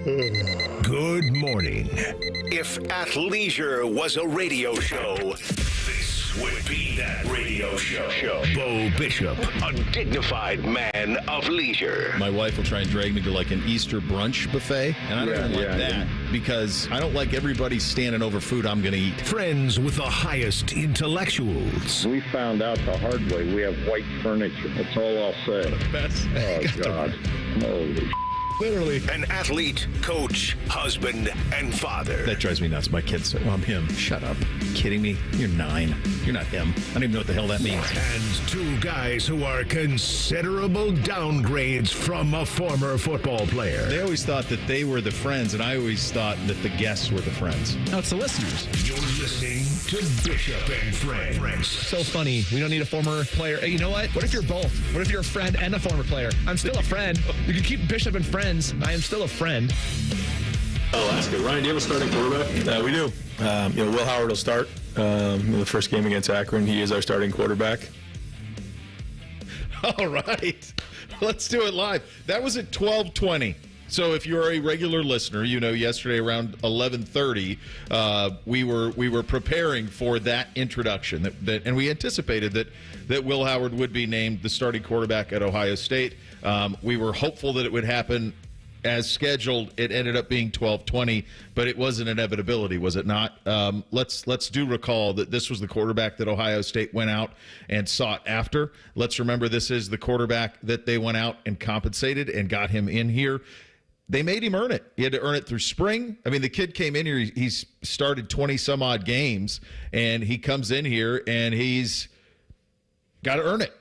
Good morning. If athleisure was a radio show, this would be that radio show. Bo Bishop, a dignified man of leisure. My wife will try and drag me to like an Easter brunch buffet, and I don't like that because I don't like everybody standing over food I'm going to eat. Friends with the highest intellectuals. We found out the hard way. We have white furniture. That's all I'll say. Oh, God. Holy Literally. An athlete, coach, husband, and father. That drives me nuts. My kids say, I'm him. Shut up. Kidding me? You're 9. You're not him. I don't even know what the hell that means. And two guys who are considerable downgrades from a former football player. They always thought that they were the friends, and I always thought that the guests were the friends. No, it's the listeners. You're listening to Bishop and Friends. So funny. We don't need a former player. Hey, you know what? What if you're both? What if you're a friend and a former player? I'm still a friend. You can keep Bishop and Friends. I am still a friend. I'll ask it. Ryan, do you have a starting quarterback? We do. Will Howard will start in the first game against Akron. He is our starting quarterback. All right. Let's do it live. That was at 12:20. So if you're a regular listener, you know yesterday around 11:30, we were preparing for that introduction, and we anticipated that Will Howard would be named the starting quarterback at Ohio State. We were hopeful that it would happen as scheduled. It ended up being 12:20, but it was an inevitability, was it not? Let's do recall that this was the quarterback that Ohio State went out and sought after. Let's remember this is the quarterback that they went out and compensated and got him in here. They made him earn it. He had to earn it through spring. I mean, the kid came in here. He's started 20-some-odd games, and he comes in here, and he's got to earn it.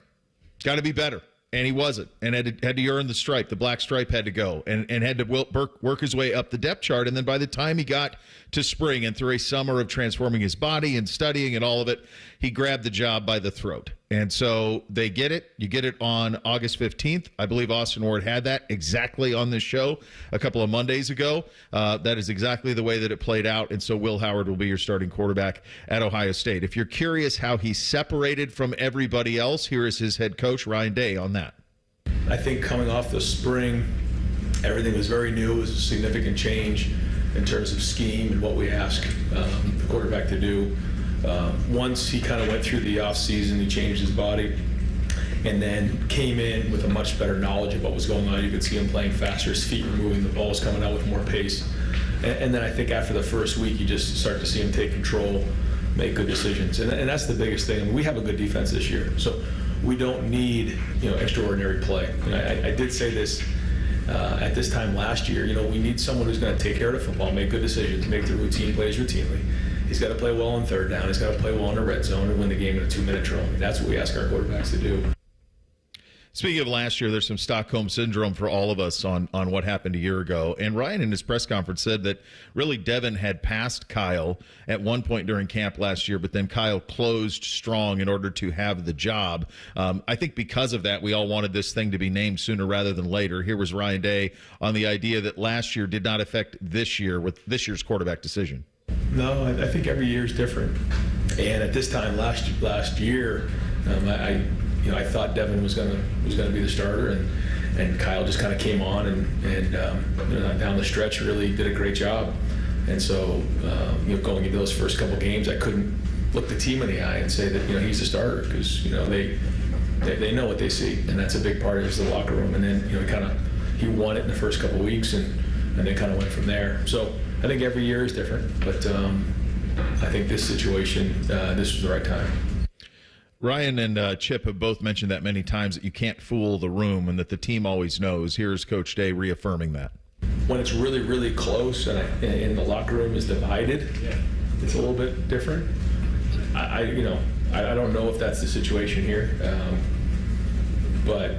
Got to be better. And he wasn't, and had to earn the stripe. The black stripe had to go, and had to work his way up the depth chart. And then by the time he got to spring and through a summer of transforming his body and studying and all of it, he grabbed the job by the throat. And so they get it. You get it on August 15th. I believe Austin Ward had that exactly on this show a couple of Mondays ago. That is exactly the way that it played out. And so Will Howard will be your starting quarterback at Ohio State. If you're curious how he separated from everybody else, here is his head coach, Ryan Day, on that. I think coming off the spring, everything was very new. It was a significant change in terms of scheme and what we ask the quarterback to do. Once he kind of went through the offseason, he changed his body and then came in with a much better knowledge of what was going on. You could see him playing faster, his feet were moving, the ball's coming out with more pace. And then I think after the first week, you just start to see him take control, make good decisions. And that's the biggest thing. I mean, we have a good defense this year, so we don't need, extraordinary play. And I did say this at this time last year. We need someone who's going to take care of the football, make good decisions, make the routine plays routinely. He's got to play well on third down. He's got to play well in the red zone and win the game in a 2-minute drill. I mean, that's what we ask our quarterbacks to do. Speaking of last year, there's some Stockholm Syndrome for all of us on what happened a year ago. And Ryan in his press conference said that really Devin had passed Kyle at one point during camp last year, but then Kyle closed strong in order to have the job. I think because of that, we all wanted this thing to be named sooner rather than later. Here was Ryan Day on the idea that last year did not affect this year with this year's quarterback decision. No, I think every year is different. And at this time last year, I thought Devin was gonna be the starter, and Kyle just kind of came on and down the stretch really did a great job. And so going into those first couple games, I couldn't look the team in the eye and say that he's the starter because they know what they see, and that's a big part of the locker room. And then he won it in the first couple weeks, and then kind of went from there. So I think every year is different, but I think this situation, this was the right time. Ryan and Chip have both mentioned that many times that you can't fool the room and that the team always knows. Here's Coach Day reaffirming that. When it's really, really close and the locker room is divided, it's a little bit different. I don't know if that's the situation here, but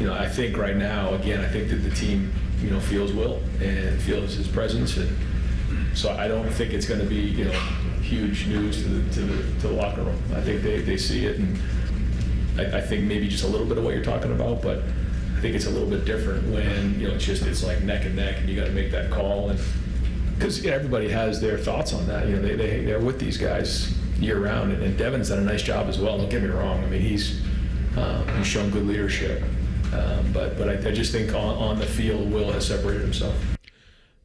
I think right now, again, I think that the team feels Will and feels his presence, and so I don't think it's going to be huge news to the locker room. I think they see it, and I think maybe just a little bit of what you're talking about, but I think it's a little bit different when it's like neck and neck, and you got to make that call, and because everybody has their thoughts on that. They're with these guys year round, and Devin's done a nice job as well. Don't get me wrong. I mean, he's shown good leadership, but I just think on the field, Will has separated himself.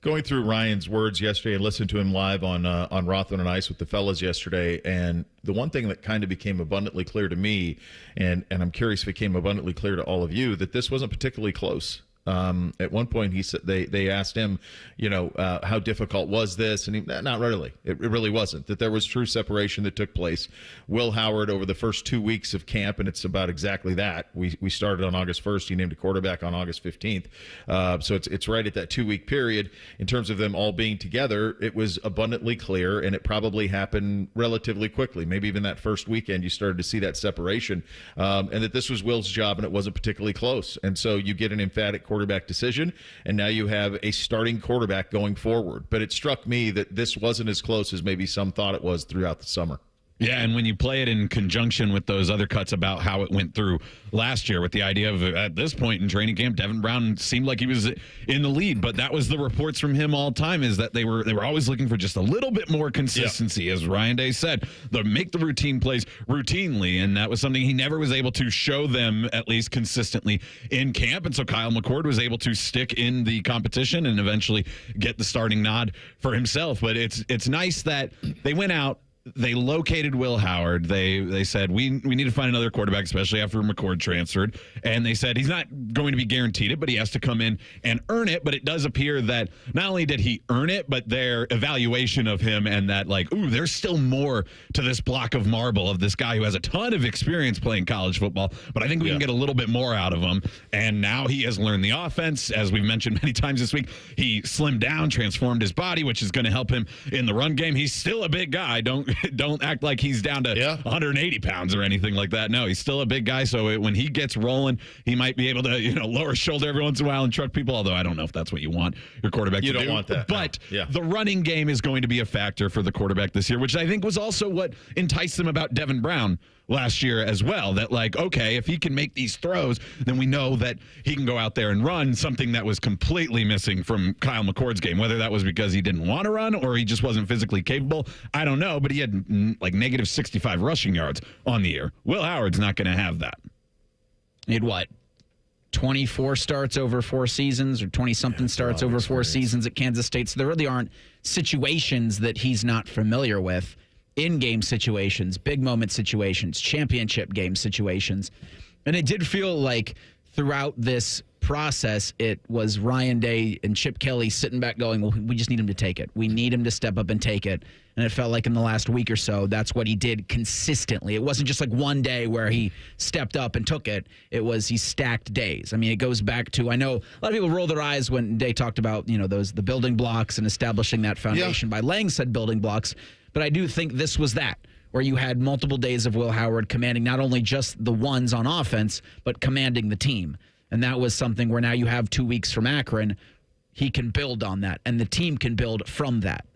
Going through Ryan's words yesterday and listening to him live on Rothman and Ice with the fellas yesterday, and the one thing that kind of became abundantly clear to me, and I'm curious if it became abundantly clear to all of you, that this wasn't particularly close. At one point, he said they asked him, how difficult was this? And he, not really. It really wasn't. That there was true separation that took place. Will Howard, over the first 2 weeks of camp, and it's about exactly that. We started on August 1st. He named a quarterback on August 15th. So it's right at that 2-week period. In terms of them all being together, it was abundantly clear, and it probably happened relatively quickly. Maybe even that first weekend, you started to see that separation, and that this was Will's job, and it wasn't particularly close. And so you get an emphatic quarterback decision, and now you have a starting quarterback going forward. But it struck me that this wasn't as close as maybe some thought it was throughout the summer. Yeah, and when you play it in conjunction with those other cuts about how it went through last year with the idea of, at this point in training camp, Devin Brown seemed like he was in the lead, but that was the reports from him all the time, is that they were always looking for just a little bit more consistency, as Ryan Day said, make the routine plays routinely, and that was something he never was able to show them, at least consistently, in camp. And so Kyle McCord was able to stick in the competition and eventually get the starting nod for himself. But it's nice that they went out, they located Will Howard. They said, we need to find another quarterback, especially after McCord transferred. And they said he's not going to be guaranteed it, but he has to come in and earn it. But it does appear that not only did he earn it, but their evaluation of him and that, there's still more to this block of marble of this guy who has a ton of experience playing college football, but I think we can get a little bit more out of him. And now he has learned the offense. As we've mentioned many times this week, he slimmed down, transformed his body, which is going to help him in the run game. He's still a big guy. Don't act like he's down to 180 pounds or anything like that. No, he's still a big guy. So when he gets rolling, he might be able to, lower his shoulder every once in a while and truck people. Although I don't know if that's what you want your quarterback to do. You don't want that. But the running game is going to be a factor for the quarterback this year, which I think was also what enticed them about Devin Brown last year as well. That okay, if he can make these throws, then we know that he can go out there and run, something that was completely missing from Kyle McCord's game. Whether that was because he didn't want to run or he just wasn't physically capable, I don't know, but he had negative 65 rushing yards on the year. Will Howard's not going to have that. He had 24 starts over 4 seasons, or 20-something starts over 4 seasons at Kansas State. So there really aren't situations that he's not familiar with. In-game situations, big moment situations, championship game situations. And it did feel like throughout this process, it was Ryan Day and Chip Kelly sitting back going, well, we just need him to take it. We need him to step up and take it. And it felt like in the last week or so, that's what he did consistently. It wasn't just one day where he stepped up and took it. It was he stacked days. I mean, it goes back to, I know a lot of people roll their eyes when Day talked about, the building blocks and establishing that foundation by Lang said building blocks. But I do think this was that, where you had multiple days of Will Howard commanding not only just the ones on offense, but commanding the team. And that was something where now you have 2 weeks from Akron. He can build on that, and the team can build from that.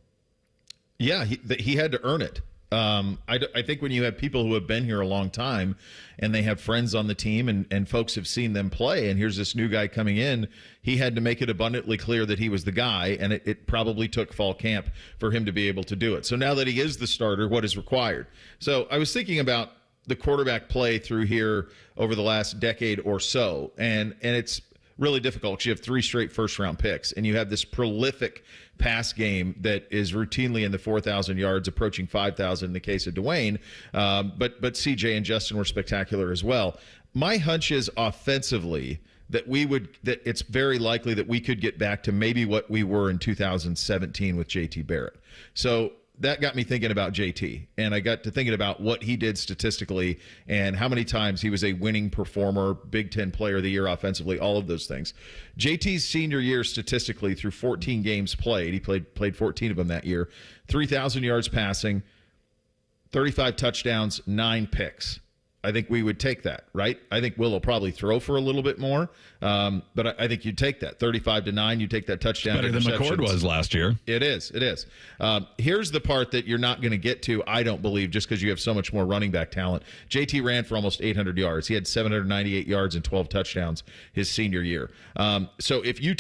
Yeah, he had to earn it. I think when you have people who have been here a long time and they have friends on the team and folks have seen them play, and here's this new guy coming in, he had to make it abundantly clear that he was the guy, and it probably took fall camp for him to be able to do it. So now that he is the starter, what is required? So I was thinking about the quarterback play through here over the last decade or so, and it's really difficult. You have 3 straight first-round picks, and you have this prolific pass game that is routinely in the 4,000 yards, approaching 5,000 in the case of Dwayne. But CJ and Justin were spectacular as well. My hunch is offensively that it's very likely that we could get back to maybe what we were in 2017 with JT Barrett. So that got me thinking about JT, and I got to thinking about what he did statistically and how many times he was a winning performer, Big Ten Player of the Year offensively, all of those things. JT's senior year statistically through 14 games played, he played 14 of them that year, 3,000 yards passing, 35 touchdowns, 9 picks. I think we would take that, right? I think Will probably throw for a little bit more, but I think you'd take that. 35-9, you take that touchdown. Better than McCord was last year. It is. Here's the part that you're not going to get to, I don't believe, just because you have so much more running back talent. JT ran for almost 800 yards. He had 798 yards and 12 touchdowns his senior year. So if you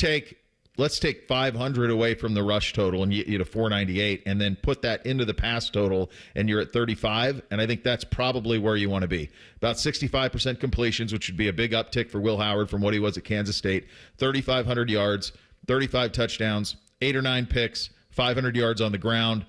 let's take 500 away from the rush total and you get a 498 and then put that into the pass total and you're at 35, and I think that's probably where you want to be. About 65% completions, which would be a big uptick for Will Howard from what he was at Kansas State, 3,500 yards, 35 touchdowns, 8 or 9 picks, 500 yards on the ground,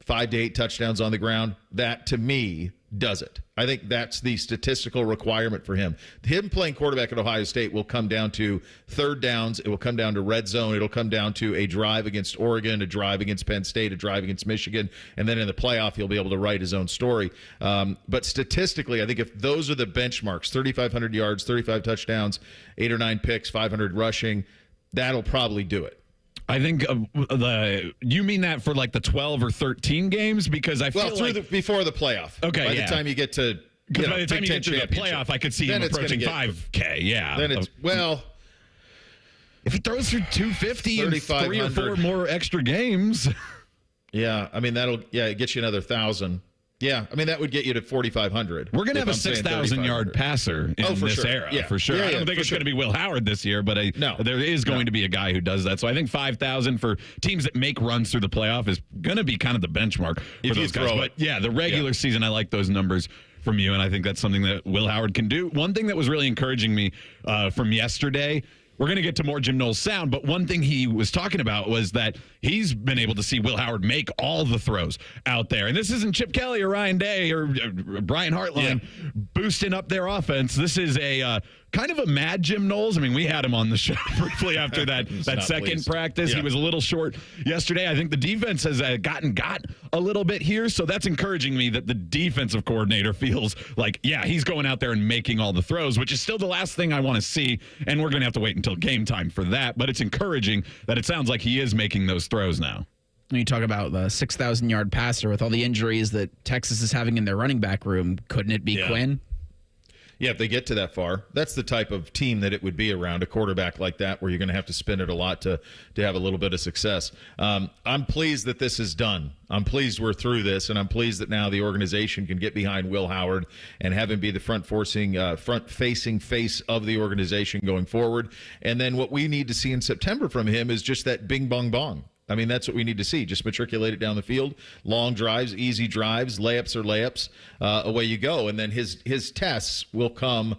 5 to 8 touchdowns on the ground. That, to me, does it. I think that's the statistical requirement for him. Him playing quarterback at Ohio State will come down to third downs. It will come down to red zone. It'll come down to a drive against Oregon, a drive against Penn State, a drive against Michigan, and then in the playoff, he'll be able to write his own story. But statistically, I think if those are the benchmarks, 3,500 yards, 35 touchdowns, 8 or 9 picks, 500 rushing, that'll probably do it. I think you mean that for like the 12 or 13 games? Because I feel before the playoff. Okay, by the time you get to by the time you get to the playoff, I could see him approaching 5K. Yeah. Then it's if he throws for 250 and 3 or 4 more extra games. Yeah, I mean it gets you another 1,000. Yeah, I mean, that would get you to 4,500. We're going to have a 6,000-yard passer in this era, for sure. I don't think it's going to be Will Howard this year, but there is going to be a guy who does that. So I think 5,000 for teams that make runs through the playoff is going to be kind of the benchmark for those guys. But, the regular season, I like those numbers from you, and I think that's something that Will Howard can do. One thing that was really encouraging me from yesterday, we're going to get to more Jim Knowles sound, but one thing he was talking about was that he's been able to see Will Howard make all the throws out there. And this isn't Chip Kelly or Ryan Day or Brian Hartline boosting up their offense. This is a kind of a mad Jim Knowles. I mean, we had him on the show briefly after that second practice. He was a little short yesterday. I think the defense has got a little bit here, so that's encouraging me that the defensive coordinator feels like, he's going out there and making all the throws, which is still the last thing I want to see, and we're going to have to wait until game time for that. But it's encouraging that it sounds like he is making those throws now. When you talk about the 6,000-yard passer with all the injuries that Texas is having in their running back room, couldn't it be Quinn? Yeah, if they get to that far, that's the type of team that it would be around, a quarterback like that, where you're going to have to spin it a lot to have a little bit of success. I'm pleased that this is done. I'm pleased we're through this, and I'm pleased that now the organization can get behind Will Howard and have him be the front-facing face of the organization going forward. And then what we need to see in September from him is just that bing, bong, bong. I mean, that's what we need to see. Just matriculate it down the field. Long drives, easy drives, layups are layups. Away you go. And then his tests will come.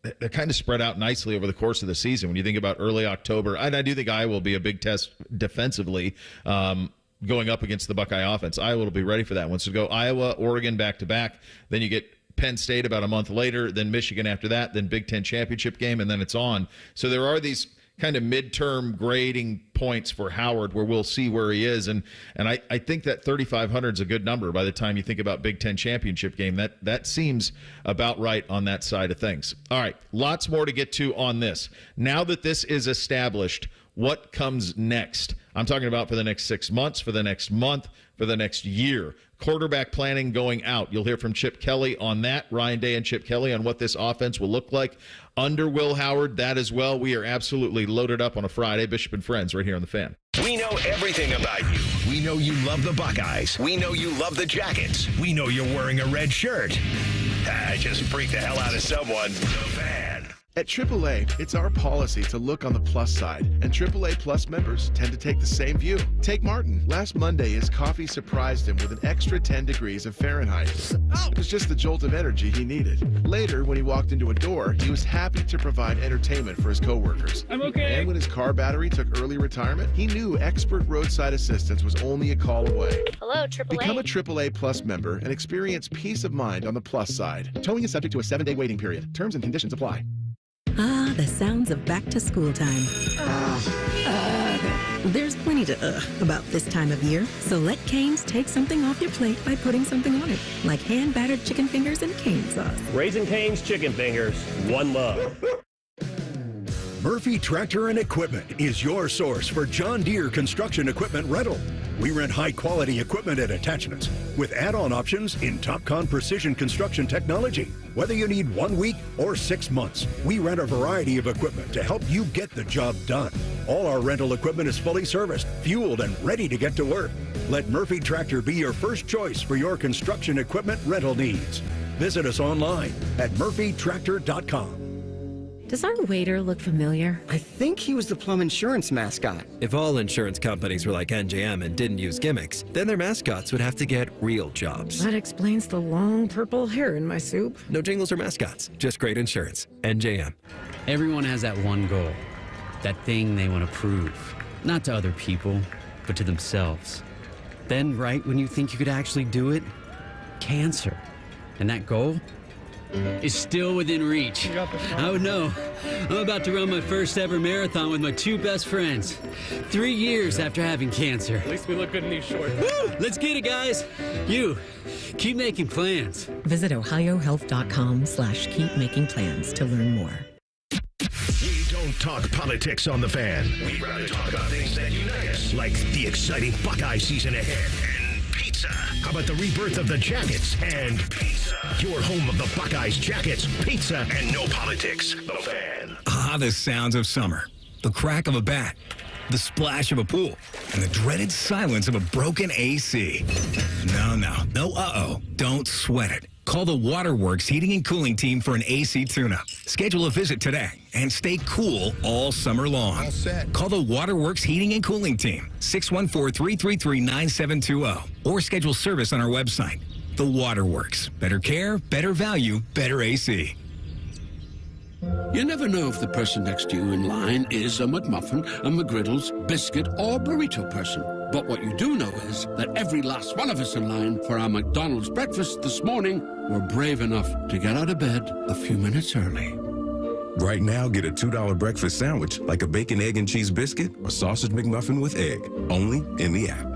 They're kind of spread out nicely over the course of the season. When you think about early October, and I do think Iowa will be a big test defensively going up against the Buckeye offense. Iowa will be ready for that one. So go Iowa, Oregon back-to-back. Then you get Penn State about a month later, then Michigan after that, then Big Ten championship game, and then it's on. So there are these kind of midterm grading points for Howard where we'll see where he is. And I think that 3,500 is a good number by the time you think about Big Ten championship game. That seems about right on that side of things. All right, lots more to get to on this. Now that this is established, what comes next? I'm talking about for the next 6 months, for the next month, for the next year. Quarterback planning going out. You'll hear from Chip Kelly on that, Ryan Day and Chip Kelly on what this offense will look like under Will Howard, that as well. We are absolutely loaded up on a Friday. Bishop and Friends right here on The Fan. We know everything about you. We know you love the Buckeyes. We know you love the Jackets. We know you're wearing a red shirt. I just freaked the hell out of someone. The Fan. At AAA, it's our policy to look on the plus side, and AAA Plus members tend to take the same view. Take Martin. Last Monday, his coffee surprised him with an extra 10 degrees of Fahrenheit. It was just the jolt of energy he needed. Later, when he walked into a door, he was happy to provide entertainment for his coworkers. I'm okay. And when his car battery took early retirement, he knew expert roadside assistance was only a call away. Hello, AAA. Become a AAA Plus member and experience peace of mind on the plus side. Towing is subject to a 7-day waiting period. Terms and conditions apply. Ah, the sounds of back-to-school time. There's plenty to about this time of year, so let Cane's take something off your plate by putting something on it, like hand-battered chicken fingers and cane sauce. Raising Cane's chicken fingers. One love. Murphy Tractor and Equipment is your source for John Deere construction equipment rental. We rent high-quality equipment and attachments with add-on options in TopCon precision construction technology. Whether you need 1 week or 6 months, we rent a variety of equipment to help you get the job done. All our rental equipment is fully serviced, fueled, and ready to get to work. Let Murphy Tractor be your first choice for your construction equipment rental needs. Visit us online at murphytractor.com. Does our waiter look familiar? I think he was the Plum Insurance mascot. If all insurance companies were like NJM and didn't use gimmicks, then their mascots would have to get real jobs. That explains the long purple hair in my soup. No jingles or mascots, just great insurance. NJM. Everyone has that one goal, that thing they want to prove. Not to other people, but to themselves. Then, right when you think you could actually do it, cancer. And that goal is still within reach. Oh no, I'm about to run my first ever marathon with my two best friends. 3 years after having cancer. At least we look good in these shorts. Woo! Let's get it, guys. You, keep making plans. Visit ohiohealth.com/keep making plans to learn more. We don't talk politics on the Fan. We'd rather talk about things that unite us, like the exciting Buckeye season ahead and pizza. How about the rebirth of the Jackets and pizza? Your home of the Buckeyes, Jackets, pizza, and no politics. The Fan. Ah, the sounds of summer. The crack of a bat. The splash of a pool. And the dreaded silence of a broken AC. No. Don't sweat it. Call the Waterworks Heating and Cooling Team for an AC tune-up. Schedule a visit today and stay cool all summer long. All set. Call the Waterworks Heating and Cooling Team, 614-333-9720. Or schedule service on our website. The Waterworks. Better care, better value, better AC. You never know if the person next to you in line is a McMuffin, a McGriddles, biscuit, or burrito person. But what you do know is that every last one of us in line for our McDonald's breakfast this morning were brave enough to get out of bed a few minutes early. Right now, get a $2 breakfast sandwich like a bacon, egg, and cheese biscuit or sausage McMuffin with egg, only in the app.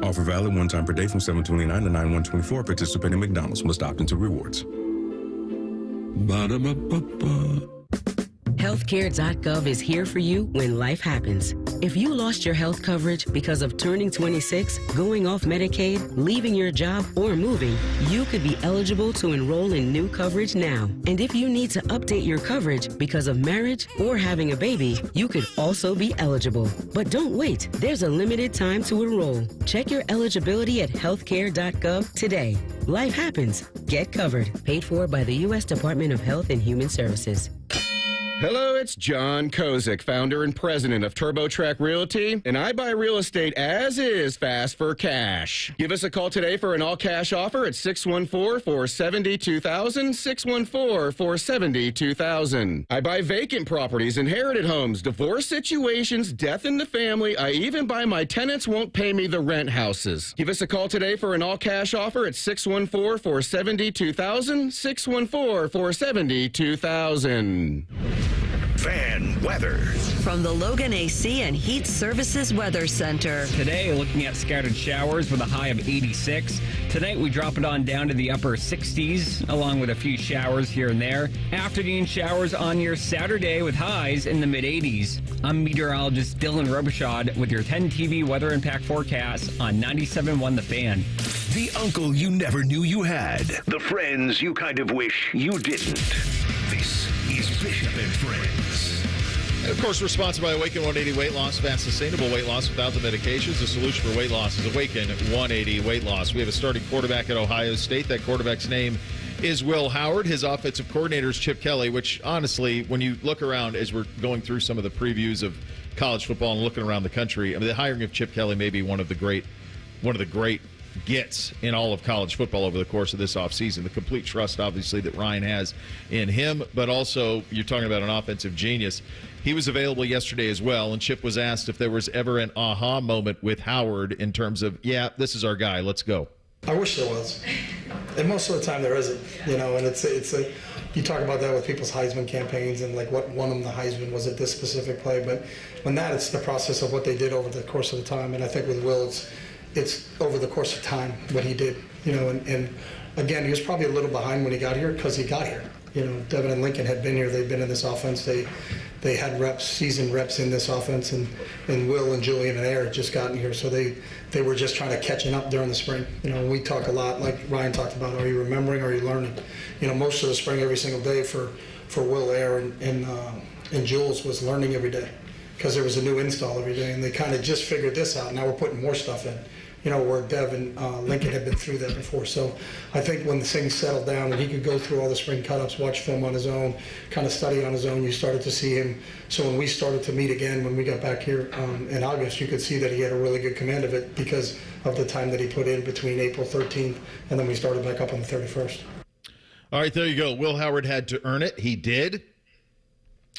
Offer valid one time per day from 7/29 to 9/1/24. Participating McDonald's must opt into rewards. Ba-da-ba-ba-ba. Healthcare.gov is here for you when life happens. If you lost your health coverage because of turning 26, going off Medicaid, leaving your job, or moving, you could be eligible to enroll in new coverage now. And if you need to update your coverage because of marriage or having a baby, you could also be eligible. But don't wait. There's a limited time to enroll. Check your eligibility at healthcare.gov today. Life happens. Get covered. Paid for by the U.S. Department of Health and Human Services. Hello, it's John Kozik, founder and president of TurboTrack Realty, and I buy real estate as is fast for cash. Give us a call today for an all-cash offer at 614-470-2000, 614-470-2000. I buy vacant properties, inherited homes, divorce situations, death in the family. I even buy my tenants won't pay me the rent houses. Give us a call today for an all-cash offer at 614-470-2000, 614-470-2000. Fan weather. From the Logan AC and Heat Services Weather Center. Today, looking at scattered showers with a high of 86. Tonight, we drop it on down to the upper 60s, along with a few showers here and there. Afternoon showers on your Saturday with highs in the mid-80s. I'm meteorologist Dylan Robichaud with your 10 TV weather impact forecast on 97.1 The Fan. The uncle you never knew you had. The friends you kind of wish you didn't. This is Bishop and Friends. And of course, we're sponsored by Awaken 180 Weight Loss, fast, sustainable weight loss without the medications. The solution for weight loss is Awaken 180 Weight Loss. We have a starting quarterback at Ohio State. That quarterback's name is Will Howard. His offensive coordinator is Chip Kelly, which honestly, when you look around as we're going through some of the previews of college football and looking around the country, I mean, the hiring of Chip Kelly may be one of the great gets in all of college football over the course of this offseason. The complete trust, obviously, that Ryan has in him, but also you're talking about an offensive genius. He was available yesterday as well, and Chip was asked if there was ever an aha moment with Howard in terms of, yeah, this is our guy, let's go. I wish there was. And most of the time there isn't, and it's a, you talk about that with people's Heisman campaigns and like what won them the Heisman was at this specific play, but when it's the process of what they did over the course of the time, and I think with Will, it's over the course of time what he did, and again, he was probably a little behind when he got here because he got here. Devin and Lincoln had been here. They've been in this offense. They had seasoned reps in this offense, and Will and Julian and Eric just gotten here, so they were just trying to catching up during the spring. We talk a lot, like Ryan talked about, are you remembering, are you learning? Most of the spring, every single day for Will, Aaron, and Jules was learning every day because there was a new install every day, and they kind of just figured this out. Now we're putting more stuff in. Where Dev and Lincoln had been through that before. So I think when the things settled down and he could go through all the spring cut-ups, watch film on his own, kind of study on his own, you started to see him. So when we started to meet again, when we got back here in August, you could see that he had a really good command of it because of the time that he put in between April 13th and then we started back up on the 31st. All right, there you go. Will Howard had to earn it. He did.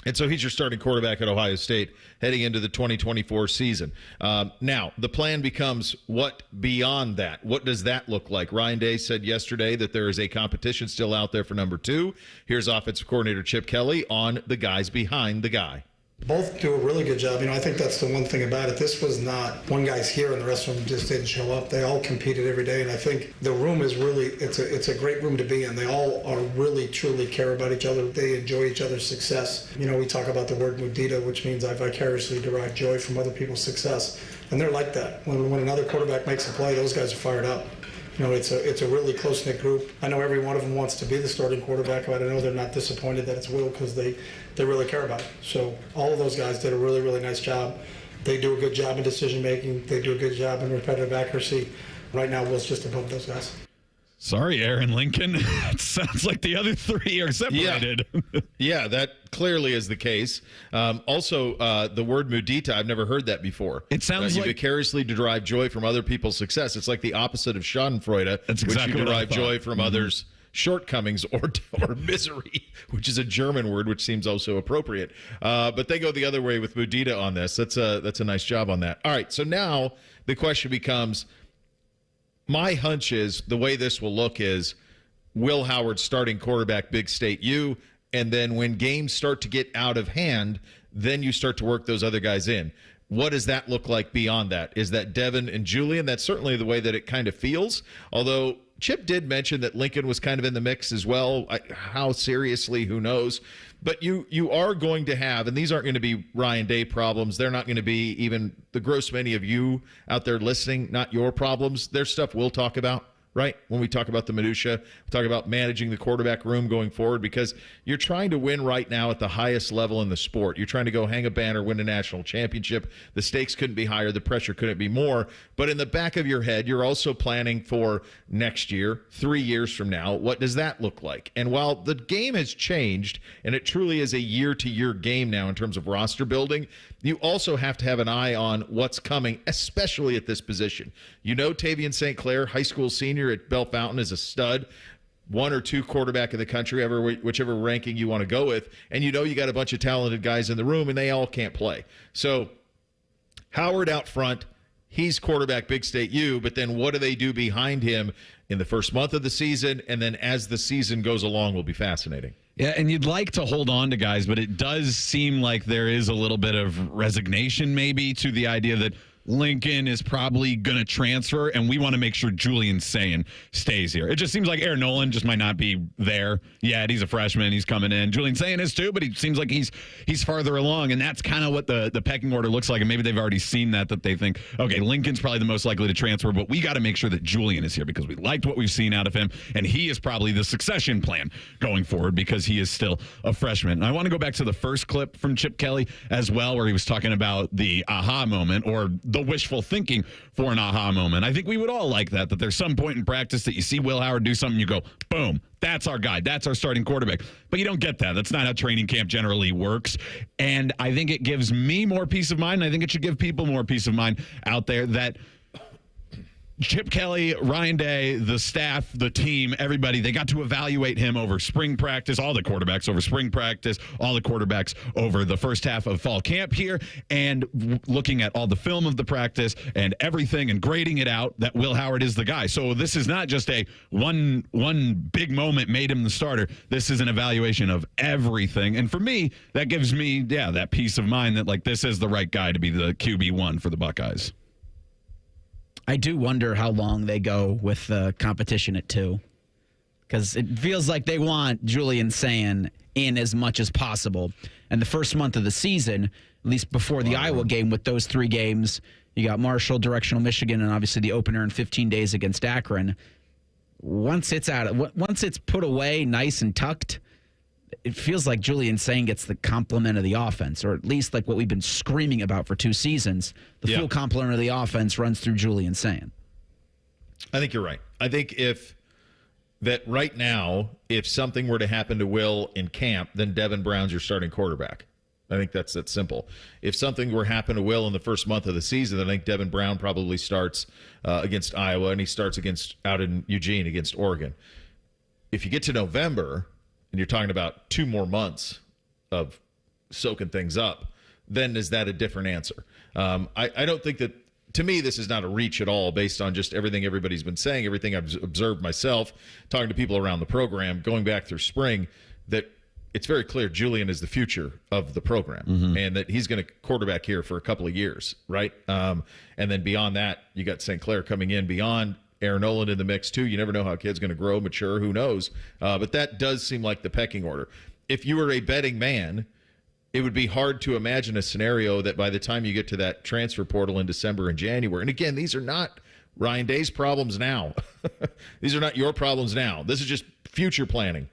And so he's your starting quarterback at Ohio State heading into the 2024 season. Now, the plan becomes what beyond that? What does that look like? Ryan Day said yesterday that there is a competition still out there for number 2. Here's offensive coordinator Chip Kelly on the guys behind the guy. Both do a really good job. I think that's the one thing about it. This was not one guy's here and the rest of them just didn't show up. They all competed every day, and I think the room is really, it's a great room to be in. They all are really, truly care about each other. They enjoy each other's success. We talk about the word mudita, which means I vicariously derive joy from other people's success, and they're like that. When another quarterback makes a play, those guys are fired up. It's a really close-knit group. I know every one of them wants to be the starting quarterback, but I know they're not disappointed that it's Will because they really care about it. So all of those guys did a really, really nice job. They do a good job in decision-making. They do a good job in repetitive accuracy. Right now, Will's just above those guys. Sorry, Aaron Lincoln. It sounds like the other 3 are separated. Yeah, that clearly is the case. Also, the word mudita, I've never heard that before. It sounds you like vicariously derive joy from other people's success. It's like the opposite of schadenfreude, That's exactly which you what I derive joy from others' shortcomings or misery, which is a German word, which seems also appropriate. But they go the other way with mudita on this. That's a nice job on that. All right, so now the question becomes, my hunch is the way this will look is Will Howard starting quarterback, Big State U, and then when games start to get out of hand, then you start to work those other guys in. What does that look like beyond that? Is that Devin and Julian? That's certainly the way that it kind of feels, although Chip did mention that Lincoln was kind of in the mix as well. How seriously, who knows? But you are going to have, and these aren't going to be Ryan Day problems. They're not going to be even the gross many of you out there listening, not your problems. There's stuff we'll talk about, right? When we talk about the minutia, we talk about managing the quarterback room going forward, because you're trying to win right now at the highest level in the sport. You're trying to go hang a banner, win a national championship. The stakes couldn't be higher. The pressure couldn't be more. But in the back of your head, you're also planning for next year, 3 years from now. What does that look like? And while the game has changed, and it truly is a year-to-year game now in terms of roster building, you also have to have an eye on what's coming, especially at this position. Tavian St. Clair, high school senior at Bell Fountain, is a stud, 1 or 2 quarterback in the country, whichever ranking you want to go with. And you got a bunch of talented guys in the room, and they all can't play. So Howard out front, he's quarterback, Big State U, but then what do they do behind him in the first month of the season? And then as the season goes along will be fascinating. Yeah, and you'd like to hold on to guys, but it does seem like there is a little bit of resignation maybe to the idea that Lincoln is probably going to transfer, and we want to make sure Julian Sayin stays here. It just seems like Aaron Nolan just might not be there yet. He's a freshman. He's coming in. Julian Sayin is too, but he seems like he's farther along, and that's kind of what the pecking order looks like, and maybe they've already seen that they think, okay, Lincoln's probably the most likely to transfer, but we got to make sure that Julian is here because we liked what we've seen out of him, and he is probably the succession plan going forward because he is still a freshman. And I want to go back to the first clip from Chip Kelly as well, where he was talking about the aha moment or the wishful thinking for an aha moment. I think we would all like that there's some point in practice that you see Will Howard do something, you go, boom, that's our guy. That's our starting quarterback. But you don't get that. That's not how training camp generally works. And I think it gives me more peace of mind. And I think it should give people more peace of mind out there that Chip Kelly, Ryan Day, the staff, the team, everybody, they got to evaluate him over spring practice, all the quarterbacks over spring practice, all the quarterbacks over the first half of fall camp here, and looking at all the film of the practice and everything and grading it out that Will Howard is the guy. So this is not just a one big moment made him the starter. This is an evaluation of everything. And for me, that gives me, that peace of mind that this is the right guy to be the QB1 for the Buckeyes. I do wonder how long they go with the competition at 2, because it feels like they want Julian Sayin in as much as possible. And the first month of the season, at least before the Iowa game, with those 3 games, you got Marshall, Directional Michigan, and obviously the opener in 15 days against Akron. Once it's put away, nice and tucked, it feels like Julian Sayin gets the complement of the offense, or at least like what we've been screaming about for 2 seasons. The full complement of the offense runs through Julian Sayin. I think you're right. I think right now, if something were to happen to Will in camp, then Devin Brown's your starting quarterback. I think that's that simple. If something were to happen to Will in the first month of the season, then I think Devin Brown probably starts against Iowa, and he starts out in Eugene against Oregon. If you get to November, and you're talking about 2 more months of soaking things up, then is that a different answer? I don't think that, to me, this is not a reach at all based on just everything everybody's been saying, everything I've observed myself, talking to people around the program, going back through spring, that it's very clear Julian is the future of the program and that he's going to quarterback here for a couple of years, right? And then beyond that, you got St. Clair coming in beyond, Aaron Nolan in the mix too. You never know how a kid's going to grow, mature, who knows? But that does seem like the pecking order. If you were a betting man, it would be hard to imagine a scenario that by the time you get to that transfer portal in December and January, and again, these are not Ryan Day's problems now. These are not your problems now. This is just future planning.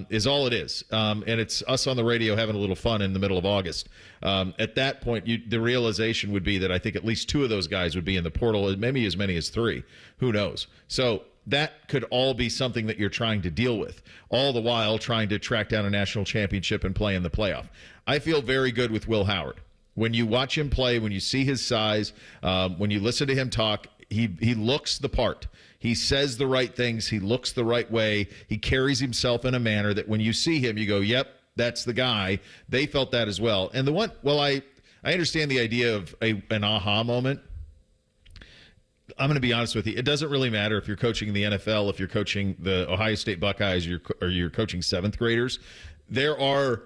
Is all it is. And it's us on the radio having a little fun in the middle of August. At that point, the realization would be that I think at least 2 of those guys would be in the portal, maybe as many as 3. Who knows? So that could all be something that you're trying to deal with, all the while trying to track down a national championship and play in the playoff. I feel very good with Will Howard. When you watch him play, when you see his size, when you listen to him talk, he looks the part. He says the right things. He looks the right way. He carries himself in a manner that when you see him, you go, yep, that's the guy. They felt that as well. And I understand the idea of an aha moment. I'm going to be honest with you. It doesn't really matter if you're coaching the NFL, if you're coaching the Ohio State Buckeyes, or you're coaching 7th graders. There are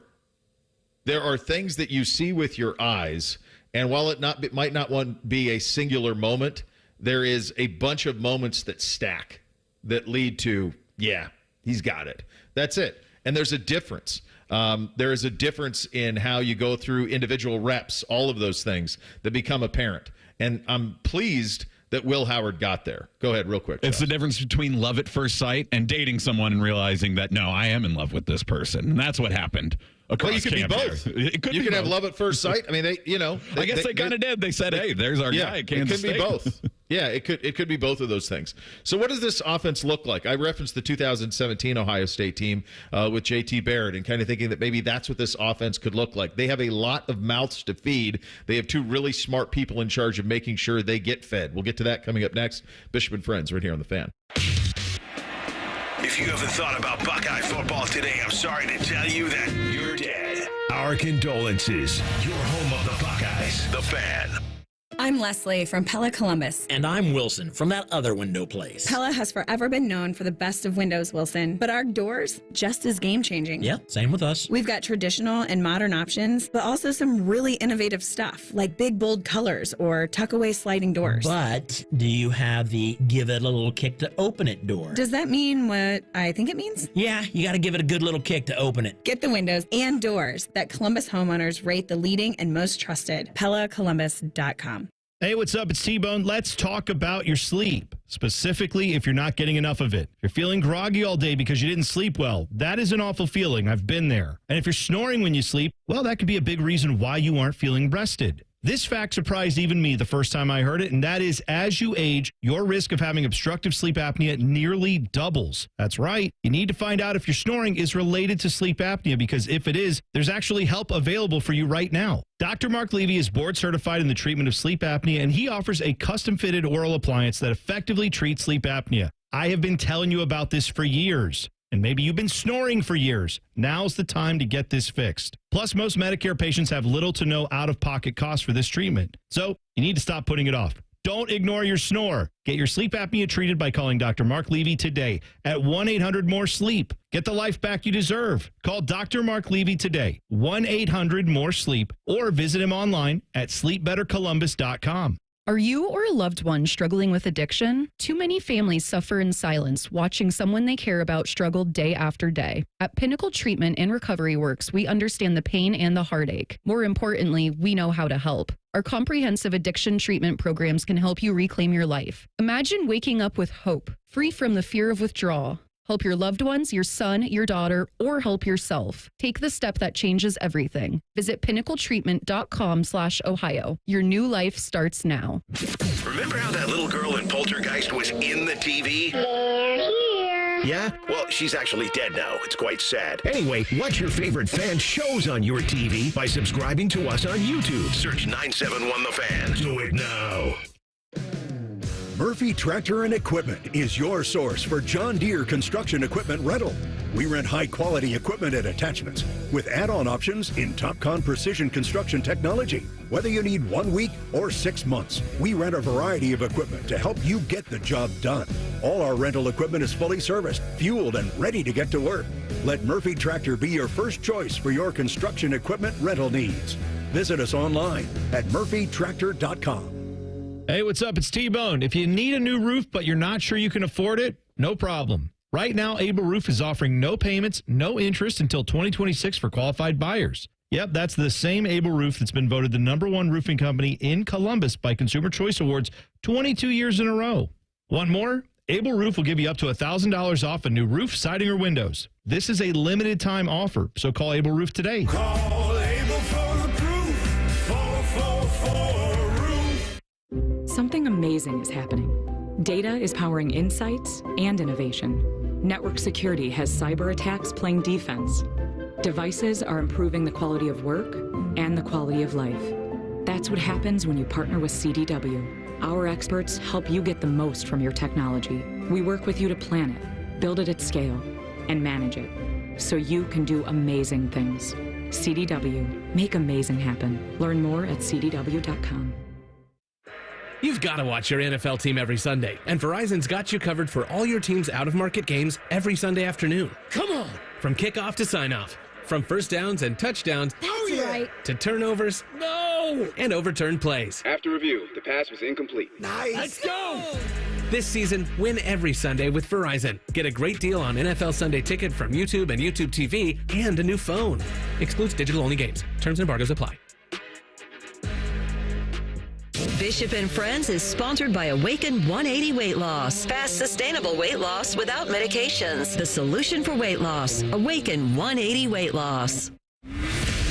things that you see with your eyes, and while it might not be a singular moment, there is a bunch of moments that stack that lead to, yeah, he's got it. That's it. And there's a difference. There is a difference in how you go through individual reps, all of those things that become apparent. And I'm pleased that Will Howard got there. Go ahead real quick. It's the difference between love at first sight and dating someone and realizing that, no, I am in love with this person. And that's what happened. Well, you could be both. You could have love at first sight. I mean, I guess they kind of did. They said, "Hey, there's our guy at Kansas State." It could be both. Yeah, it could be both of those things. So, what does this offense look like? I referenced the 2017 Ohio State team with JT Barrett, and kind of thinking that maybe that's what this offense could look like. They have a lot of mouths to feed. They have 2 really smart people in charge of making sure they get fed. We'll get to that coming up next. Bishop and Friends, right here on the Fan. If you haven't thought about Buckeye football today, I'm sorry to tell you that you're dead. Our condolences. Your home of the Buckeyes, the Fan. I'm Leslie from Pella Columbus. And I'm Wilson from that other window place. Pella has forever been known for the best of windows, Wilson, but our doors just as game-changing. Yep, same with us. We've got traditional and modern options, but also some really innovative stuff, like big, bold colors or tuck-away sliding doors. But do you have the give it a little kick to open it door? Does that mean what I think it means? Yeah, you got to give it a good little kick to open it. Get the windows and doors that Columbus homeowners rate the leading and most trusted. PellaColumbus.com. Hey, what's up? It's T-Bone. Let's talk about your sleep, specifically if you're not getting enough of it. If you're feeling groggy all day because you didn't sleep well, that is an awful feeling. I've been there. And if you're snoring when you sleep, well, that could be a big reason why you aren't feeling rested. This fact surprised even me the first time I heard it, and that is as you age, your risk of having obstructive sleep apnea nearly doubles. That's right. You need to find out if your snoring is related to sleep apnea, because if it is, there's actually help available for you right now. Dr. Mark Levy is board certified in the treatment of sleep apnea, and he offers a custom-fitted oral appliance that effectively treats sleep apnea. I have been telling you about this for years. And maybe you've been snoring for years. Now's the time to get this fixed. Plus, most Medicare patients have little to no out-of-pocket costs for this treatment. So you need to stop putting it off. Don't ignore your snore. Get your sleep apnea treated by calling Dr. Mark Levy today at 1-800-MORE-SLEEP. Get the life back you deserve. Call Dr. Mark Levy today, 1-800-MORE-SLEEP, or visit him online at sleepbettercolumbus.com. Are you or a loved one struggling with addiction? Too many families suffer in silence, watching someone they care about struggle day after day. At Pinnacle Treatment and Recovery Works, we understand the pain and the heartache. More importantly, we know how to help. Our comprehensive addiction treatment programs can help you reclaim your life. Imagine waking up with hope, free from the fear of withdrawal. Help your loved ones, your son, your daughter, or help yourself. Take the step that changes everything. Visit pinnacletreatment.com/Ohio. Your new life starts now. Remember how that little girl in Poltergeist was in the TV? They're here. Yeah? Well, she's actually dead now. It's quite sad. Anyway, watch your favorite Fan shows on your TV by subscribing to us on YouTube. Search 971 The Fan. Do it now. Murphy Tractor and Equipment is your source for John Deere construction equipment rental. We rent high-quality equipment and attachments with add-on options in TopCon precision construction technology. Whether you need 1 week or 6 months, we rent a variety of equipment to help you get the job done. All our rental equipment is fully serviced, fueled, and ready to get to work. Let Murphy Tractor be your first choice for your construction equipment rental needs. Visit us online at murphytractor.com. Hey, what's up? It's T-Bone. If you need a new roof but you're not sure you can afford it, no problem. Right now, Able Roof is offering no payments, no interest until 2026 for qualified buyers. Yep, that's the same Able Roof that's been voted the #1 roofing company in Columbus by Consumer Choice Awards 22 years in a row. Want more? Able Roof will give you up to $1,000 off a new roof, siding, or windows. This is a limited time offer, so call Able Roof today. Call Able for the proof. 444 Roof. Something amazing is happening. Data is powering insights and innovation. Network security has cyber attacks playing defense. Devices are improving the quality of work and the quality of life. That's what happens when you partner with CDW. Our experts help you get the most from your technology. We work with you to plan it, build it at scale, and manage it, so you can do amazing things. CDW. Make amazing happen. Learn more at CDW.com. You've got to watch your NFL team every Sunday, and Verizon's got you covered for all your team's out-of-market games every Sunday afternoon. Come on! From kickoff to sign-off, from first downs and touchdowns to turnovers, and overturned plays. After review, the pass was incomplete. Nice! Let's go! This season, win every Sunday with Verizon. Get a great deal on NFL Sunday Ticket from YouTube and YouTube TV, and a new phone. Excludes digital-only games. Terms and embargoes apply. Bishop and Friends is sponsored by Awaken 180 Weight Loss. Fast, sustainable weight loss without medications. The solution for weight loss. Awaken 180 Weight Loss.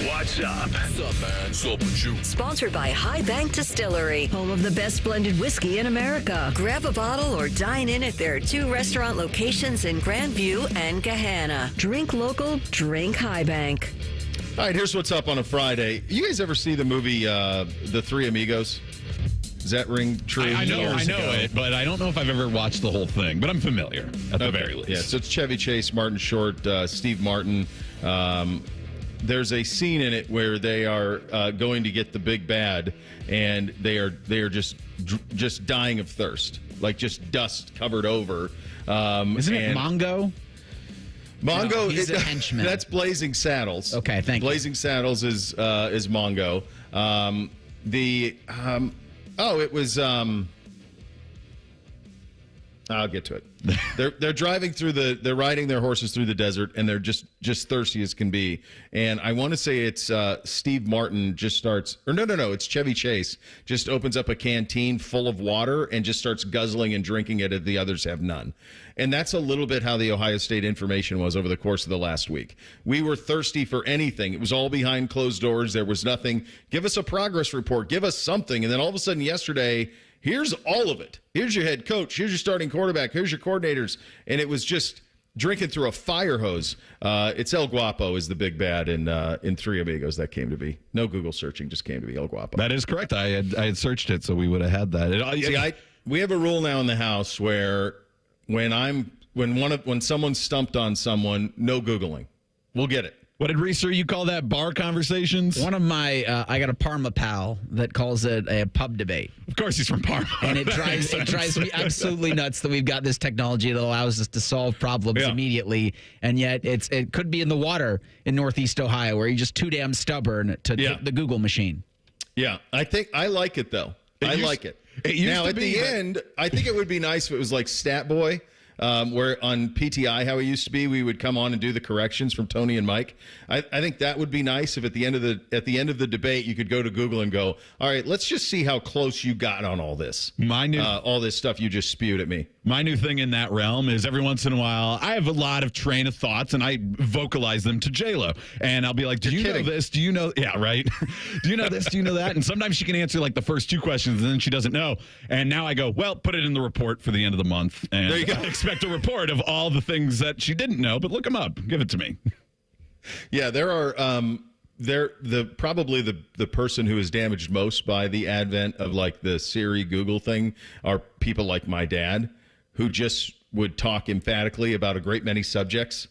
What's up? What's up, man? What's up with you? Sponsored by High Bank Distillery, home of the best blended whiskey in America. Grab a bottle or dine in at their 2 restaurant locations in Grandview and Gahanna. Drink local, drink High Bank. All right, here's what's up on a Friday. You guys ever see the movie The Three Amigos? Does that ring true? I know it, but I don't know if I've ever watched the whole thing. But I'm familiar, at the very least. Yeah, so it's Chevy Chase, Martin Short, Steve Martin. There's a scene in it where they are going to get the big bad, and they are just dying of thirst, like just dust covered over. Isn't it Mongo? Mongo, no, he's a henchman. That's Blazing Saddles. Okay, thank you. Blazing Saddles is Mongo. It was. I'll get to it. They're driving through they're riding their horses through the desert, and they're just thirsty as can be. And I want to say it's Steve Martin it's Chevy Chase just opens up a canteen full of water and just starts guzzling and drinking it, and the others have none. And that's a little bit how the Ohio State information was over the course of the last week. We were thirsty for anything. It was all behind closed doors. There was nothing. Give us a progress report. Give us something. And then all of a sudden yesterday, here's all of it. Here's your head coach. Here's your starting quarterback. Here's your coordinators. And it was just drinking through a fire hose. It's El Guapo is the big bad in Three Amigos. That came to be. No Google searching, just came to be El Guapo. That is correct. I had searched it, so we would have had that. We have a rule now in the house where when someone's stumped on someone, no Googling. We'll get it. What did Reeser, you call that, bar conversations? One of my, I got a Parma pal that calls it a pub debate. Of course he's from Parma. And it drives me absolutely nuts that we've got this technology that allows us to solve problems immediately. And yet it could be in the water in Northeast Ohio where you're just too damn stubborn to take the Google machine. Yeah, I like it, though. I like it. Now, at the end, I think it would be nice if it was like Stat Boy. Where on PTI, how it used to be, we would come on and do the corrections from Tony and Mike. I think that would be nice if at the end of the debate you could go to Google and go, all right, let's just see how close you got on all this. All this stuff you just spewed at me. My new thing in that realm is every once in a while I have a lot of train of thoughts and I vocalize them to J-Lo, and I'll be like, do you know this? Do you know? Yeah, right. Do you know this? Do you know that? And sometimes she can answer like the first 2 questions and then she doesn't know. And now I go, well, put it in the report for the end of the month. And there you go. Expect a report of all the things that she didn't know, but look them up. Give it to me. Yeah, there are probably the person who is damaged most by the advent of like the Siri Google thing are people like my dad, who just would talk emphatically about a great many subjects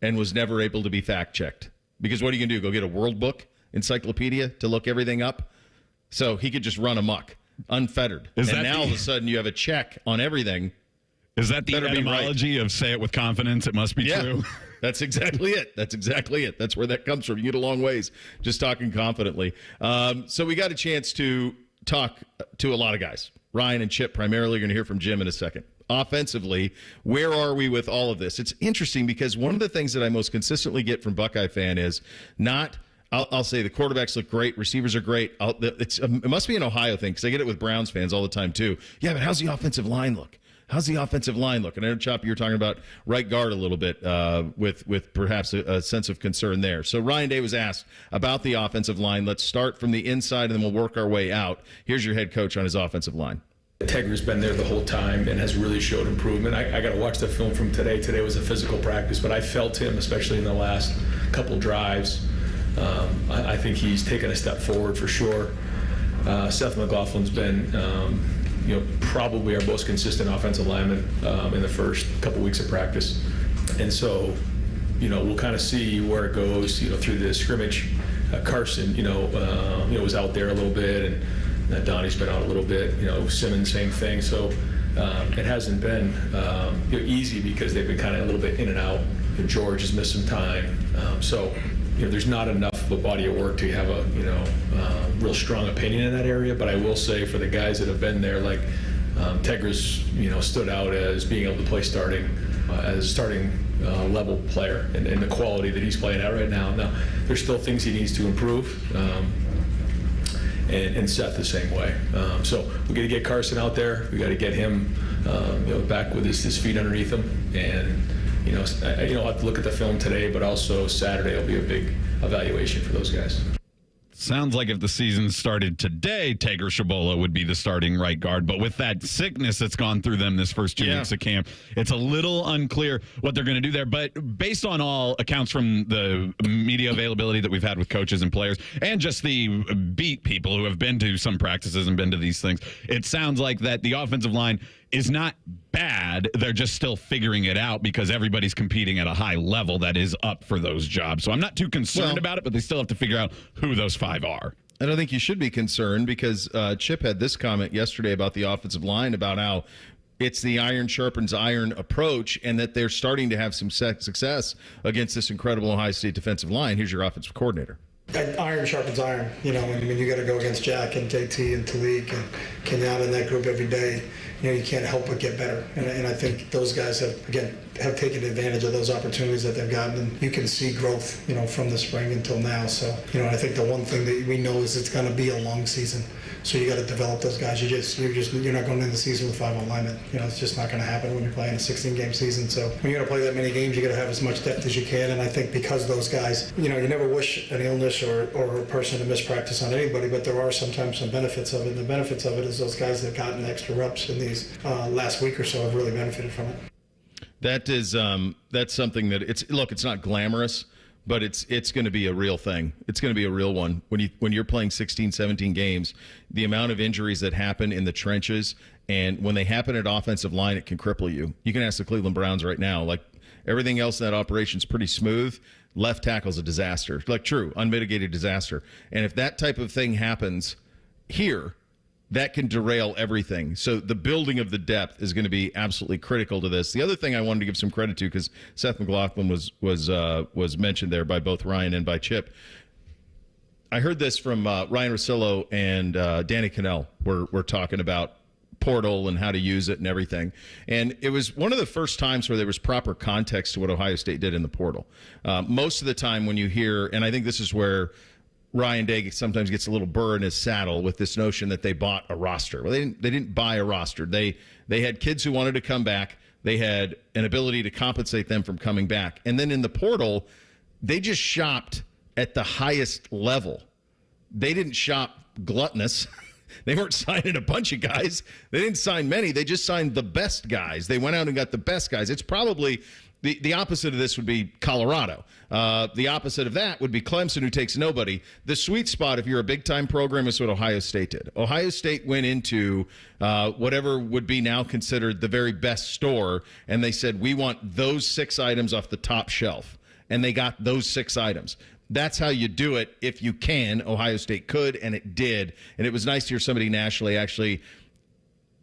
and was never able to be fact-checked. Because what are you going to do, go get a World Book encyclopedia to look everything up? So he could just run amok, unfettered. And now all of a sudden you have a check on everything. Is that the etymology of say it with confidence, it must be true? That's exactly it. That's where that comes from. You get a long ways just talking confidently. So we got a chance to talk to a lot of guys. Ryan and Chip primarily. You're going to hear from Jim in a second. Offensively, where are we with all of this? It's interesting because one of the things that I most consistently get from Buckeye fan is not – I'll say the quarterbacks look great, receivers are great. It must be an Ohio thing because I get it with Browns fans all the time too. Yeah, but how's the offensive line look? And I know, Chop, you were talking about right guard a little bit with perhaps a sense of concern there. So Ryan Day was asked about the offensive line. Let's start from the inside and then we'll work our way out. Here's your head coach on his offensive line. Tegra's been there the whole time and has really showed improvement. I got to watch the film from today. Today was a physical practice, but I felt him, especially in the last couple drives. I think he's taken a step forward for sure. Seth McLaughlin's been, probably our most consistent offensive lineman in the first couple weeks of practice, and so, we'll kind of see where it goes. Through the scrimmage, Carson, was out there a little bit, and Donnie's been out a little bit. Simmons, same thing. So it hasn't been easy because they've been kind of a little bit in and out. George has missed some time, so. There's not enough of a body of work to have a real strong opinion in that area. But I will say for the guys that have been there, like Tegra's, stood out as being able to play starting level player and the quality that he's playing at right now. Now there's still things he needs to improve, and Seth the same way. So we got to get Carson out there. We got to get him back with his feet underneath him and. I'll have to look at the film today, but also Saturday will be a big evaluation for those guys. Sounds like if the season started today, Tegra Shabola would be the starting right guard. But with that sickness that's gone through them this first 2 weeks of camp, it's a little unclear what they're going to do there. But based on all accounts from the media availability that we've had with coaches and players and just the beat people who have been to some practices and been to these things, it sounds like that the offensive line is not bad. They're just still figuring it out because everybody's competing at a high level that is up for those jobs. So I'm not too concerned about it, but they still have to figure out who those five are. I don't think you should be concerned because Chip had this comment yesterday about the offensive line, about how it's the iron sharpens iron approach and that they're starting to have some success against this incredible Ohio State defensive line. Here's your offensive coordinator. Iron sharpens iron. When you got to go against Jack and JT and Talik and Kenyatta and that group every day, you can't help but get better. And I think those guys have taken advantage of those opportunities that they've gotten. And you can see growth, from the spring until now. So, I think the one thing that we know is it's going to be a long season. So you got to develop those guys. You're not going into the season with 5 linemen. It's just not going to happen when you're playing a 16-game season. So when you're going to play that many games, you got to have as much depth as you can. And I think because those guys, you never wish an illness or a person to miss practice on anybody, but there are sometimes some benefits of it. And the benefits of it is those guys that have gotten extra reps in these last week or so have really benefited from it. That is that's something that it's not glamorous, but it's going to be a real thing. It's going to be a real one. When you're playing 16, 17 games, the amount of injuries that happen in the trenches, and when they happen at offensive line, it can cripple you. You can ask the Cleveland Browns right now. Like, everything else in that operation is pretty smooth. Left tackle's a disaster. Like, true, unmitigated disaster. And if that type of thing happens here, that can derail everything. So the building of the depth is going to be absolutely critical to this. The other thing I wanted to give some credit to, because Seth McLaughlin was mentioned there by both Ryan and by Chip. I heard this from Ryan Russillo and Danny Cannell. We're talking about portal and how to use it and everything. And it was one of the first times where there was proper context to what Ohio State did in the portal. Most of the time when you hear, and I think this is where Ryan Day sometimes gets a little burr in his saddle with this notion that they bought a roster. Well, they didn't buy a roster. They had kids who wanted to come back. They had an ability to compensate them from coming back. And then in the portal, they just shopped at the highest level. They didn't shop gluttonous. They weren't signing a bunch of guys. They didn't sign many. They just signed the best guys. They went out and got the best guys. It's probably the opposite of this would be Colorado. The opposite of that would be Clemson, who takes nobody. The sweet spot, if you're a big-time program, is what Ohio State did. Ohio State went into whatever would be now considered the very best store, and they said, we want those 6 items off the top shelf. and they got those 6 items. That's how you do it if you can. Ohio State could, and it did. And it was nice to hear somebody nationally actually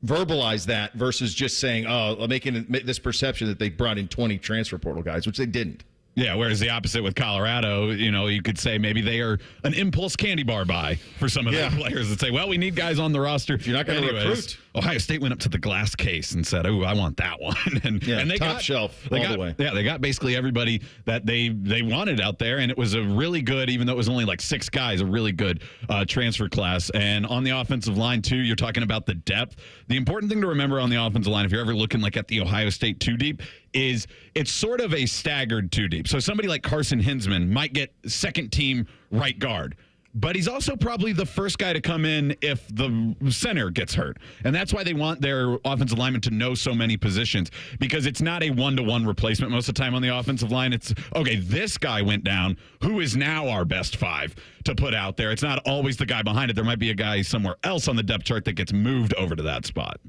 verbalize that versus just saying, making this perception that they brought in 20 transfer portal guys, which they didn't. Yeah, whereas the opposite with Colorado, you could say maybe they are an impulse candy bar buy for some of their players that say, well, we need guys on the roster. If you're not going to recruit. Ohio State went up to the glass case and said, I want that one. and they top shelf all the way. Yeah, they got basically everybody that they wanted out there, and it was a really good, even though it was only like 6 guys, a really good transfer class. And on the offensive line, too, you're talking about the depth. The important thing to remember on the offensive line, if you're ever looking like at the Ohio State 2 deep, is it's sort of a staggered 2 deep. So somebody like Carson Hinsman might get second team right guard, but he's also probably the first guy to come in if the center gets hurt. And that's why they want their offensive linemen to know so many positions, because it's not a one-to-one replacement most of the time on the offensive line. It's, okay, this guy went down. Who is now our best 5 to put out there? It's not always the guy behind it. There might be a guy somewhere else on the depth chart that gets moved over to that spot.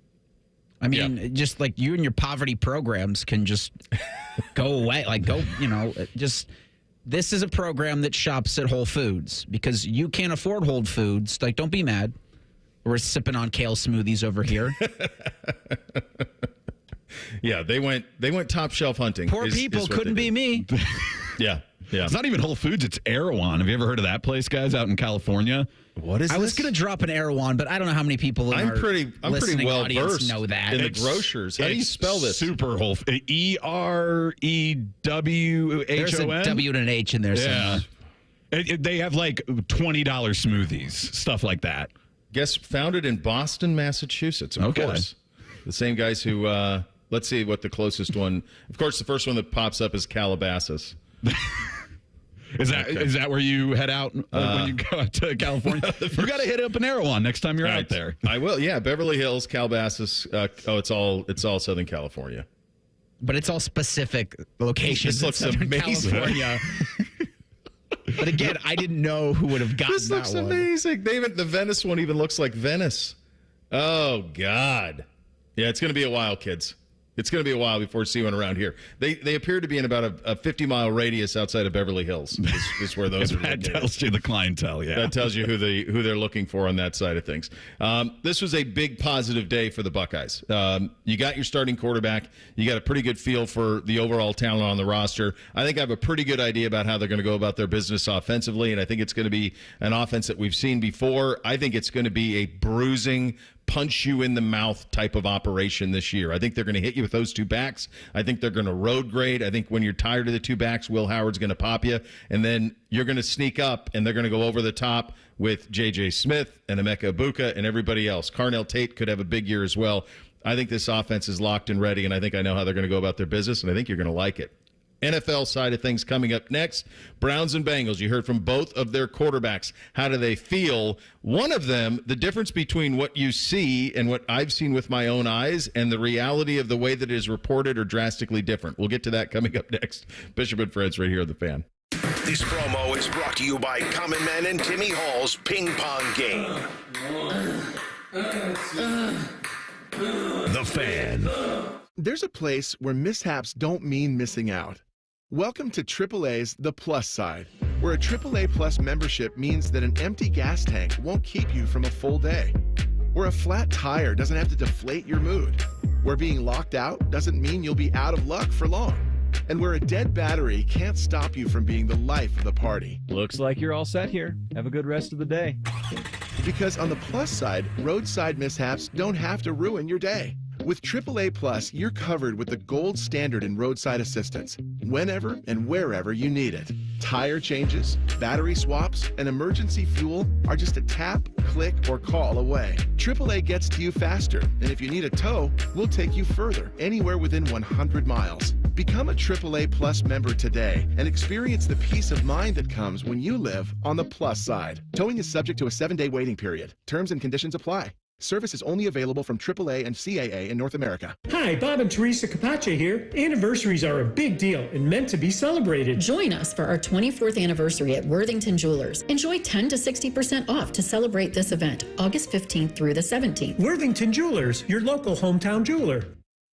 I mean, just like you and your poverty programs can just go away. This is a program that shops at Whole Foods because you can't afford Whole Foods. Like, don't be mad. We're sipping on kale smoothies over here. Yeah, they went top shelf hunting. Poor people couldn't be me. Yeah. It's not even Whole Foods, it's Erewhon. Have you ever heard of that place, guys, out in California? What is this? I was going to drop an Erewhon, but I don't know how many people in I'm our pretty well versed know that. in the grosers. How do you spell this? Super Whole EREWHON. There's a W and an H in there somewhere. They have like $20 smoothies, stuff like that. Guess founded in Boston, Massachusetts, of course. The same guys who, let's see what the closest one, of course, the first one that pops up is Calabasas. Is that where you head out when you go out to California? You got to hit up an Erewhon next time you're out there. I will. Yeah, Beverly Hills, Calabasas. It's all Southern California. But it's all specific locations. This looks in Southern amazing. California. But again, I didn't know who would have gotten that one. This looks amazing. The Venice one even looks like Venice. Oh God. Yeah, it's going to be a while, kids. It's going to be a while before we see one around here. They appear to be in about a 50-mile radius outside of Beverly Hills. Is where those are located. That tells you the clientele, yeah. That tells you who they're looking for on that side of things. This was a big positive day for the Buckeyes. You got your starting quarterback. You got a pretty good feel for the overall talent on the roster. I think I have a pretty good idea about how they're going to go about their business offensively, and I think it's going to be an offense that we've seen before. I think it's going to be a bruising, punch you in the mouth type of operation this year. I think they're going to hit you with those 2 backs. I think they're going to road grade. I think when you're tired of the 2 backs, Will Howard's going to pop you, and then you're going to sneak up, and they're going to go over the top with J.J. Smith and Emeka Egbuka and everybody else. Carnell Tate could have a big year as well. I think this offense is locked and ready, and I think I know how they're going to go about their business, and I think you're going to like it. NFL side of things coming up next. Browns and Bengals. You heard from both of their quarterbacks. How do they feel? One of them, the difference between what you see and what I've seen with my own eyes and the reality of the way that it is reported are drastically different. We'll get to that coming up next. Bishop and Fred's right here on The Fan. This promo is brought to you by Common Man and Timmy Hall's Ping Pong Game. The Fan. There's a place where mishaps don't mean missing out. Welcome to AAA's The Plus Side, where a AAA Plus membership means that an empty gas tank won't keep you from a full day, where a flat tire doesn't have to deflate your mood, where being locked out doesn't mean you'll be out of luck for long, and where a dead battery can't stop you from being the life of the party. Looks like you're all set here. Have a good rest of the day. Because on the plus side, roadside mishaps don't have to ruin your day. With AAA Plus, you're covered with the gold standard in roadside assistance, whenever and wherever you need it. Tire changes, battery swaps, and emergency fuel are just a tap, click, or call away. AAA gets to you faster, and if you need a tow, we'll take you further, anywhere within 100 miles. Become a AAA Plus member today and experience the peace of mind that comes when you live on the plus side. Towing is subject to a 7-day waiting period. Terms and conditions apply. Service is only available from AAA and CAA in North America. Hi, Bob and Teresa Capace here. Anniversaries are a big deal and meant to be celebrated. Join us for our 24th anniversary at Worthington Jewelers. Enjoy 10 to 60% off to celebrate this event, August 15th through the 17th. Worthington Jewelers, your local hometown jeweler.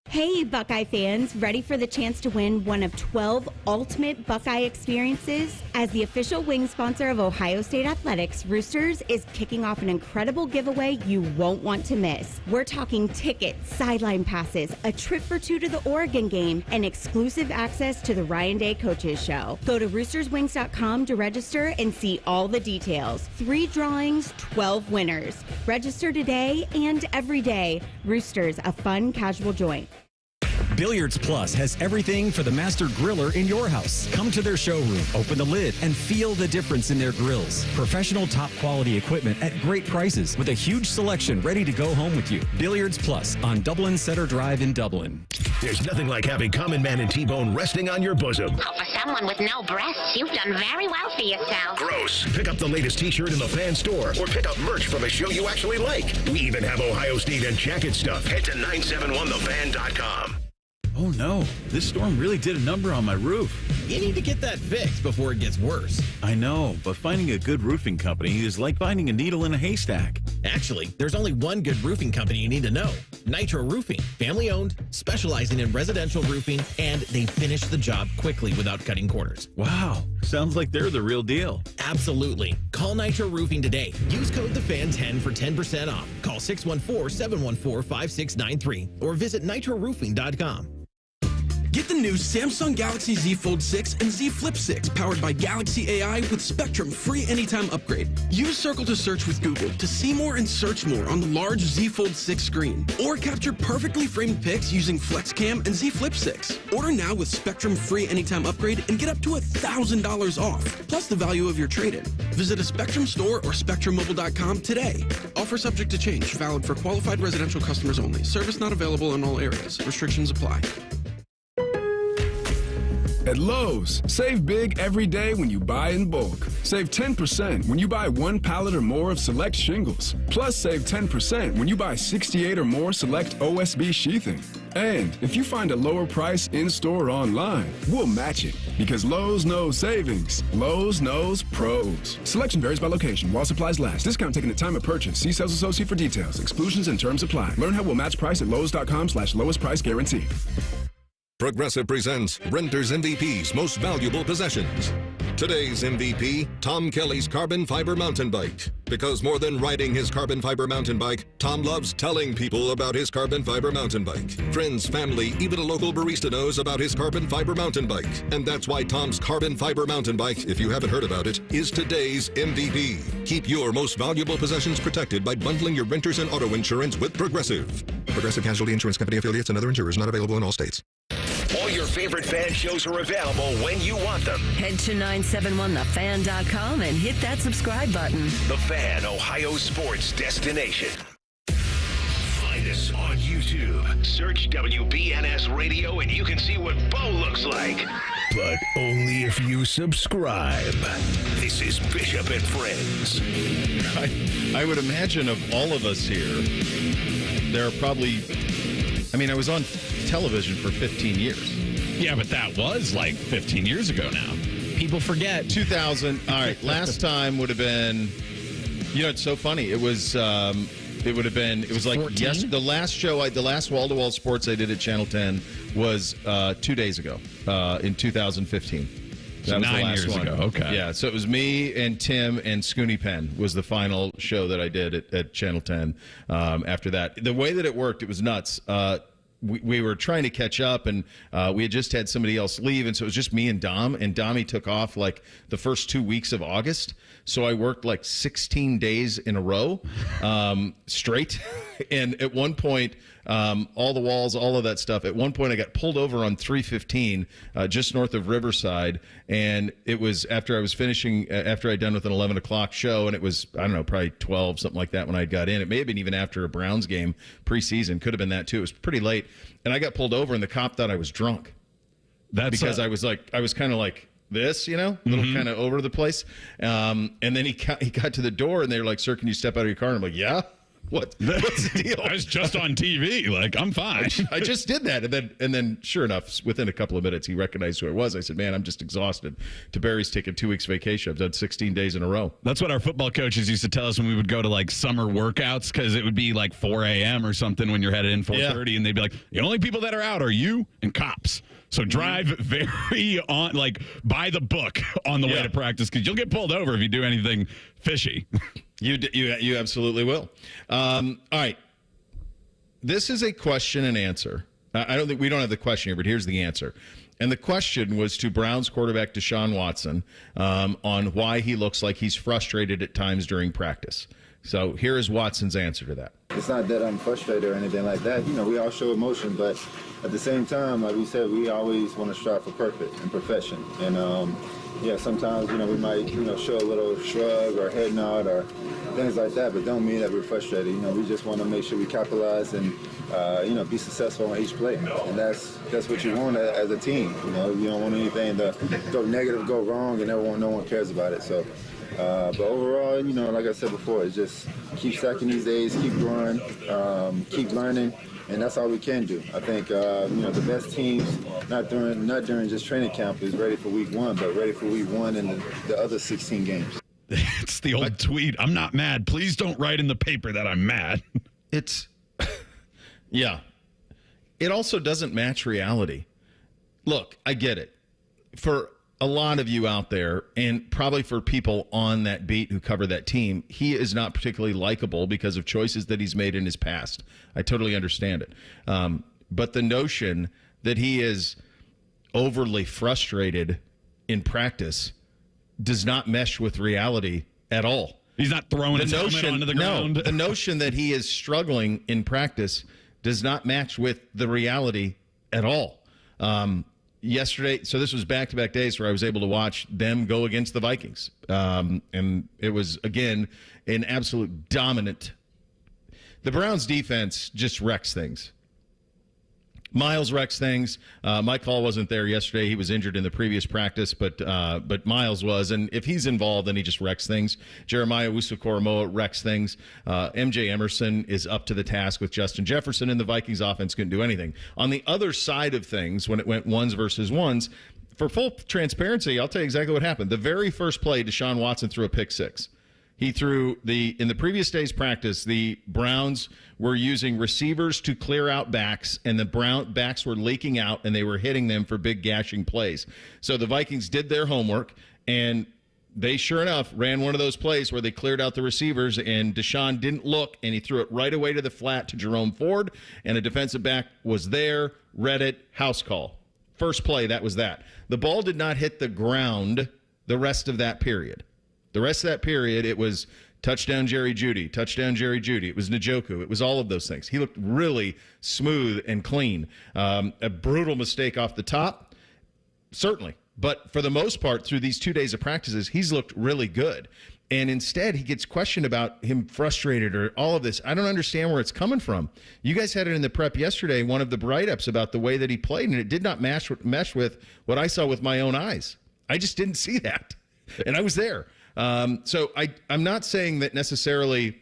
Hey, Buckeye fans, ready for the chance to win one of 12 ultimate Buckeye experiences? As the official wing sponsor of Ohio State Athletics, Roosters is kicking off an incredible giveaway you won't want to miss. We're talking tickets, sideline passes, a trip for two to the Oregon game, and exclusive access to the Ryan Day Coaches Show. Go to roosterswings.com to register and see all the details. 3 drawings, 12 winners. Register today and every day. Roosters, a fun, casual joint. Billiards Plus has everything for the master griller in your house. Come to their showroom, open the lid, and feel the difference in their grills. Professional top quality equipment at great prices with a huge selection ready to go home with you. Billiards Plus on Dublin Center Drive in Dublin. There's nothing like having Common Man and T-Bone resting on your bosom. Oh, for someone with no breasts, you've done very well for yourself. Gross. Pick up the latest T-shirt in the fan store or pick up merch from a show you actually like. We even have Ohio State and jacket stuff. Head to 971thefan.com. Oh no, this storm really did a number on my roof. You need to get that fixed before it gets worse. I know, but finding a good roofing company is like finding a needle in a haystack. Actually, there's only one good roofing company you need to know. Nitro Roofing. Family owned, specializing in residential roofing, and they finish the job quickly without cutting corners. Wow, sounds like they're the real deal. Absolutely. Call Nitro Roofing today. Use code TheFan10 for 10% off. Call 614-714-5693 or visit nitroroofing.com. Get the new Samsung Galaxy Z Fold 6 and Z Flip 6 powered by Galaxy AI with Spectrum free anytime upgrade. Use Circle to search with Google to see more and search more on the large Z Fold 6 screen. Or capture perfectly framed pics using FlexCam and Z Flip 6. Order now with Spectrum free anytime upgrade and get up to $1,000 off, plus the value of your trade-in. Visit a Spectrum store or SpectrumMobile.com today. Offer subject to change. Valid for qualified residential customers only. Service not available in all areas. Restrictions apply. At Lowe's, save big every day when you buy in bulk. Save 10% when you buy 1 pallet or more of select shingles. Plus, save 10% when you buy 68 or more select OSB sheathing. And if you find a lower price in-store or online, we'll match it. Because Lowe's knows savings. Lowe's knows pros. Selection varies by location while supplies last. Discount taken at time of purchase. See sales associate for details. Exclusions and terms apply. Learn how we'll match price at lowes.com/lowest price guarantee. Progressive presents Renter's MVP's Most Valuable Possessions. Today's MVP, Tom Kelly's carbon fiber mountain bike. Because more than riding his carbon fiber mountain bike, Tom loves telling people about his carbon fiber mountain bike. Friends, family, even a local barista knows about his carbon fiber mountain bike. And that's why Tom's carbon fiber mountain bike, if you haven't heard about it, is today's MVP. Keep your most valuable possessions protected by bundling your renters and auto insurance with Progressive. Progressive Casualty Insurance Company affiliates and other insurers not available in all states. All your favorite fan shows are available when you want them. Head to 971thefan.com and hit that subscribe button. The Fan, Ohio sports destination. Find us on YouTube. Search WBNS Radio and you can see what Bo looks like. But only if you subscribe. This is Bishop and Friends. I would imagine of all of us here, there are probably... I was on television for 15 years. Yeah, but that was like 15 years ago now. People forget. 2000. All right, last time would have been, it's so funny. It was, it would have been, it was like, 14? yes, the last show, the last wall-to-wall sports I did at Channel 10 was 2 days ago in 2015. So 9 years ago. Okay. Yeah, so it was me and Tim and Scooney Penn was the final show that I did at Channel 10 after that. The way that it worked, it was nuts. We were trying to catch up, and we had just had somebody else leave, and so it was just me and Dom, and Dommy took off like the first 2 weeks of August, so I worked like 16 days in a row straight, and at one point, all the walls, all of that stuff, at one point I got pulled over on 315 just north of Riverside, and it was after I was finishing, after I'd done with an 11 o'clock show, and it was, I don't know, probably 12, something like that when I got in. It may have been even after a Browns game preseason, could have been that too. It was pretty late. And I got pulled over, and the cop thought I was drunk. Because I was kind of like this, a little kind of over the place. And then he got to the door, and they were like, "Sir, can you step out of your car?" And I'm like, "Yeah." What's the deal? I was just on TV. Like, I'm fine. I just did that. And then sure enough, within a couple of minutes, he recognized who it was. I said, man, I'm just exhausted. Barry's taking 2 weeks vacation. I've done 16 days in a row. That's what our football coaches used to tell us when we would go to like summer workouts, because it would be like 4 a.m. or something when you're headed in 4:30, and they'd be like, the only people that are out are you and cops. So drive very on, like, by the book on the way to practice, because you'll get pulled over if you do anything fishy. You absolutely will. All right. This is a question and answer. We don't have the question here, but here's the answer. And the question was to Browns quarterback Deshaun Watson on why he looks like he's frustrated at times during practice. So here is Watson's answer to that. It's not that I'm frustrated or anything like that. You know, we all show emotion, but at the same time, like we said, we always want to strive for perfect and perfection. And sometimes, we might, show a little shrug or head nod or things like that, but don't mean that we're frustrated. We just want to make sure we capitalize and, be successful on each play. And that's what you want as a team. You don't want anything to go negative, go wrong, and no one cares about it. So, but overall, like I said before, it's just keep stacking these days, keep growing, keep learning. And that's all we can do. I think, the best teams, not during just training camp, is ready for week 1, but ready for week 1 and the other 16 games. It's the old tweet. I'm not mad. Please don't write in the paper that I'm mad. Yeah. It also doesn't match reality. Look, I get it. For a lot of you out there, and probably for people on that beat who cover that team, he is not particularly likable because of choices that he's made in his past. I totally understand it. But the notion that he is overly frustrated in practice does not mesh with reality at all. He's not throwing his helmet onto the ground. No, the notion that he is struggling in practice does not match with the reality at all. Yesterday, so this was back-to-back days where I was able to watch them go against the Vikings. And it was, again, an absolute dominant. The Browns defense just wrecks things. Miles wrecks things. Mike Hall wasn't there yesterday. He was injured in the previous practice, but Miles was. And if he's involved, then he just wrecks things. Jeremiah Owusu-Koramoah wrecks things. MJ Emerson is up to the task with Justin Jefferson, and the Vikings offense couldn't do anything. On the other side of things, when it went ones versus ones, for full transparency, I'll tell you exactly what happened. The very first play, Deshaun Watson threw a pick six. He threw in the previous day's practice, the Browns were using receivers to clear out backs, and the backs were leaking out, and they were hitting them for big gashing plays. So the Vikings did their homework, and they sure enough ran one of those plays where they cleared out the receivers, and Deshaun didn't look, and he threw it right away to the flat to Jerome Ford, and a defensive back was there, read it, house call. First play, that was that. The ball did not hit the ground the rest of that period. The rest of that period, it was touchdown Jerry Jeudy, touchdown Jerry Jeudy. It was Njoku. It was all of those things. He looked really smooth and clean. A brutal mistake off the top, certainly. But for the most part, through these 2 days of practices, he's looked really good. And instead, he gets questioned about him frustrated or all of this. I don't understand where it's coming from. You guys had it in the prep yesterday, one of the write-ups about the way that he played, and it did not mesh with what I saw with my own eyes. I just didn't see that. And I was there. So I'm not saying that necessarily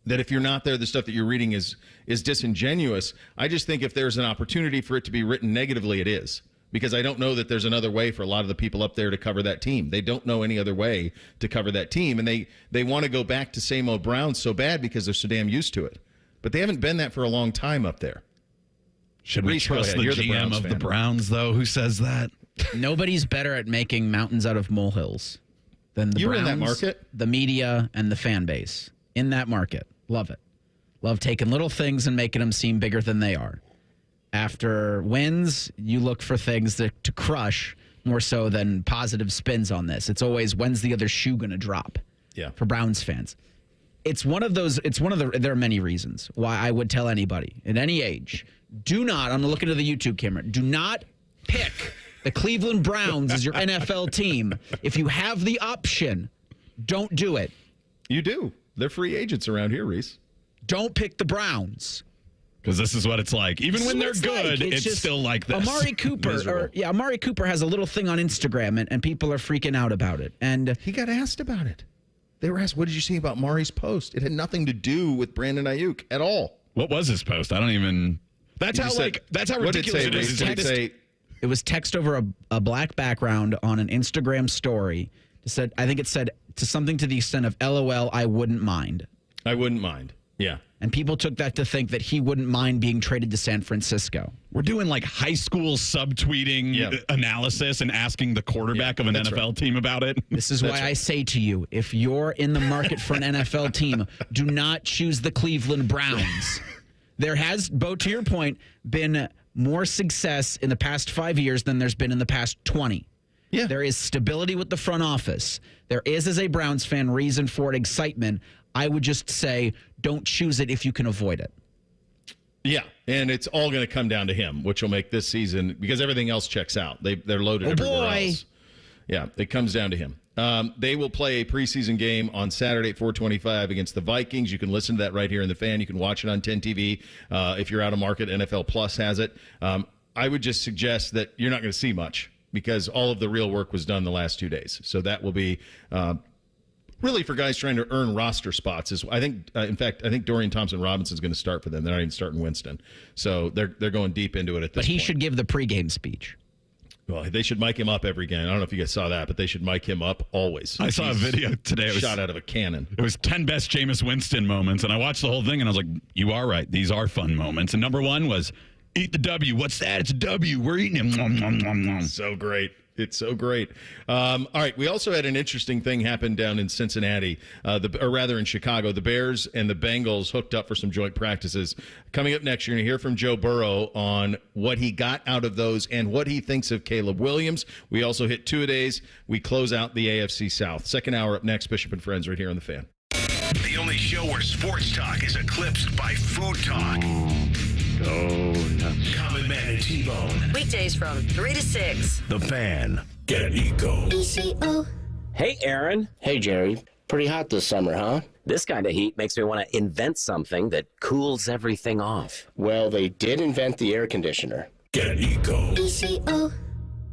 that if you're not there, the stuff that you're reading is disingenuous. I just think if there's an opportunity for it to be written negatively, it is. Because I don't know that there's another way for a lot of the people up there to cover that team. They don't know any other way to cover that team. And they want to go back to same old Browns so bad because they're so damn used to it. But they haven't been that for a long time up there. Should we trust the GM of the Browns, though? Who says that? Nobody's better at making mountains out of molehills than the Browns, in that market? The media, and the fan base. In that market. Love it. Love taking little things and making them seem bigger than they are. After wins, you look for things to crush more so than positive spins on this. It's always, when's the other shoe going to drop? Yeah. For Browns fans. There are many reasons why I would tell anybody at any age, do not, I'm looking at the YouTube camera, do not pick the Cleveland Browns as your NFL team. If you have the option, don't do it. You do. They're free agents around here, Reese. Don't pick the Browns. Because this is what it's like. Even when they're good, it's still like this. Amari Cooper has a little thing on Instagram, and people are freaking out about it. And he got asked about it. They were asked, what did you see about Mari's post? It had nothing to do with Brandon Ayuk at all. What was his post? I don't even. That's how ridiculous it is. It was text over a black background on an Instagram story. I think it said to something to the extent of LOL, I wouldn't mind. I wouldn't mind. Yeah. And people took that to think that he wouldn't mind being traded to San Francisco. We're doing like high school subtweeting analysis and asking the quarterback of an NFL team about it. This is why I say to you, if you're in the market for an NFL team, do not choose the Cleveland Browns. There has, Bo, to your point, been more success in the past 5 years than there's been in the past 20. Yeah. There is stability with the front office. There is, as a Browns fan, reason for it, excitement. I would just say don't choose it if you can avoid it. Yeah, and it's all going to come down to him, which will make this season, because everything else checks out. They're loaded everywhere else. Yeah, it comes down to him. They will play a preseason game on Saturday at 4:25 against the Vikings. You can listen to that right here in the Fan. You can watch it on 10 TV. If you're out of market, NFL Plus has it. I would just suggest that you're not going to see much because all of the real work was done the last 2 days. So that will be really for guys trying to earn roster spots. I think Dorian Thompson-Robinson's going to start for them. They're not even starting Winston. So they're going deep into it at this point. But he should give the pregame speech. Well, they should mic him up every game. I don't know if you guys saw that, but they should mic him up always. I saw a video today. It was shot out of a cannon. It was 10 best Jameis Winston moments, and I watched the whole thing, and I was like, you are right. These are fun moments. And number one was, eat the W. What's that? It's a W. We're eating it. Nom, nom, nom, nom. So great. It's so great. All right, we also had an interesting thing happen down in Cincinnati, or rather in Chicago. The Bears and the Bengals hooked up for some joint practices. Coming up next, you're going to hear from Joe Burrow on what he got out of those and what he thinks of Caleb Williams. We also hit two-a-days. We close out the AFC South. Second hour up next, Bishop and Friends right here on The Fan. The only show where sports talk is eclipsed by food talk. Nuts. Common Man and T-Bone. Weekdays from 3 to 6. The Fan. Get Eco. ECO. Hey, Aaron. Hey, Jerry. Pretty hot this summer, huh? This kind of heat makes me want to invent something that cools everything off. Well, they did invent the air conditioner. Get Eco. ECO.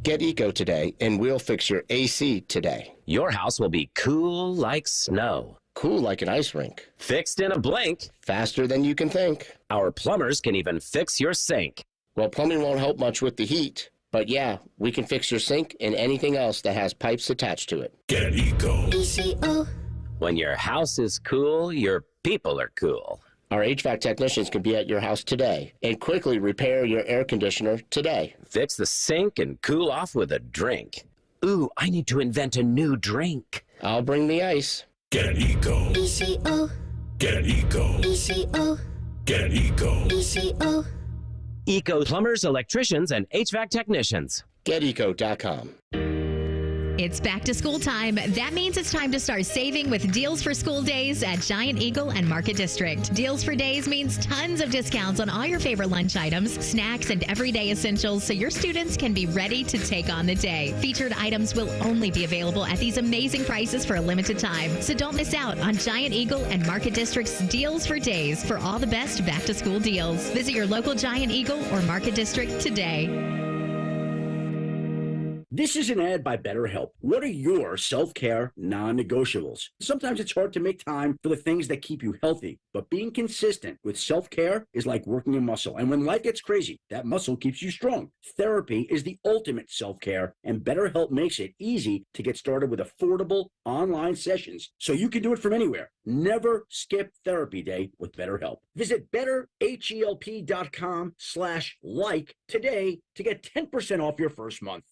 Get Eco today, and we'll fix your AC today. Your house will be cool like snow. Cool like an ice rink. Fixed in a blink. Faster than you can think. Our plumbers can even fix your sink. Well, plumbing won't help much with the heat. But yeah, we can fix your sink and anything else that has pipes attached to it. Get Eco. ECO. When your house is cool, your people are cool. Our HVAC technicians can be at your house today and quickly repair your air conditioner today. Fix the sink and cool off with a drink. Ooh, I need to invent a new drink. I'll bring the ice. Get Eco. ECO. Get Eco. ECO. Get Eco. ECO. Eco plumbers, electricians, and HVAC technicians. GetEco.com. It's back to school time. That means it's time to start saving with Deals for School Days at Giant Eagle and Market District. Deals for Days means tons of discounts on all your favorite lunch items, snacks, and everyday essentials so your students can be ready to take on the day. Featured items will only be available at these amazing prices for a limited time. So don't miss out on Giant Eagle and Market District's Deals for Days for all the best back to school deals. Visit your local Giant Eagle or Market District today. This is an ad by BetterHelp. What are your self-care non-negotiables? Sometimes it's hard to make time for the things that keep you healthy, but being consistent with self-care is like working a muscle. And when life gets crazy, that muscle keeps you strong. Therapy is the ultimate self-care, and BetterHelp makes it easy to get started with affordable online sessions so you can do it from anywhere. Never skip therapy day with BetterHelp. Visit betterhelp.com/like today to get 10% off your first month.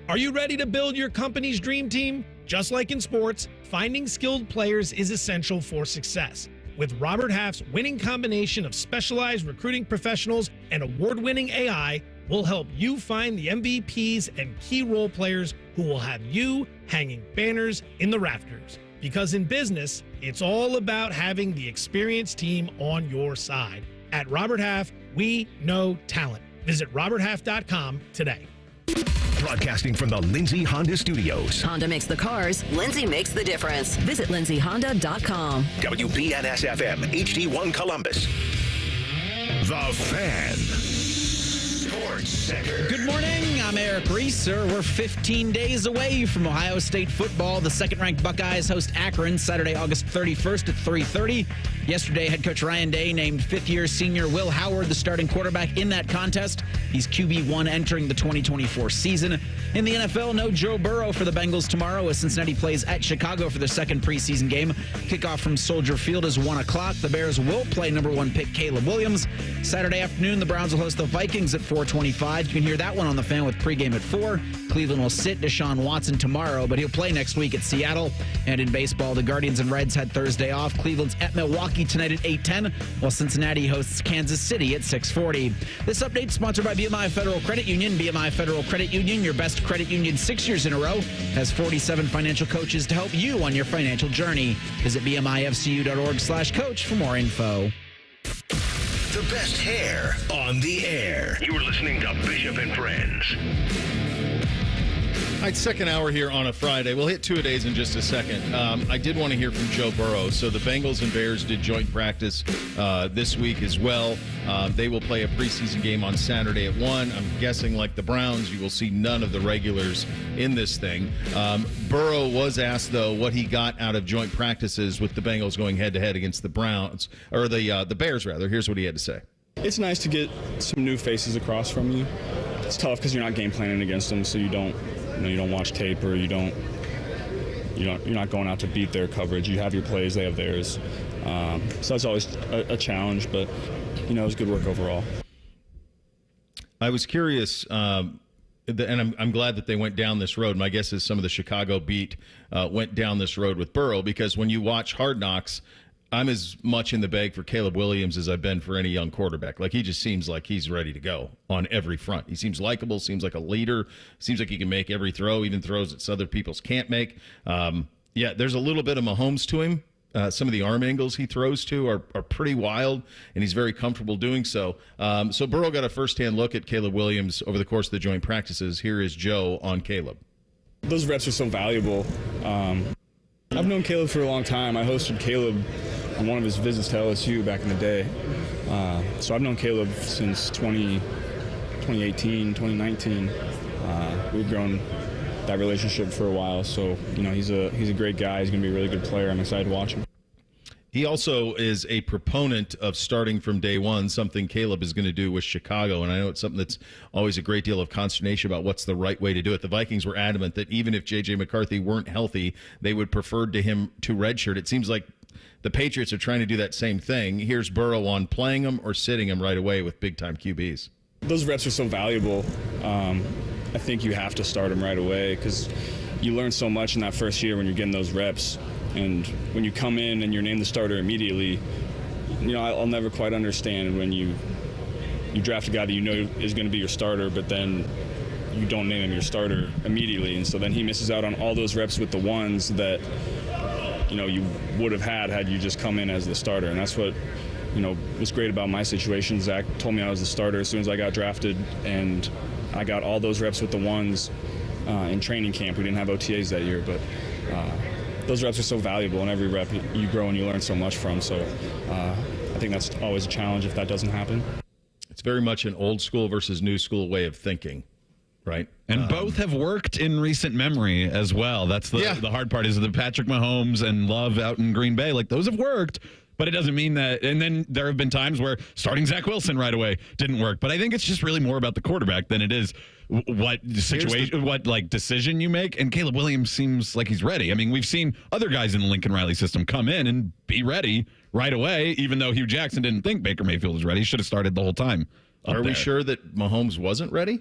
Are you ready to build your company's dream team? Just like in sports, finding skilled players is essential for success. With Robert Half's winning combination of specialized recruiting professionals and award-winning AI, we'll help you find the MVPs and key role players who will have you hanging banners in the rafters. Because in business, it's all about having the experienced team on your side. At Robert Half, we know talent. Visit roberthalf.com today. Broadcasting from the Lindsay Honda Studios. Honda makes the cars. Lindsay makes the difference. Visit lindsayhonda.com. WBNS-FM, HD1 Columbus. The Fan. Sports Center. Good morning. I'm Eric Reeser. We're 15 days away from Ohio State football. The second-ranked Buckeyes host Akron Saturday, August 31st at 3:30. Yesterday, head coach Ryan Day named fifth-year senior Will Howard the starting quarterback in that contest. He's QB1 entering the 2024 season. In the NFL, no Joe Burrow for the Bengals tomorrow as Cincinnati plays at Chicago for their second preseason game. Kickoff from Soldier Field is 1 o'clock. The Bears will play number 1 pick Caleb Williams. Saturday afternoon, the Browns will host the Vikings at 4:25. You can hear that one on the Fan with pregame at 4. Cleveland will sit Deshaun Watson tomorrow, but he'll play next week at Seattle. And in baseball, the Guardians and Reds had Thursday off. Cleveland's at Milwaukee tonight at 8:10, while Cincinnati hosts Kansas City at 6:40. This update sponsored by BMI Federal Credit Union. BMI Federal Credit Union, your best credit union 6 years in a row, has 47 financial coaches to help you on your financial journey. Visit bmifcu.org/coach for more info. The best hair on the air. You're listening to Bishop and Friends. All right, second hour here on a Friday. We'll hit two-a-days in just a second. I did want to hear from Joe Burrow. So the Bengals and Bears did joint practice this week as well. They will play a preseason game on Saturday at 1. I'm guessing, like the Browns, you will see none of the regulars in this thing. Burrow was asked, though, what he got out of joint practices with the Bengals going head-to-head against the Browns, or the Bears, rather. Here's what he had to say. It's nice to get some new faces across from you. It's tough because you're not game planning against them, so you don't watch tape, or you're not going out to beat their coverage. You have your plays, they have theirs. So that's always a challenge, but it was good work overall. I was curious, and I'm glad that they went down this road. My guess is some of the Chicago beat went down this road with Burrow, because when you watch Hard Knocks, I'm as much in the bag for Caleb Williams as I've been for any young quarterback. Like, he just seems like he's ready to go on every front. He seems likable, seems like a leader, seems like he can make every throw, even throws that other people's can't make. There's a little bit of Mahomes to him. Some of the arm angles he throws to are pretty wild, and he's very comfortable doing so. So Burrow got a firsthand look at Caleb Williams over the course of the joint practices. Here is Joe on Caleb. Those reps are so valuable. I've known Caleb for a long time. I hosted Caleb on one of his visits to LSU back in the day. So I've known Caleb since 2018, 2019. We've grown that relationship for a while. So, he's a great guy. He's going to be a really good player. I'm excited to watch him. He also is a proponent of starting from day one, something Caleb is going to do with Chicago. And I know it's something that's always a great deal of consternation about what's the right way to do it. The Vikings were adamant that even if J.J. McCarthy weren't healthy, they would prefer to him to redshirt. It seems like the Patriots are trying to do that same thing. Here's Burrow on playing him or sitting him right away with big-time QBs. Those reps are so valuable. I think you have to start them right away, because you learn so much in that first year when you're getting those reps. And when you come in and you're named the starter immediately, I'll never quite understand when you draft a guy that is going to be your starter, but then you don't name him your starter immediately. And so then he misses out on all those reps with the ones that, you would have had you just come in as the starter. And that's what, was great about my situation. Zach told me I was the starter as soon as I got drafted, and I got all those reps with the ones in training camp. We didn't have OTAs that year, but those reps are so valuable, and every rep you grow and you learn so much from. So I think that's always a challenge if that doesn't happen. It's very much an old school versus new school way of thinking, right? And both have worked in recent memory as well. That's the hard part, is the Patrick Mahomes and Love out in Green Bay. Like, those have worked, but it doesn't mean that. And then there have been times where starting Zach Wilson right away didn't work. But I think it's just really more about the quarterback than it is what situation, what decision you make. And Caleb Williams seems like he's ready. I mean, we've seen other guys in the Lincoln Riley system come in and be ready right away, even though Hugh Jackson didn't think Baker Mayfield was ready. He should have started the whole time. Are we sure that Mahomes wasn't ready?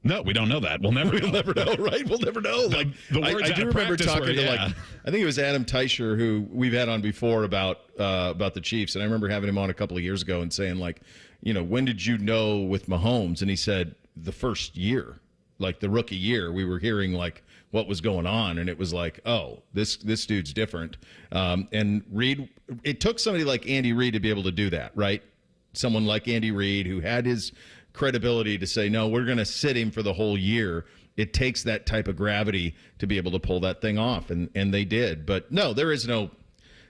No, we don't know that. We'll never know, right? We'll never know. Like, the words I do remember talking to, I think it was Adam Teicher, who we've had on before about the Chiefs, and I remember having him on a couple of years ago and saying, like, when did you know with Mahomes? And he said the first year, like the rookie year, we were hearing like what was going on, and it was like, oh, this dude's different. And Reed, it took somebody like Andy Reid to be able to do that, right? Someone like Andy Reid who had his credibility to say, no, we're going to sit him for the whole year. It takes that type of gravity to be able to pull that thing off, and they did. But no, there is no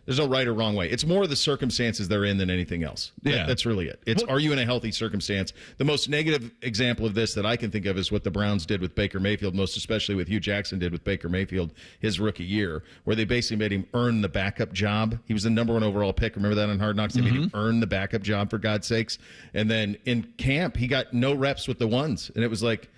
There's no right or wrong way. It's more the circumstances they're in than anything else. Yeah. That's really it. It's, are you in a healthy circumstance? The most negative example of this that I can think of is what the Browns did with Baker Mayfield, most especially what Hugh Jackson did with Baker Mayfield his rookie year, where they basically made him earn the backup job. He was the number 1 overall pick. Remember that on Hard Knocks? They made him earn the backup job, for God's sakes. And then in camp, he got no reps with the ones. And it was like,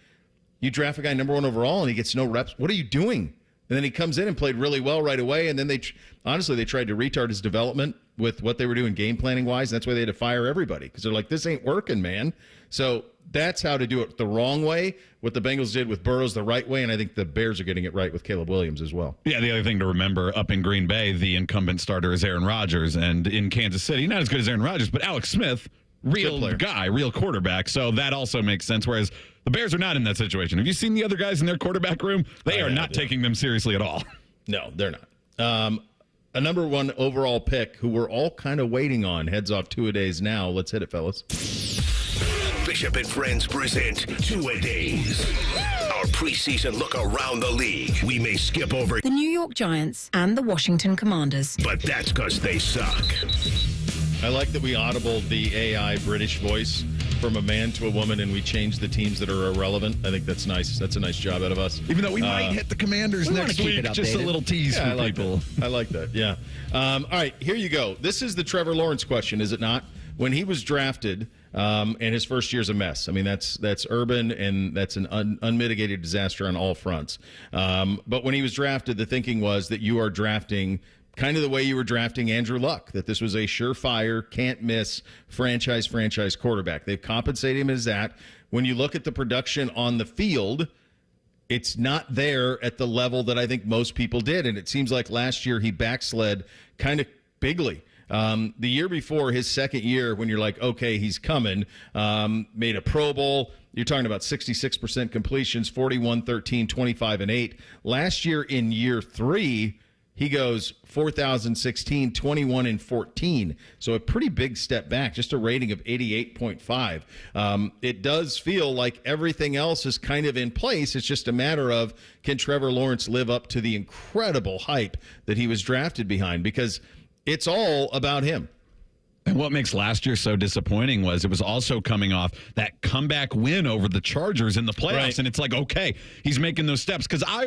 you draft a guy number 1 overall and he gets no reps. What are you doing? And then he comes in and played really well right away. And then they tried to retard his development with what they were doing game planning wise. And that's why they had to fire everybody, because they're like, this ain't working, man. So that's how to do it the wrong way. What the Bengals did with Burrow's the right way. And I think the Bears are getting it right with Caleb Williams as well. Yeah, the other thing to remember, up in Green Bay, the incumbent starter is Aaron Rodgers. And in Kansas City, not as good as Aaron Rodgers, but Alex Smith, real guy, real quarterback. So that also makes sense. Whereas the Bears are not in that situation. Have you seen the other guys in their quarterback room? They are not taking them seriously at all. No, they're not. A number 1 overall pick who we're all kind of waiting on heads off 2-a-days now. Let's hit it, fellas. Bishop and Friends present 2-a-days. Our preseason look around the league. We may skip over the New York Giants and the Washington Commanders, but that's because they suck. I like that we audibled the AI British voice from a man to a woman, and we changed the teams that are irrelevant. I think that's nice. That's a nice job out of us. Even though we might hit the Commanders next week, just a little tease for people. I like that, yeah. All right, here you go. This is the Trevor Lawrence question, is it not? When he was drafted, and his first year's a mess. I mean, that's urban, and that's an unmitigated disaster on all fronts. But when he was drafted, the thinking was that you are drafting kind of the way you were drafting Andrew Luck, that this was a surefire, can't-miss franchise quarterback. They've compensated him as that. When you look at the production on the field, it's not there at the level that I think most people did, and it seems like last year he backslid kind of bigly. The year before, his second year, when you're like, okay, he's coming, made a Pro Bowl. You're talking about 66% completions, 41-13, 25-8. Last year in year 3, he goes 4,016, 21-14. So a pretty big step back, just a rating of 88.5. It does feel like everything else is kind of in place. It's just a matter of, can Trevor Lawrence live up to the incredible hype that he was drafted behind? Because it's all about him. And what makes last year so disappointing was it was also coming off that comeback win over the Chargers in the playoffs. Right. And it's like, okay, he's making those steps. Because I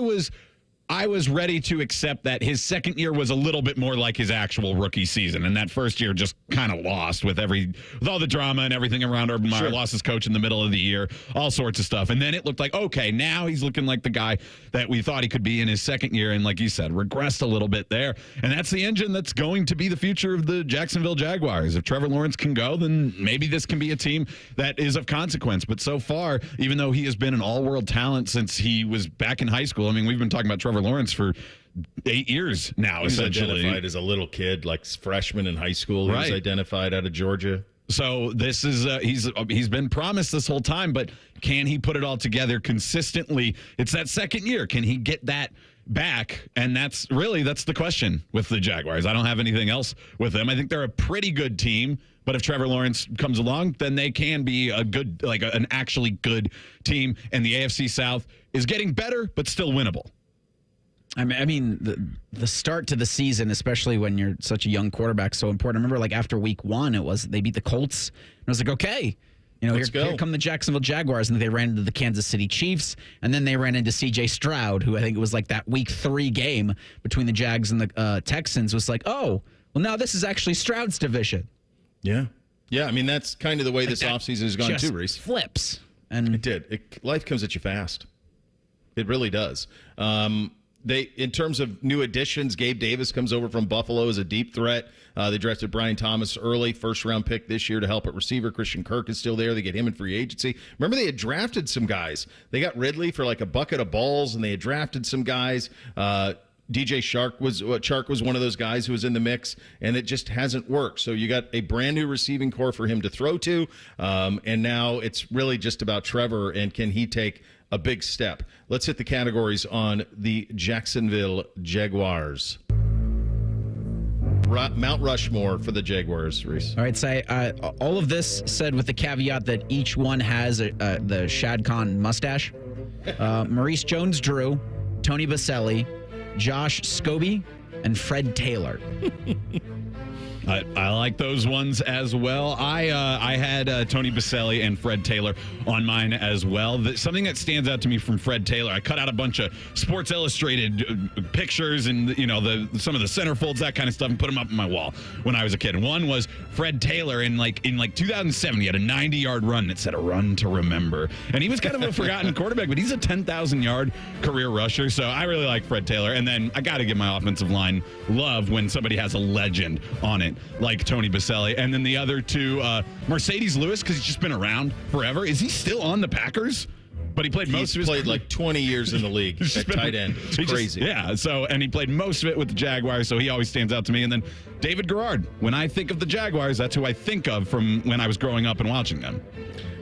was ready to accept that his second year was a little bit more like his actual rookie season, and that first year just kind of lost with all the drama and everything around Urban Meyer. Lost his coach in the middle of the year, all sorts of stuff. And then it looked like, okay, now he's looking like the guy that we thought he could be in his second year, and like you said, regressed a little bit there. And that's the engine that's going to be the future of the Jacksonville Jaguars. If Trevor Lawrence can go, then maybe this can be a team that is of consequence. But so far, even though he has been an all-world talent since he was back in high school, I mean, we've been talking about Trevor Lawrence for 8 years now, essentially. Identified as a little kid, like freshman in high school. He was identified out of Georgia. So this is he's been promised this whole time, but can he put it all together consistently? It's that second year. Can he get that back? And that's the question with the Jaguars. I don't have anything else with them. I think they're a pretty good team. But if Trevor Lawrence comes along, then they can be a good, an actually good team. And the AFC South is getting better, but still winnable. I mean, the start to the season, especially when you're such a young quarterback, so important. I remember, after week 1, they beat the Colts. And I was like, okay, here come the Jacksonville Jaguars. And they ran into the Kansas City Chiefs. And then they ran into C.J. Stroud, who I think it was that week 3 game between the Jags and the Texans was like, oh, well, now this is actually Stroud's division. Yeah. Yeah, I mean, that's kind of the way this offseason has gone too, Reese. Flips. And it did. Life comes at you fast. It really does. In terms of new additions, Gabe Davis comes over from Buffalo as a deep threat. They drafted Brian Thomas early, first-round pick this year to help at receiver. Christian Kirk is still there. They get him in free agency. Remember, they had drafted some guys. They got Ridley for a bucket of balls, and they had drafted some guys. DJ Chark was one of those guys who was in the mix, and it just hasn't worked. So you got a brand-new receiving core for him to throw to, and now it's really just about Trevor, and can he take a big step. Let's hit the categories on the Jacksonville Jaguars. Mount Rushmore for the Jaguars, Reese. All right, say all of this said with the caveat that each one has the Shad Khan mustache. Maurice Jones-Drew, Tony Baselli, Josh Scobie, and Fred Taylor. I like those ones as well. I had Tony Baselli and Fred Taylor on mine as well. Something that stands out to me from Fred Taylor, I cut out a bunch of Sports Illustrated pictures and some of the centerfolds, that kind of stuff, and put them up on my wall when I was a kid. And one was Fred Taylor in 2007. He had a 90-yard run that said "A Run to Remember," and he was kind of a forgotten quarterback, but he's a 10,000-yard career rusher. So I really like Fred Taylor. And then I got to give my offensive line love when somebody has a legend on it, like Tony Baselli. And then the other two, Mercedes Lewis, because he's just been around forever. Is he still on the Packers? But he played most of his... He's played like 20 years in the league at tight end. It's crazy. And he played most of it with the Jaguars, so he always stands out to me. And then David Garrard. When I think of the Jaguars, that's who I think of from when I was growing up and watching them.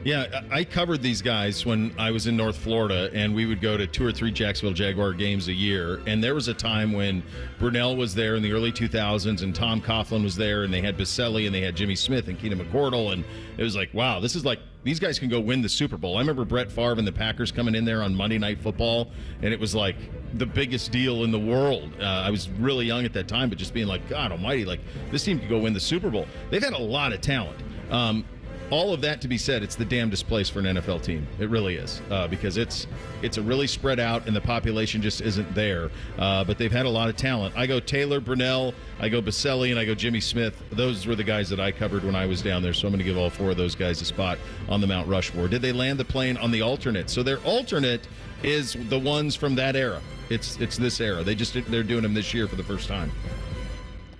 Yeah, I covered these guys when I was in North Florida, and we would go to 2 or 3 Jacksonville Jaguar games a year. And there was a time when Brunell was there in the early 2000s, and Tom Coughlin was there, and they had Baselli, and they had Jimmy Smith and Keenan McCordle, and it was like, wow, this is like, these guys can go win the Super Bowl. I remember Brett Favre and the Packers coming in there on Monday Night Football, and it was like the biggest deal in the world. I was really young at that time, but just being like, God almighty, like, this team could go win the Super Bowl. They've had a lot of talent. All of that to be said, it's the damnedest place for an NFL team. It really is, because it's a really spread out, and the population just isn't there. But they've had a lot of talent. I go Taylor, Brunell, I go Baselli, and I go Jimmy Smith. Those were the guys that I covered when I was down there, so I'm going to give all 4 of those guys a spot on the Mount Rushmore. Did they land the plane on the alternate? So their alternate is the ones from that era. It's this era. They're doing them this year for the first time.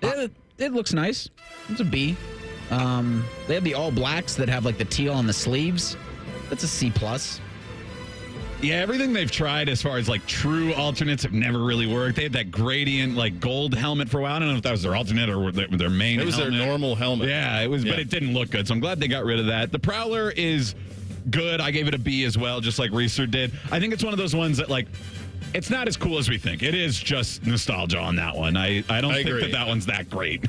It looks nice. It's a B. They have the all blacks that have like the teal on the sleeves. That's a C+. Yeah, everything they've tried as far as like true alternates have never really worked. They had that gradient like gold helmet for a while. I don't know if that was their alternate or their main. It was helmet. their normal helmet. Yeah, it was, but it didn't look good. So I'm glad they got rid of that. The Prowler is good. I gave it a B as well, just like Reeser did. I think it's one of those ones that like, it's not as cool as we think. It is just nostalgia on that one. I don't think that one's that great.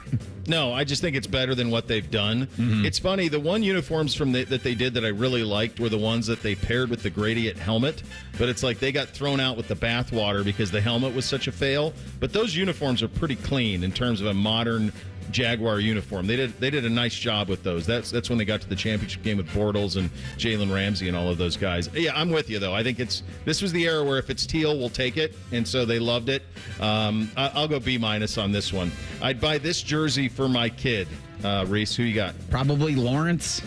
No, I just think it's better than what they've done. Mm-hmm. It's funny, the one uniforms that they did that I really liked were the ones that they paired with the gradient helmet, but it's like they got thrown out with the bathwater because the helmet was such a fail. But those uniforms are pretty clean in terms of a modern Jaguar uniform. They did a nice job with those. That's when they got to the championship game with Bortles and Jalen Ramsey and all of those guys. Yeah, I'm with you though. I think this was the era where if it's teal, we'll take it, and so they loved it. I'll go B- on this one. I'd buy this jersey for my kid. Reese, who you got? Probably Lawrence.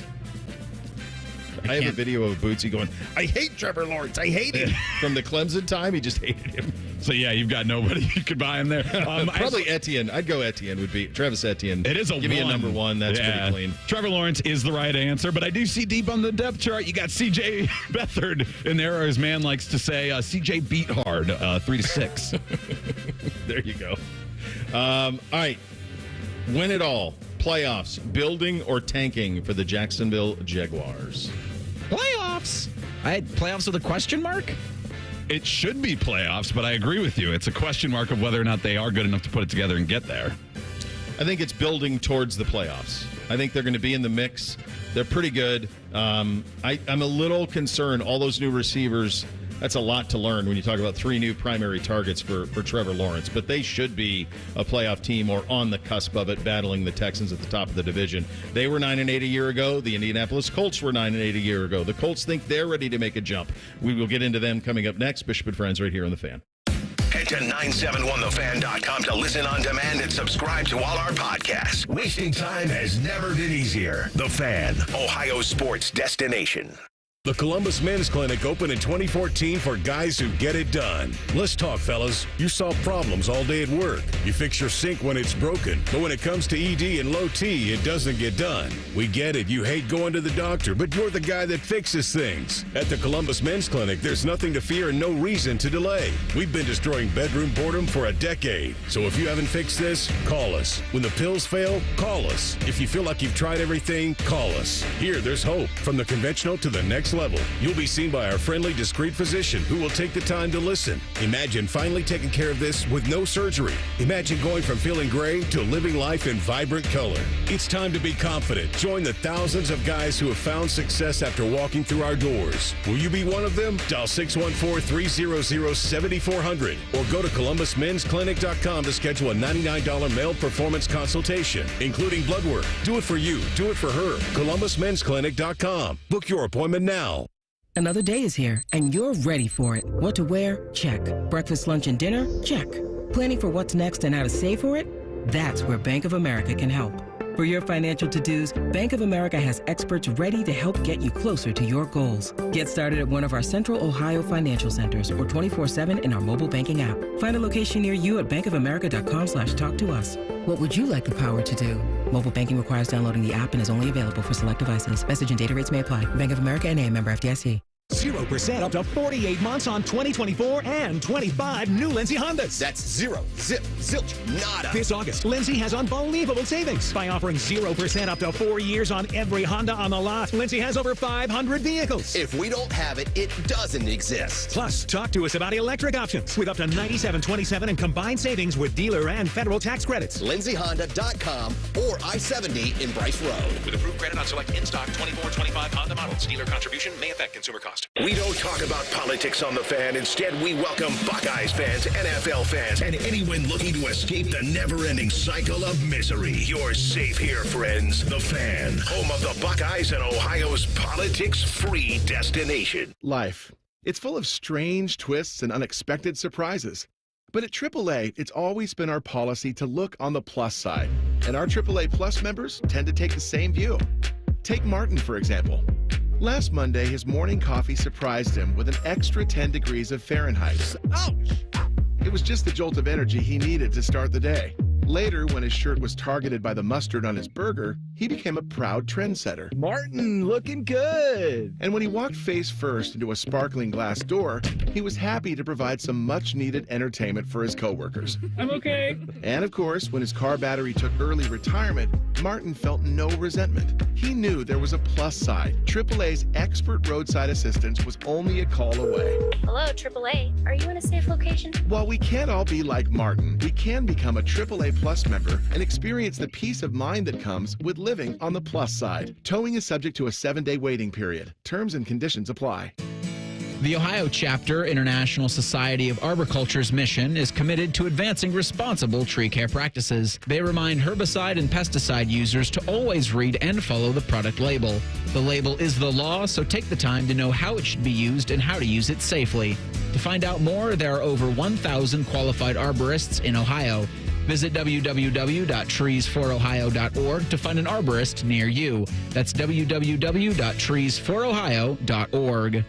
I have a video of Bootsy going, I hate Trevor Lawrence. I hate him. From the Clemson time, he just hated him. So, yeah, you've got nobody you could buy him there. Probably Etienne. I'd go Etienne would be Travis Etienne. It is a Give me a number 1. That's pretty clean. Trevor Lawrence is the right answer, but I do see deep on the depth chart, you got C.J. Beathard in there, or as man likes to say, C.J. beat hard, 3-6. There you go. All right. Win it all. Playoffs. Building or tanking for the Jacksonville Jaguars? Playoffs. Playoffs with a question mark? It should be playoffs, but I agree with you. It's a question mark of whether or not they are good enough to put it together and get there. I think it's building towards the playoffs. I think they're going to be in the mix. They're pretty good. I'm a little concerned. All those new receivers, that's a lot to learn when you talk about 3 new primary targets for Trevor Lawrence. But they should be a playoff team or on the cusp of it, battling the Texans at the top of the division. They were 9-8 a year ago. The Indianapolis Colts were 9-8 a year ago. The Colts think they're ready to make a jump. We will get into them coming up next. Bishop and Friends right here on The Fan. Head to 971thefan.com to listen on demand and subscribe to all our podcasts. Wasting time has never been easier. The Fan, Ohio sports destination. The Columbus Men's Clinic opened in 2014 for guys who get it done. Let's talk, fellas. You solve problems all day at work. You fix your sink when it's broken. But when it comes to ED and low T, it doesn't get done. We get it. You hate going to the doctor, but you're the guy that fixes things. At the Columbus Men's Clinic, there's nothing to fear and no reason to delay. We've been destroying bedroom boredom for a decade. So if you haven't fixed this, call us. When the pills fail, call us. If you feel like you've tried everything, call us. Here, there's hope. From the conventional to the next next level. You'll be seen by our friendly, discreet physician who will take the time to listen. Imagine finally taking care of this with no surgery. Imagine going from feeling gray to living life in vibrant color. It's time to be confident. Join the thousands of guys who have found success after walking through our doors. Will you be one of them? Dial 614-300-7400 or go to ColumbusMen'sClinic.com to schedule a $99 male performance consultation, including blood work. Do it for you. Do it for her. ColumbusMen'sClinic.com. Book your appointment now. Another day is here, and you're ready for it. What to wear? Check. Breakfast, lunch, and dinner? Check. Planning for what's next and how to save for it? That's where Bank of America can help. For your financial to-dos, Bank of America has experts ready to help get you closer to your goals. Get started at one of our Central Ohio financial centers or 24/7 in our mobile banking app. Find a location near you at bankofamerica.com/talktous. What would you like the power to do? Mobile banking requires downloading the app and is only available for select devices. Message and data rates may apply. Bank of America N.A., member FDIC. 0% up to 48 months on 2024 and 25 new Lindsay Hondas. That's zero, zip, zilch, nada. This August, Lindsay has unbelievable savings. By offering 0% up to 4 years on every Honda on the lot, Lindsay has over 500 vehicles. If we don't have it, it doesn't exist. Plus, talk to us about electric options with up to $97.27 in combined savings with dealer and federal tax credits. LindsayHonda.com or I-70 in Bryce Road. With approved credit on select in-stock 24-25 Honda models. Dealer contribution may affect consumer cost. We don't talk about politics on The Fan. Instead, we welcome Buckeyes fans, NFL fans, and anyone looking to escape the never-ending cycle of misery. You're safe here, friends. The Fan, home of the Buckeyes and Ohio's politics-free destination. Life. It's full of strange twists and unexpected surprises. But at AAA, it's always been our policy to look on the plus side. And our AAA Plus members tend to take the same view. Take Martin, for example. Last Monday, his morning coffee surprised him with an extra 10 degrees of Fahrenheit. Ouch! It was just the jolt of energy he needed to start the day. Later, when his shirt was targeted by the mustard on his burger, he became a proud trendsetter. Martin, looking good. And when he walked face first into a sparkling glass door, he was happy to provide some much-needed entertainment for his coworkers. I'm okay. And of course, when his car battery took early retirement, Martin felt no resentment. He knew there was a plus side. AAA's expert roadside assistance was only a call away. Hello, AAA. Are you in a safe location? While we can't all be like Martin, we can become a AAA Plus member and experience the peace of mind that comes with living on the plus side. Towing is subject to a 7-day waiting period. Terms and conditions apply. The Ohio Chapter International Society of Arboriculture's mission is committed to advancing responsible tree care practices. They remind herbicide and pesticide users to always read and follow the product label. The label is the law, so take the time to know how it should be used and how to use it safely. To find out more, there are over 1,000 qualified arborists in Ohio. Visit www.treesforohio.org to find an arborist near you. That's www.treesforohio.org.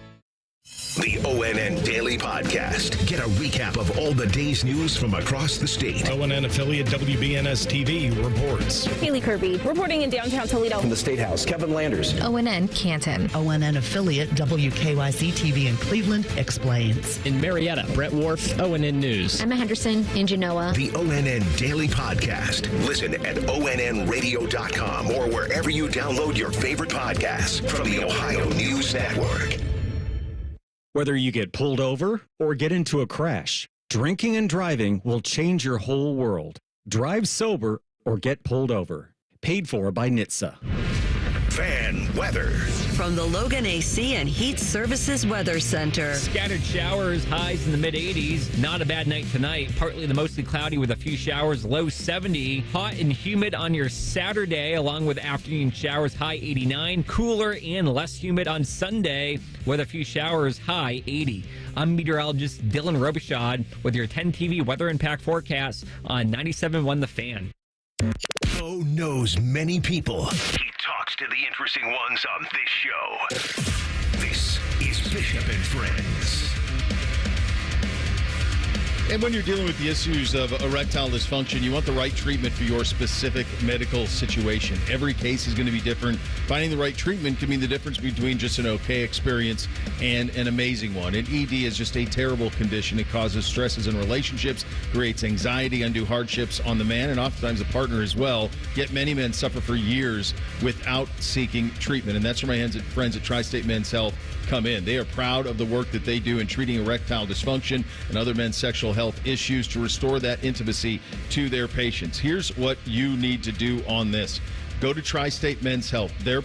The ONN Daily Podcast. Get a recap of all the day's news from across the state. ONN affiliate WBNS TV reports. Haley Kirby reporting in downtown Toledo. From the State House, Kevin Landers. ONN Canton. ONN affiliate WKYC TV in Cleveland explains. In Marietta, Brett Worth, ONN News. Emma Henderson in Genoa. The ONN Daily Podcast. Listen at ONNradio.com or wherever you download your favorite podcasts from the Ohio News Network. Whether you get pulled over or get into a crash, drinking and driving will change your whole world. Drive sober or get pulled over. Paid for by NHTSA. Fan weather. From the Logan AC and Heat Services Weather Center. Scattered showers, highs in the mid-80s. Not a bad night tonight. Partly to mostly cloudy with a few showers, low 70. Hot and humid on your Saturday, along with afternoon showers, high 89. Cooler and less humid on Sunday with a few showers, high 80. I'm meteorologist Dylan Robichaud with your 10 TV weather impact forecast on 97.1 The Fan. Bo knows many people. He talks to the interesting ones on this show. This is Bishop and Friends. And when you're dealing with the issues of erectile dysfunction, you want the right treatment for your specific medical situation. Every case is going to be different. Finding the right treatment can mean the difference between just an okay experience and an amazing one. And ED is just a terrible condition. It causes stresses in relationships, creates anxiety, undue hardships on the man, and oftentimes the partner as well. Yet many men suffer for years without seeking treatment. And that's where my friends at Tri-State Men's Health come in. They are proud of the work that they do in treating erectile dysfunction and other men's sexual health issues to restore that intimacy to their patients. Here's what you need to do on this. Go to Tri-State Men's Health. Their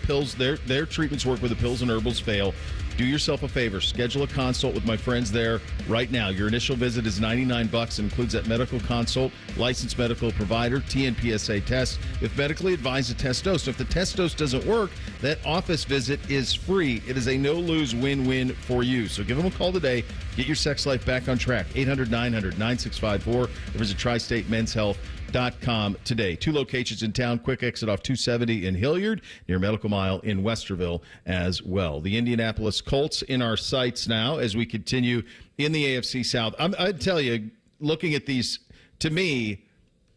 treatments work where the pills and herbals fail. Do yourself a favor. Schedule a consult with my friends there right now. Your initial visit is $99 and includes that medical consult, licensed medical provider, TNPSA test, with medically advised test dose. So if the test dose doesn't work, that office visit is free. It is a no-lose win-win for you. So give them a call today. Get your sex life back on track. 800-900-9654. Or visit TriStateMen'sHealth.com today. 2 locations in town. Quick exit off 270 in Hilliard, near Medical Mile in Westerville as well. The Indianapolis Colts in our sights now as we continue in the AFC South. I'd tell you, looking at these, to me,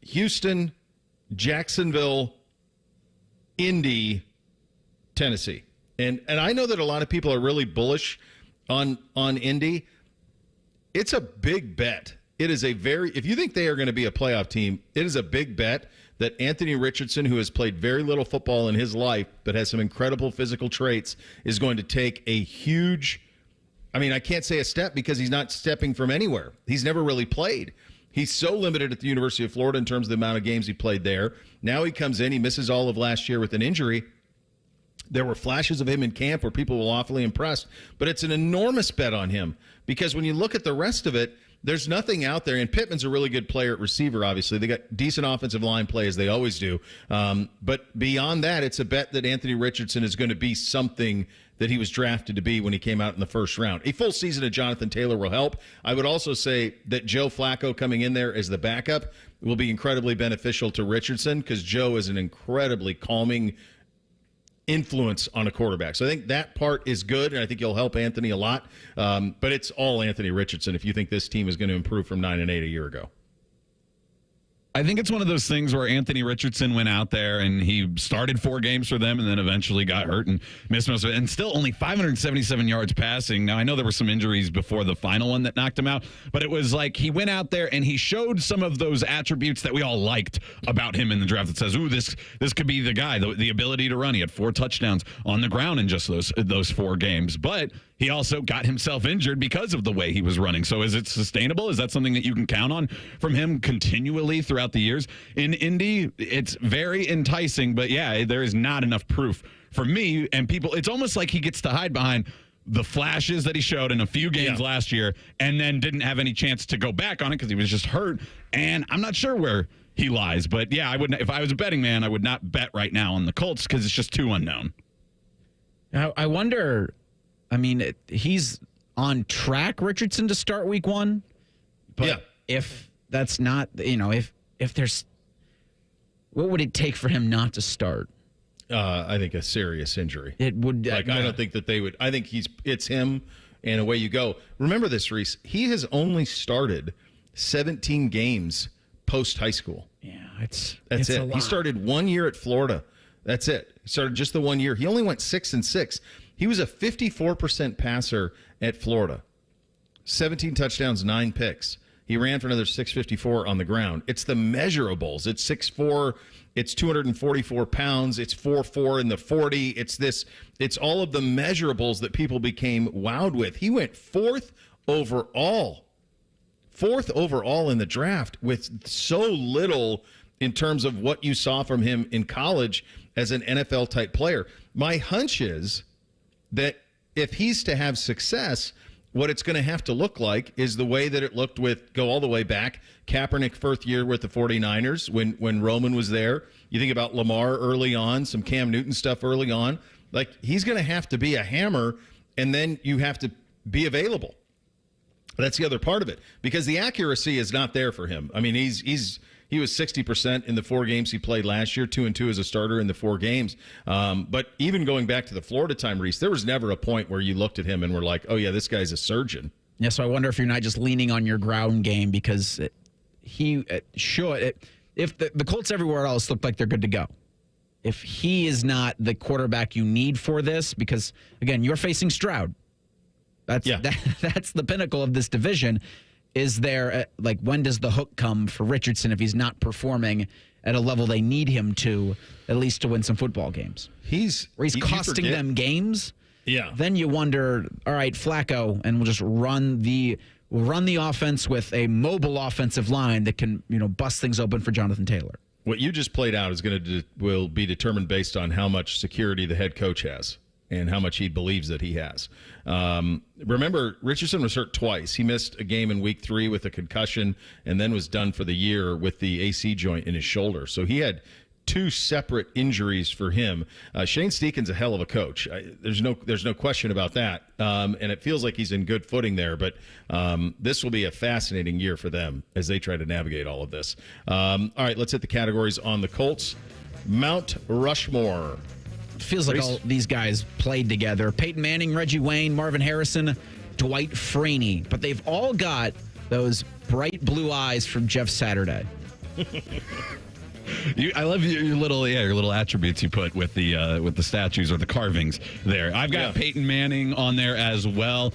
Houston, Jacksonville, Indy, Tennessee. And I know that a lot of people are really bullish on Indy. It's a big bet. It is if you think they are going to be a playoff team, it is a big bet that Anthony Richardson, who has played very little football in his life, but has some incredible physical traits, is going to take a huge, I can't say a step because he's not stepping from anywhere. He's never really played. He's so limited at the University of Florida in terms of the amount of games he played there. Now he comes in, he misses all of last year with an injury. There were flashes of him in camp where people were awfully impressed, but it's an enormous bet on him because when you look at the rest of it, there's nothing out there. And Pittman's a really good player at receiver, obviously. They got decent offensive line play, as they always do. But beyond that, it's a bet that Anthony Richardson is going to be something that he was drafted to be when he came out in the first round. A full season of Jonathan Taylor will help. I would also say that Joe Flacco coming in there as the backup will be incredibly beneficial to Richardson because Joe is an incredibly calming influence on a quarterback. So I think that part is good, and I think he'll help Anthony a lot. But it's all Anthony Richardson if you think this team is going to improve from 9-8 a year ago. I think it's one of those things where Anthony Richardson went out there and he started 4 games for them and then eventually got hurt and missed most of it. And still only 577 yards passing. Now, I know there were some injuries before the final one that knocked him out, but it was like he went out there and he showed some of those attributes that we all liked about him in the draft that says, ooh, this could be the guy, the ability to run. He had 4 touchdowns on the ground in just those 4 games. But he also got himself injured because of the way he was running. So is it sustainable? Is that something that you can count on from him continually throughout the years? In Indy, it's very enticing, but yeah, there is not enough proof for me and people. It's almost like he gets to hide behind the flashes that he showed in a few games last year and then didn't have any chance to go back on it because he was just hurt. And I'm not sure where he lies, but yeah, I wouldn't. If I was a betting man, I would not bet right now on the Colts because it's just too unknown. Now, I wonder, he's on track, Richardson, to start week 1. But if that's not, if there's, what would it take for him not to start? I think a serious injury. It would. I don't think that they would. I think it's him, and away you go. Remember this, Reese. He has only started 17 games post high school. Yeah, that's it. A lot. He started 1 year at Florida. That's it. He started just the 1 year. He only went 6-6. He was a 54% passer at Florida. 17 touchdowns, 9 picks. He ran for another 654 on the ground. It's the measurables. It's 6'4", it's 244 pounds, it's 4'4" in the 40. It's all of the measurables that people became wowed with. He went 4th overall in the draft with so little in terms of what you saw from him in college as an NFL-type player. My hunch is that if he's to have success, what it's going to have to look like is the way that it looked go all the way back, Kaepernick first year with the 49ers when Roman was there. You think about Lamar early on, some Cam Newton stuff early on. Like, he's going to have to be a hammer, and then you have to be available. That's the other part of it, because the accuracy is not there for him. I mean, he was 60% in the 4 games he played last year, 2-2 as a starter in the 4 games. But even going back to the Florida time, Reese, there was never a point where you looked at him and were like, oh, yeah, this guy's a surgeon. Yeah, so I wonder if you're not just leaning on your ground game because if the Colts everywhere else look like they're good to go. If he is not the quarterback you need for this, because, again, you're facing Stroud. That's the pinnacle of this division. Is there, when does the hook come for Richardson if he's not performing at a level they need him to, at least to win some football games? He's costing them games. Yeah. Then you wonder, all right, Flacco, and we'll just run the offense with a mobile offensive line that can, bust things open for Jonathan Taylor. What you just played out is will be determined based on how much security the head coach has and how much he believes that he has. Remember, Richardson was hurt twice. He missed a game in week 3 with a concussion and then was done for the year with the AC joint in his shoulder. So he had 2 separate injuries for him. Shane Steichen's a hell of a coach. There's no question about that. And it feels like he's in good footing there. But this will be a fascinating year for them as they try to navigate all of this. All right, let's hit the categories on the Colts. Mount Rushmore. Feels like all these guys played together. Peyton Manning, Reggie Wayne, Marvin Harrison, Dwight Freeney. But they've all got those bright blue eyes from Jeff Saturday. I love your little attributes you put with the statues or the carvings there. I've got Peyton Manning on there as well.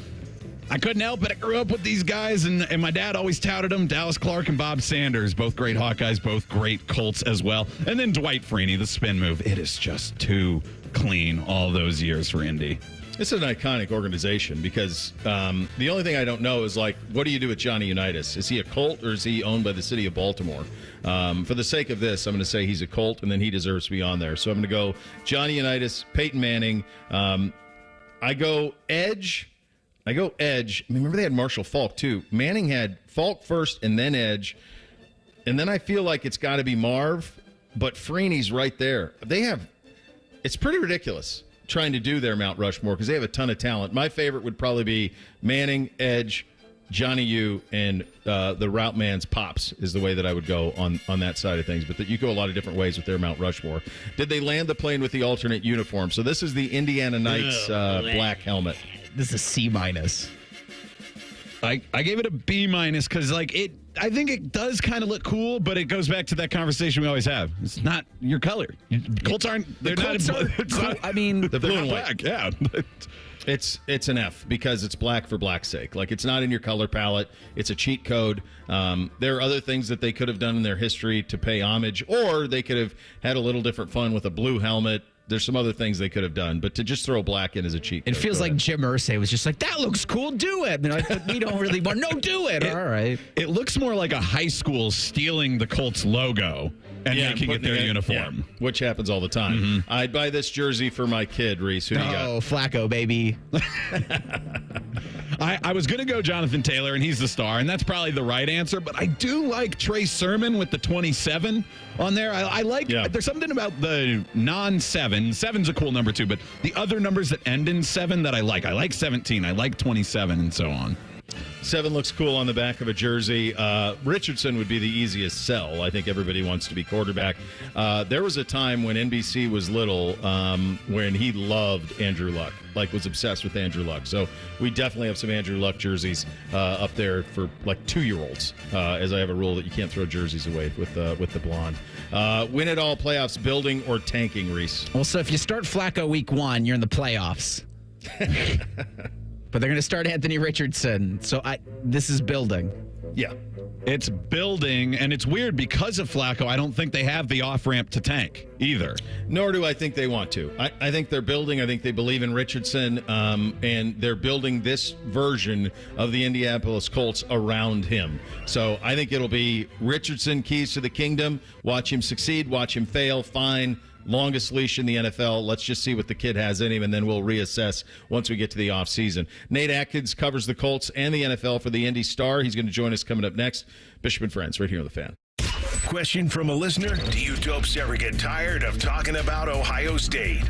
I couldn't help it. I grew up with these guys, and my dad always touted them. Dallas Clark and Bob Sanders, both great Hawkeyes, both great Colts as well. And then Dwight Freeney, the spin move. It is just too clean all those years for Indy. It's an iconic organization because the only thing I don't know is, what do you do with Johnny Unitas? Is he a Colt or is he owned by the city of Baltimore? For the sake of this, I'm going to say he's a Colt, and then he deserves to be on there. So I'm going to go Johnny Unitas, Peyton Manning. I go Edge. Remember they had Marshall Faulk, too. Manning had Faulk first and then Edge. And then I feel like it's got to be Marv, but Freeney's right there. It's pretty ridiculous trying to do their Mount Rushmore because they have a ton of talent. My favorite would probably be Manning, Edge, Johnny U, and the Route Man's Pops is the way that I would go on that side of things. But you go a lot of different ways with their Mount Rushmore. Did they land the plane with the alternate uniform? So this is the Indiana Knights black helmet. This is C-. I gave it a B- because I think it does kind of look cool, but it goes back to that conversation we always have. It's not your color. Colts aren't. They're not. I mean, the blue and white. Yeah. It's an F because it's black for black's sake. It's not in your color palette. It's a cheat code. There are other things that they could have done in their history to pay homage, or they could have had a little different fun with a blue helmet. There's some other things they could have done, but to just throw black in as a cheat code. It feels like Jim Irsay was just like, that looks cool, do it. We don't really want, no, do it. All right. It looks more like a high school stealing the Colts logo and making it their uniform. Yeah, which happens all the time. Mm-hmm. I'd buy this jersey for my kid, Reese. Who do you got? Oh, Flacco, baby. I was going to go Jonathan Taylor, and he's the star, and that's probably the right answer, but I do like Trey Sermon with the 27 on there. I like there's something about the non-7. 7's a cool number, too, but the other numbers that end in 7 that I like. I like 17. I like 27 and so on. 7 looks cool on the back of a jersey. Richardson would be the easiest sell. I think everybody wants to be quarterback. There was a time when NBC was little when he loved Andrew Luck, was obsessed with Andrew Luck. So we definitely have some Andrew Luck jerseys up there for 2-year-olds, as I have a rule that you can't throw jerseys away with the blonde. Win it all playoffs, building or tanking, Reese? Well, so if you start Flacco week 1, you're in the playoffs. But they're going to start Anthony Richardson. So this is building. Yeah. It's building, and it's weird because of Flacco. I don't think they have the off-ramp to tank either. Nor do I think they want to. I think they're building. I think they believe in Richardson, and they're building this version of the Indianapolis Colts around him. So I think it'll be Richardson, keys to the kingdom. Watch him succeed, watch him fail, fine. Longest leash in the NFL. Let's just see what the kid has in him, and then we'll reassess once we get to the offseason. Nate Atkins covers the Colts and the NFL for the Indy Star. He's going to join us coming up next. Bishop and Friends, right here on The Fan. Question from a listener: do you dopes ever get tired of talking about Ohio State?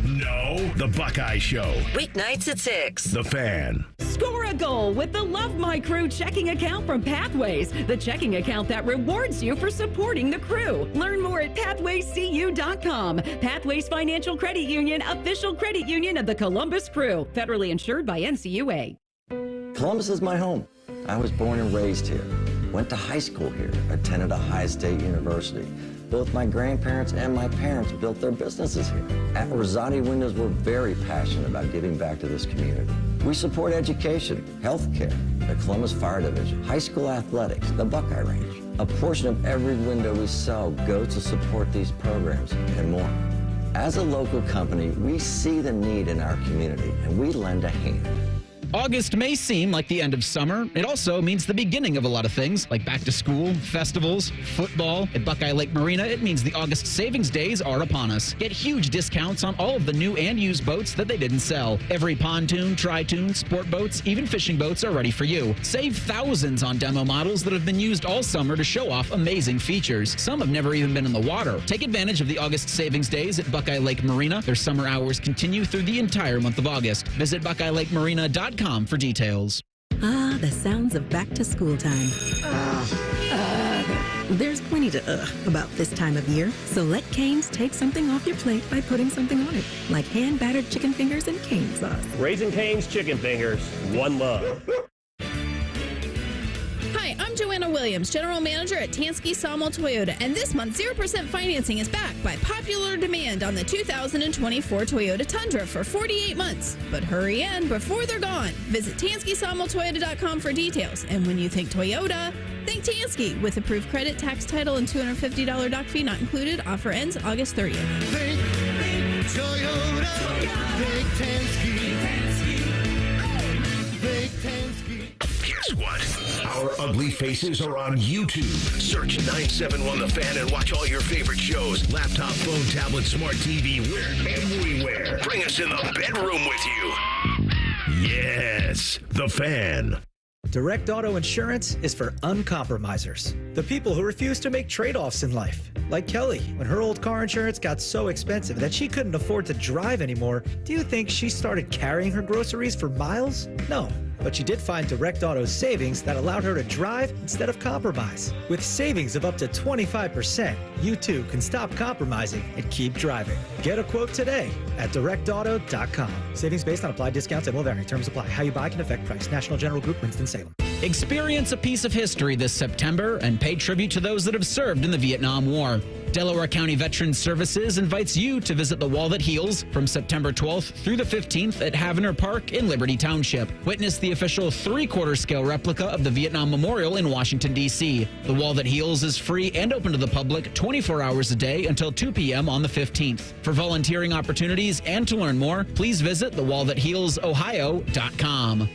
No. The Buckeye Show. Weeknights at 6. The Fan. Score a goal with the Love My Crew checking account from Pathways, the checking account that rewards you for supporting the crew. Learn more at pathwayscu.com. Pathways Financial Credit Union, official credit union of the Columbus Crew. Federally insured by NCUA. Columbus is my home. I was born and raised here, went to high school here, attended Ohio State University. Both my grandparents and my parents built their businesses here. At Rosati Windows, we're very passionate about giving back to this community. We support education, healthcare, the Columbus Fire Division, high school athletics, the Buckeye Range. A portion of every window we sell goes to support these programs and more. As a local company, we see the need in our community, and we lend a hand. August may seem like the end of summer. It also means the beginning of a lot of things, like back to school, festivals, football. At Buckeye Lake Marina, it means the August savings days are upon us. Get huge discounts on all of the new and used boats that they didn't sell. Every pontoon, tri-toon, sport boats, even fishing boats are ready for you. Save thousands on demo models that have been used all summer to show off amazing features. Some have never even been in the water. Take advantage of the August savings days at Buckeye Lake Marina. Their summer hours continue through the entire month of August. Visit BuckeyeLakeMarina.com for details. Ah, the sounds of back to school time. There's plenty to about this time of year, so let Cane's take something off your plate by putting something on it, like hand-battered chicken fingers and cane sauce. Raising Cane's chicken fingers, one love. Hi, I'm Joanna Williams, General Manager at Tansky Sawmill Toyota, and this month 0% financing is back by popular demand on the 2024 Toyota Tundra for 48 months. But hurry in before they're gone. Visit TanskySawmillToyota.com for details. And when you think Toyota, think Tansky with approved credit, tax title, and $250 doc fee not included. Offer ends August 30th. Think Toyota. Think Tansky. Think Tansky. Guess what? Our ugly faces are on YouTube. Search 971 The Fan and watch all your favorite shows. Laptop, phone, tablet, smart TV, we're everywhere. Bring us in the bedroom with you. Yes, The Fan. Direct Auto Insurance is for uncompromisers. The people who refuse to make trade-offs in life. Like Kelly, when her old car insurance got so expensive that she couldn't afford to drive anymore, do you think she started carrying her groceries for miles? No. But she did find Direct Auto's savings that allowed her to drive instead of compromise. With savings of up to 25%, you too can stop compromising and keep driving. Get a quote today at directauto.com. Savings based on applied discounts and will vary. Terms apply. How you buy can affect price. National General Group, Winston-Salem. Experience a piece of history this September and pay tribute to those that have served in the Vietnam War. Delaware County Veterans Services invites you to visit the Wall That Heals from September 12th through the 15th at Havener Park in Liberty Township. Witness the official 3/4 scale replica of the Vietnam Memorial in Washington, D.C. The Wall That Heals is free and open to the public 24 hours a day until 2 p.m. on the 15th. For volunteering opportunities and to learn more, please visit thewallthathealsohio.com.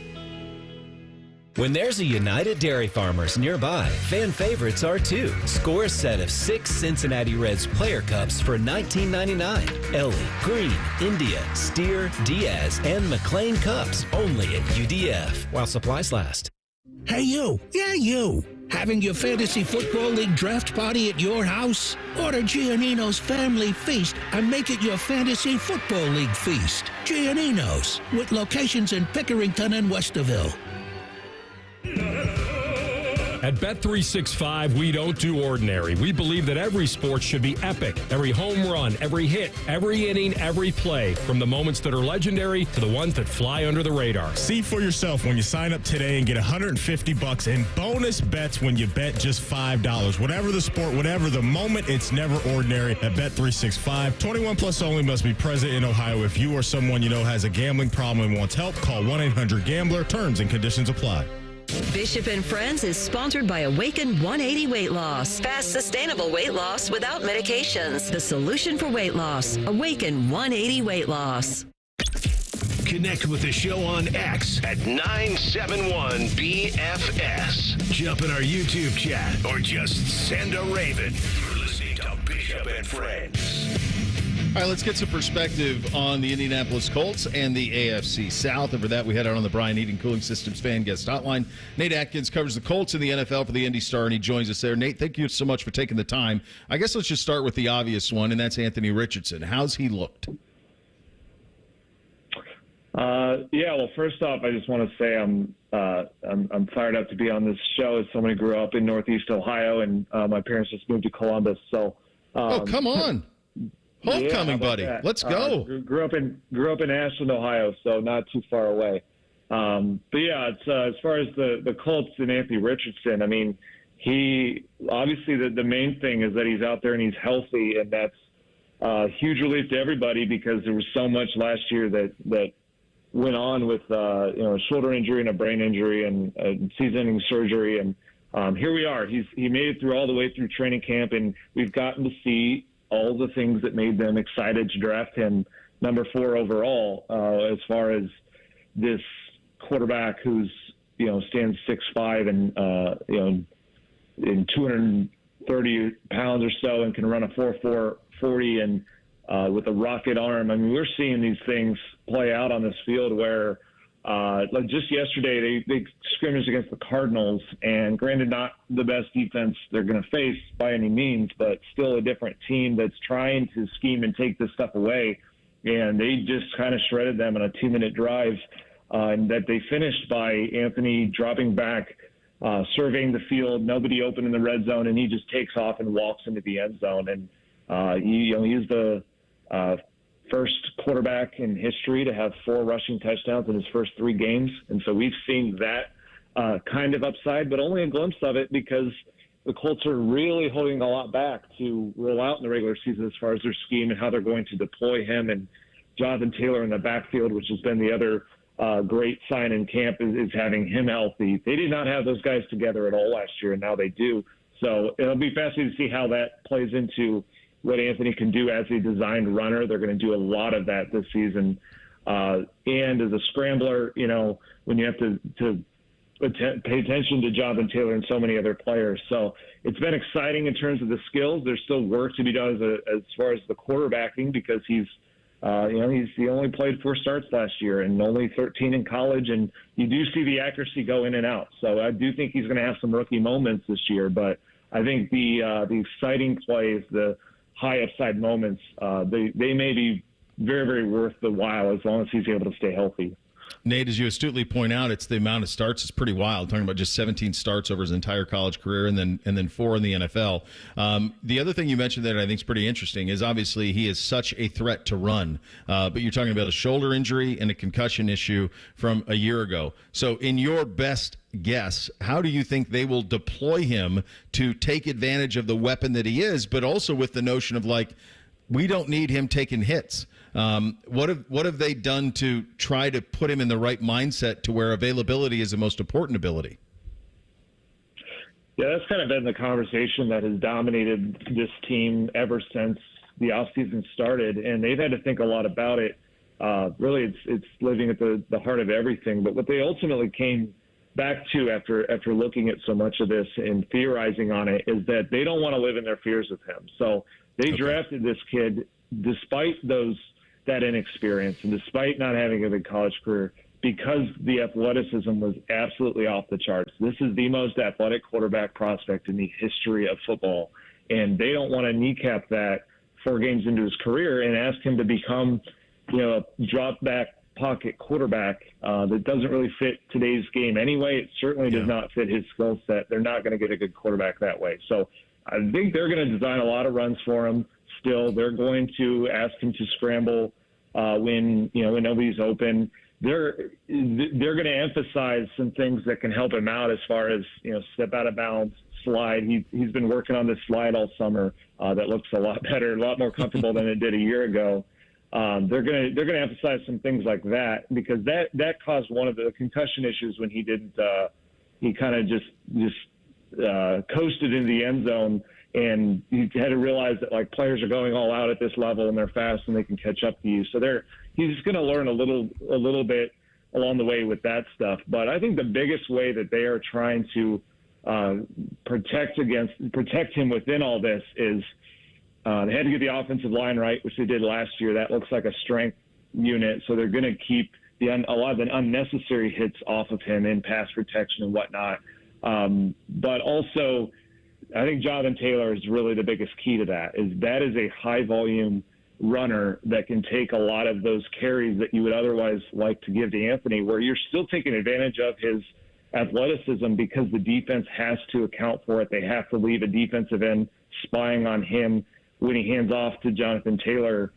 When there's a United Dairy Farmers nearby, fan favorites are too. Score a set of 6 Cincinnati Reds player cups for $19.99. Ellie, Green, India, Steer, Diaz, and McLean cups only at UDF while supplies last. Hey you, yeah you. Having your fantasy football league draft party at your house? Order Giannino's Family Feast and make it your fantasy football league feast. Giannino's, with locations in Pickerington and Westerville. At Bet365, we don't do ordinary. We believe that every sport should be epic. Every home run, every hit, every inning, every play. From the moments that are legendary to the ones that fly under the radar. See for yourself when you sign up today and get $150 in bonus bets when you bet just $5. Whatever the sport, whatever the moment, it's never ordinary at Bet365. 21 plus only, must be present in Ohio. If you or someone you know has a gambling problem and wants help, call 1-800-GAMBLER. Terms and conditions apply. Bishop and Friends is sponsored by Awaken 180 Weight Loss. Fast, sustainable weight loss without medications. The solution for weight loss. Awaken 180 Weight Loss. Connect with the show on X at 971BFS. Jump in our YouTube chat or just send a raven. You're listening to Bishop and Friends. All right, let's get some perspective on the Indianapolis Colts and the AFC South. And for that, we head out on the Brian Eaton Cooling Systems fan guest hotline. Nate Atkins covers the Colts in the NFL for the Indy Star, and he joins us there. Nate, thank you so much for taking the time. I guess let's just start with the obvious one, and that's Anthony Richardson. How's he looked? Well, first off, I just want to say I'm fired up to be on this show. As someone who grew up in Northeast Ohio, and my parents just moved to Columbus, so. Come on. Homecoming, buddy. Let's go. Grew up in Ashland, Ohio, so not too far away. But yeah, it's, as far as the Colts and Anthony Richardson, I mean, he obviously the main thing is that he's out there and he's healthy, and that's huge relief to everybody because there was so much last year that went on with a shoulder injury and a brain injury and season-ending surgery, and here we are. He made it through all the way through training camp, and we've gotten to see all the things that made them excited to draft him number 4 overall. As far as this quarterback who's stands 6'5" and in 230 pounds or so and can run a 4.4 40 and with a rocket arm. I mean, we're seeing these things play out on this field where, like just yesterday, they scrimmaged against the Cardinals, and granted, not the best defense they're going to face by any means, but still a different team that's trying to scheme and take this stuff away. And they just kind of shredded them on a 2-minute drive, and that they finished by Anthony dropping back, surveying the field, nobody open in the red zone, and he just takes off and walks into the end zone. And he's the first quarterback in history to have 4 rushing touchdowns in his first 3 games. And so we've seen that kind of upside, but only a glimpse of it because the Colts are really holding a lot back to roll out in the regular season as far as their scheme and how they're going to deploy him. And Jonathan Taylor in the backfield, which has been the other great sign in camp, is having him healthy. They did not have those guys together at all last year, and now they do. So it'll be fascinating to see how that plays into what Anthony can do as a designed runner. They're going to do a lot of that this season. And as a scrambler, when you have to pay attention to Jonathan Taylor and so many other players. So it's been exciting in terms of the skills. There's still work to be done as far as the quarterbacking because he only played 4 starts last year and only 13 in college. And you do see the accuracy go in and out. So I do think he's going to have some rookie moments this year. But I think the exciting plays, the high upside moments, they may be very, very worth the while as long as he's able to stay healthy. Nate, as you astutely point out, it's the amount of starts is pretty wild. Talking about just 17 starts over his entire college career, and then 4 in the NFL. The other thing you mentioned that I think is pretty interesting is obviously he is such a threat to run, but you're talking about a shoulder injury and a concussion issue from a year ago. So, in your best guess, how do you think they will deploy him to take advantage of the weapon that he is, but also with the notion of we don't need him taking hits? What have they done to try to put him in the right mindset to where availability is the most important ability? Yeah, that's kind of been the conversation that has dominated this team ever since the offseason started, and they've had to think a lot about it. Really, it's living at the heart of everything. But what they ultimately came back to after looking at so much of this and theorizing on it is that they don't want to live in their fears with him. So they drafted this kid despite that inexperience and despite not having a big college career because the athleticism was absolutely off the charts. This is the most athletic quarterback prospect in the history of football, and they don't want to kneecap that 4 games into his career and ask him to become, a drop-back pocket quarterback that doesn't really fit today's game anyway. It certainly does not fit his skill set. They're not going to get a good quarterback that way. So I think they're going to design a lot of runs for him. Still, they're going to ask him to scramble when nobody's open. They're going to emphasize some things that can help him out as far as step out of bounds, slide. He's been working on this slide all summer that looks a lot better, a lot more comfortable than it did a year ago. They're going to emphasize some things like that because that caused one of the concussion issues when he didn't. He kind of just coasted into the end zone. And you had to realize that players are going all out at this level and they're fast and they can catch up to you. So he's going to learn a little bit along the way with that stuff. But I think the biggest way that they are trying to protect him within all this is they had to get the offensive line right, which they did last year. That looks like a strength unit. So they're going to keep a lot of the unnecessary hits off of him in pass protection and whatnot. But also, I think Jonathan Taylor is really the biggest key to that is a high volume runner that can take a lot of those carries that you would otherwise like to give to Anthony, where you're still taking advantage of his athleticism because the defense has to account for it. They have to leave a defensive end spying on him when he hands off to Jonathan Taylor.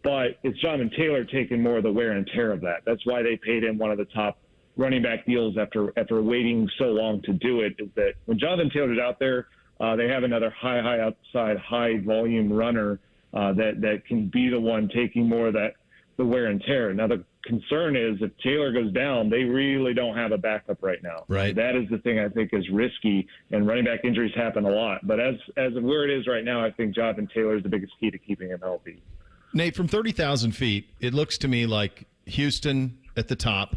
But it's Jonathan Taylor taking more of the wear and tear of that. That's why they paid him one of the top running back deals after waiting so long to do it, is that when Jonathan Taylor's out there, they have another high upside, high volume runner that can be the one taking more of the wear and tear. Now, the concern is if Taylor goes down, they really don't have a backup right now. Right. That is the thing I think is risky, and running back injuries happen a lot. But as of where it is right now, I think Jonathan Taylor is the biggest key to keeping him healthy. Nate, from 30,000 feet, it looks to me like Houston at the top,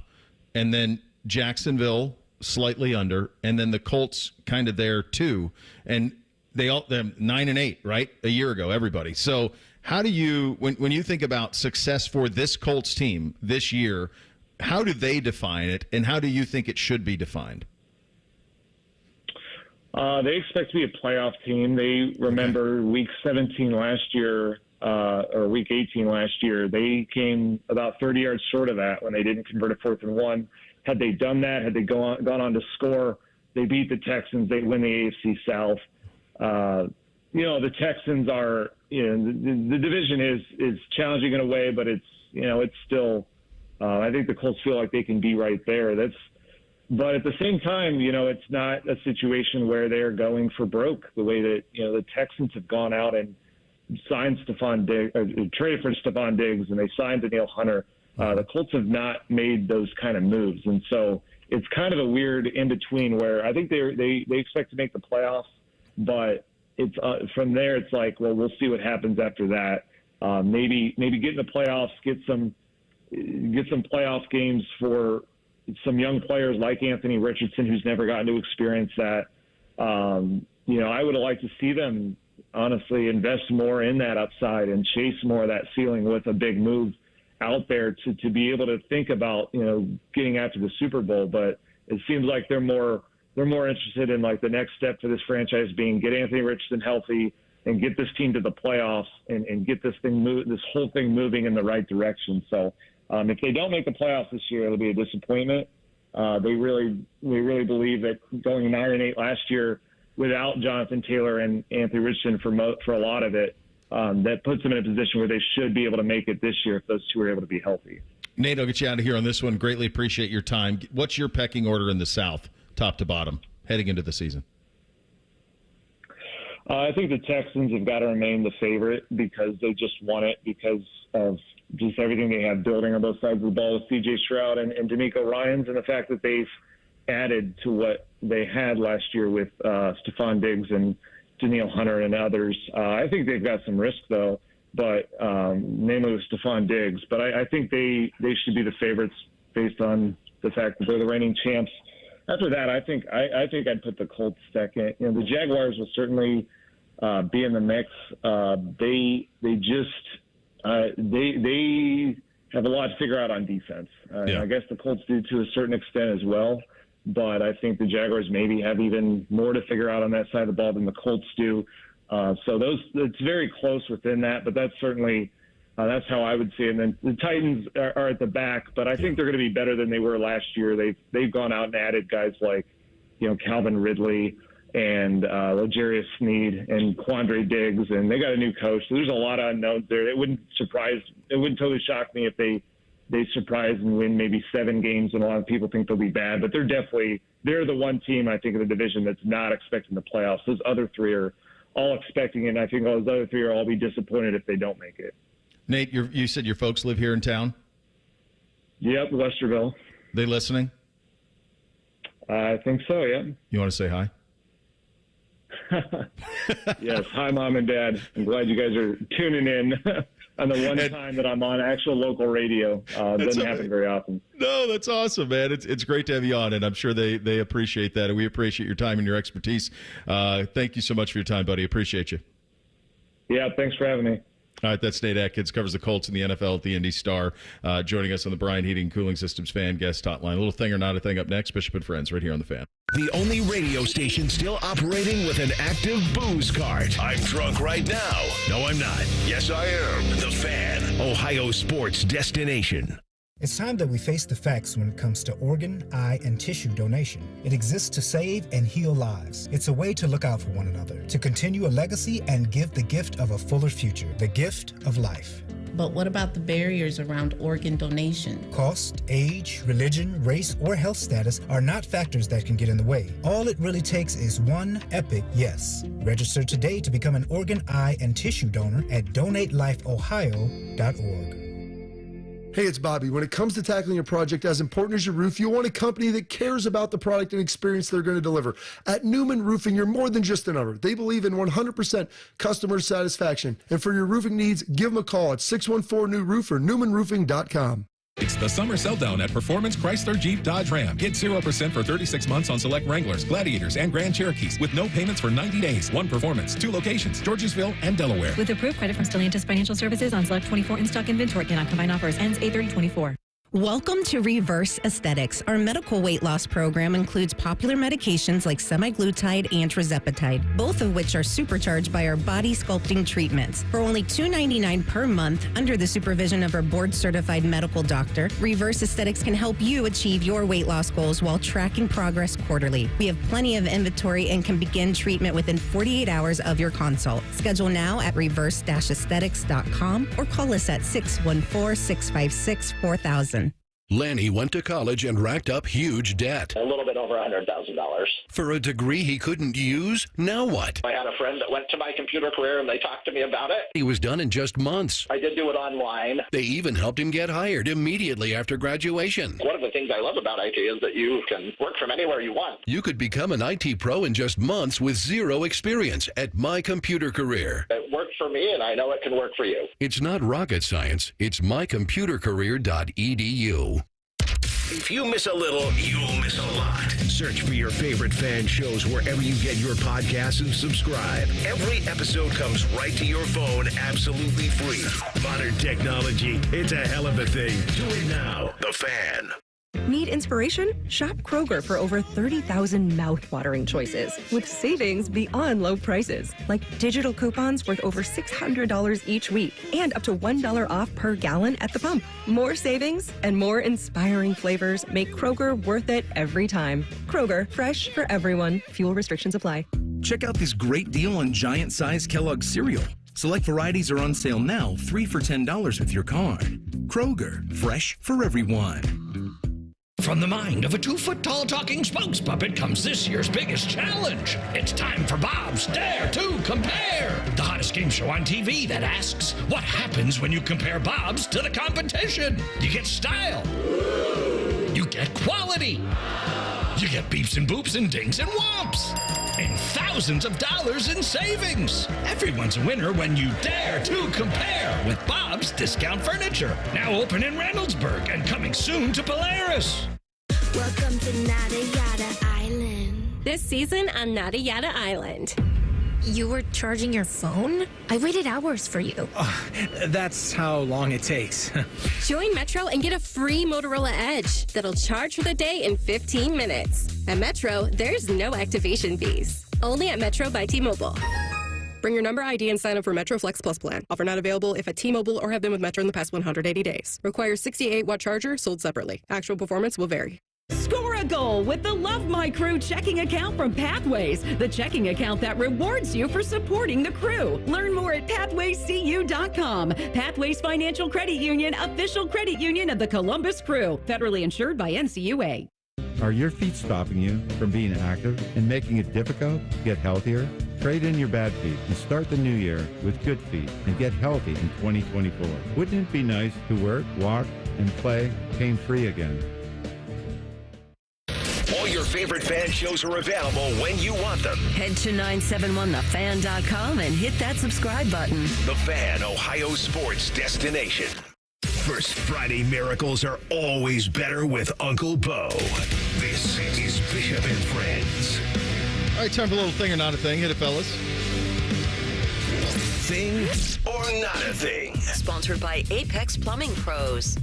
and then Jacksonville slightly under, and then the Colts kind of there too. And they're 9-8, right? A year ago, everybody. So how do you, when you think about success for this Colts team this year, how do they define it, and how do you think it should be defined? They expect to be a playoff team. They remember Week 17 last year, or Week 18 last year, they came about 30 yards short of that when they didn't convert a 4th and 1. Had they done that, had they gone on to score, they beat the Texans, they win the AFC South. The Texans are, the division is challenging in a way, but it's still, I think the Colts feel like they can be right there. But at the same time, it's not a situation where they're going for broke the way that, the Texans have gone out and signed traded for Stephon Diggs, and they signed Danielle Hunter. The Colts have not made those kind of moves. And so it's kind of a weird in-between where I think they expect to make the playoffs, but it's from there it's like, well, we'll see what happens after that. Maybe get in the playoffs, get some playoff games for some young players like Anthony Richardson, who's never gotten to experience that. I would have liked to see them honestly invest more in that upside and chase more of that ceiling with a big move out there to be able to think about, getting after the Super Bowl. But it seems like they're more interested in like the next step for this franchise being get Anthony Richardson healthy and get this team to the playoffs and get this whole thing moving in the right direction. So if they don't make the playoffs this year, it'll be a disappointment. They really believe that going 9-8 last year without Jonathan Taylor and Anthony Richardson for a lot of it, that puts them in a position where they should be able to make it this year if those two are able to be healthy. Nate, I'll get you out of here on this one. Greatly appreciate your time. What's your pecking order in the South, top to bottom, heading into the season? I think the Texans have got to remain the favorite because they just won it because of just everything they have building on both sides of the ball with C.J. Stroud and D'Amico Ryans, and the fact that they've added to what they had last year with Stephon Diggs and Danielle Hunter and others. I think they've got some risk, though, but namely with Stephon Diggs. But I think they should be the favorites based on the fact that they're the reigning champs. After that, I think I'd put the Colts second. The Jaguars will certainly be in the mix. They have a lot to figure out on defense. I guess the Colts do to a certain extent as well. But I think the Jaguars maybe have even more to figure out on that side of the ball than the Colts do. So it's very close within that, but that's certainly that's how I would see it. And then the Titans are at the back, but I think they're going to be better than they were last year. They've gone out and added guys like Calvin Ridley and L'Jarius Sneed and Quandre Diggs, and they got a new coach. So there's a lot of unknowns there. It wouldn't totally shock me if they surprise and win maybe 7 games, and a lot of people think they'll be bad, but they're the one team I think in the division that's not expecting the playoffs. Those other 3 are all expecting it, and I think all those other 3 are all be disappointed if they don't make it. Nate, you said your folks live here in town? Yep, Westerville. They listening? I think so, yeah. You want to say hi? Yes. Hi, Mom and Dad. I'm glad you guys are tuning in on the one time that I'm on actual local radio. Doesn't happen very often. No, that's awesome, man. It's great to have you on, and I'm sure they appreciate that, and we appreciate your time and your expertise. Thank you so much for your time, buddy. Appreciate you. Yeah, thanks for having me. All right, that's Nate Atkins, covers the Colts in the NFL at the Indy Star, joining us on the Brian Heating Cooling Systems Fan Guest Hotline. A little thing or not a thing up next. Bishop and Friends right here on the Fan. The only radio station still operating with an active booze cart. I'm drunk right now. No, I'm not. Yes, I am. The Fan, Ohio sports destination. It's time that we face the facts when it comes to organ, eye, and tissue donation. It exists to save and heal lives. It's a way to look out for one another, to continue a legacy and give the gift of a fuller future, the gift of life. But what about the barriers around organ donation? Cost, age, religion, race, or health status are not factors that can get in the way. All it really takes is one epic yes. Register today to become an organ, eye, and tissue donor at donatelifeohio.org. Hey, it's Bobby. When it comes to tackling a project as important as your roof, you want a company that cares about the product and experience they're going to deliver. At Newman Roofing, you're more than just a number. They believe in 100% customer satisfaction. And for your roofing needs, give them a call at 614-NEW-ROOF or newmanroofing.com. It's the summer sell-down at Performance Chrysler Jeep Dodge Ram. Get 0% for 36 months on select Wranglers, Gladiators, and Grand Cherokees with no payments for 90 days. One Performance, 2 locations, Georgesville and Delaware. With approved credit from Stellantis Financial Services on select 24 in-stock inventory. Cannot combine offers. Ends 8/30/24. Welcome to Reverse Aesthetics. Our medical weight loss program includes popular medications like semaglutide and tirzepatide, both of which are supercharged by our body sculpting treatments. For only $2.99 per month, under the supervision of our board-certified medical doctor, Reverse Aesthetics can help you achieve your weight loss goals while tracking progress quarterly. We have plenty of inventory and can begin treatment within 48 hours of your consult. Schedule now at reverse-aesthetics.com or call us at 614-656-4000. Lanny went to college and racked up huge debt. A little bit over $100,000. For a degree he couldn't use? Now what? I had a friend that went to my computer career and they talked to me about it. He was done in just months. I did do it online. They even helped him get hired immediately after graduation. One of the things I love about IT is that you can work from anywhere you want. You could become an IT pro in just months with zero experience at My Computer Career. It worked for me and I know it can work for you. It's not rocket science. It's mycomputercareer.edu. If you miss a little, you'll miss a lot. Search for your favorite fan shows wherever you get your podcasts and subscribe. Every episode comes right to your phone absolutely free. Modern technology, it's a hell of a thing. Do it now. The Fan. Need inspiration? Shop Kroger for over 30,000 mouth-watering choices with savings beyond low prices, like digital coupons worth over $600 each week and up to $1 off per gallon at the pump. More savings and more inspiring flavors make Kroger worth it every time. Kroger, fresh for everyone. Fuel restrictions apply. Check out this great deal on giant-sized Kellogg's cereal. Select varieties are on sale now, 3 for $10 with your card. Kroger, fresh for everyone. From the mind of a 2-foot-tall talking spokes puppet comes this year's biggest challenge. It's time for Bob's Dare to Compare, the hottest game show on TV that asks, what happens when you compare Bob's to the competition? You get style. You get quality. You get beeps and boops and dings and whomps. And thousands of dollars in savings. Everyone's a winner when you dare to compare with Bob's Discount Furniture. Now open in Reynoldsburg and coming soon to Polaris. Welcome to Nada Yada Island. This season on Nada Yada Island. You were charging your phone? I waited hours for you. That's how long it takes. Join Metro and get a free Motorola Edge that'll charge for the day in 15 minutes. At Metro, there's no activation fees. Only at Metro by T-Mobile. Bring your number ID and sign up for Metro Flex Plus plan. Offer not available if at T-Mobile or have been with Metro in the past 180 days. Requires 68-watt charger sold separately. Actual performance will vary. Score a goal with the Love My Crew checking account from Pathways, the checking account that rewards you for supporting the crew. Learn more at pathwayscu.com. Pathways Financial Credit Union, official credit union of the Columbus Crew. Federally insured by NCUA. Are your feet stopping you from being active and making it difficult to get healthier? Trade in your bad feet and start the new year with good feet and get healthy in 2024. Wouldn't it be nice to work, walk, and play pain-free again? All your favorite fan shows are available when you want them. Head to 971thefan.com and hit that subscribe button. The Fan, Ohio sports destination. First Friday miracles are always better with Uncle Bo. This is Bishop and Friends. All right, time for a little thing or not a thing. Hit it, fellas. Thing or not a thing. Sponsored by Apex Plumbing Pros.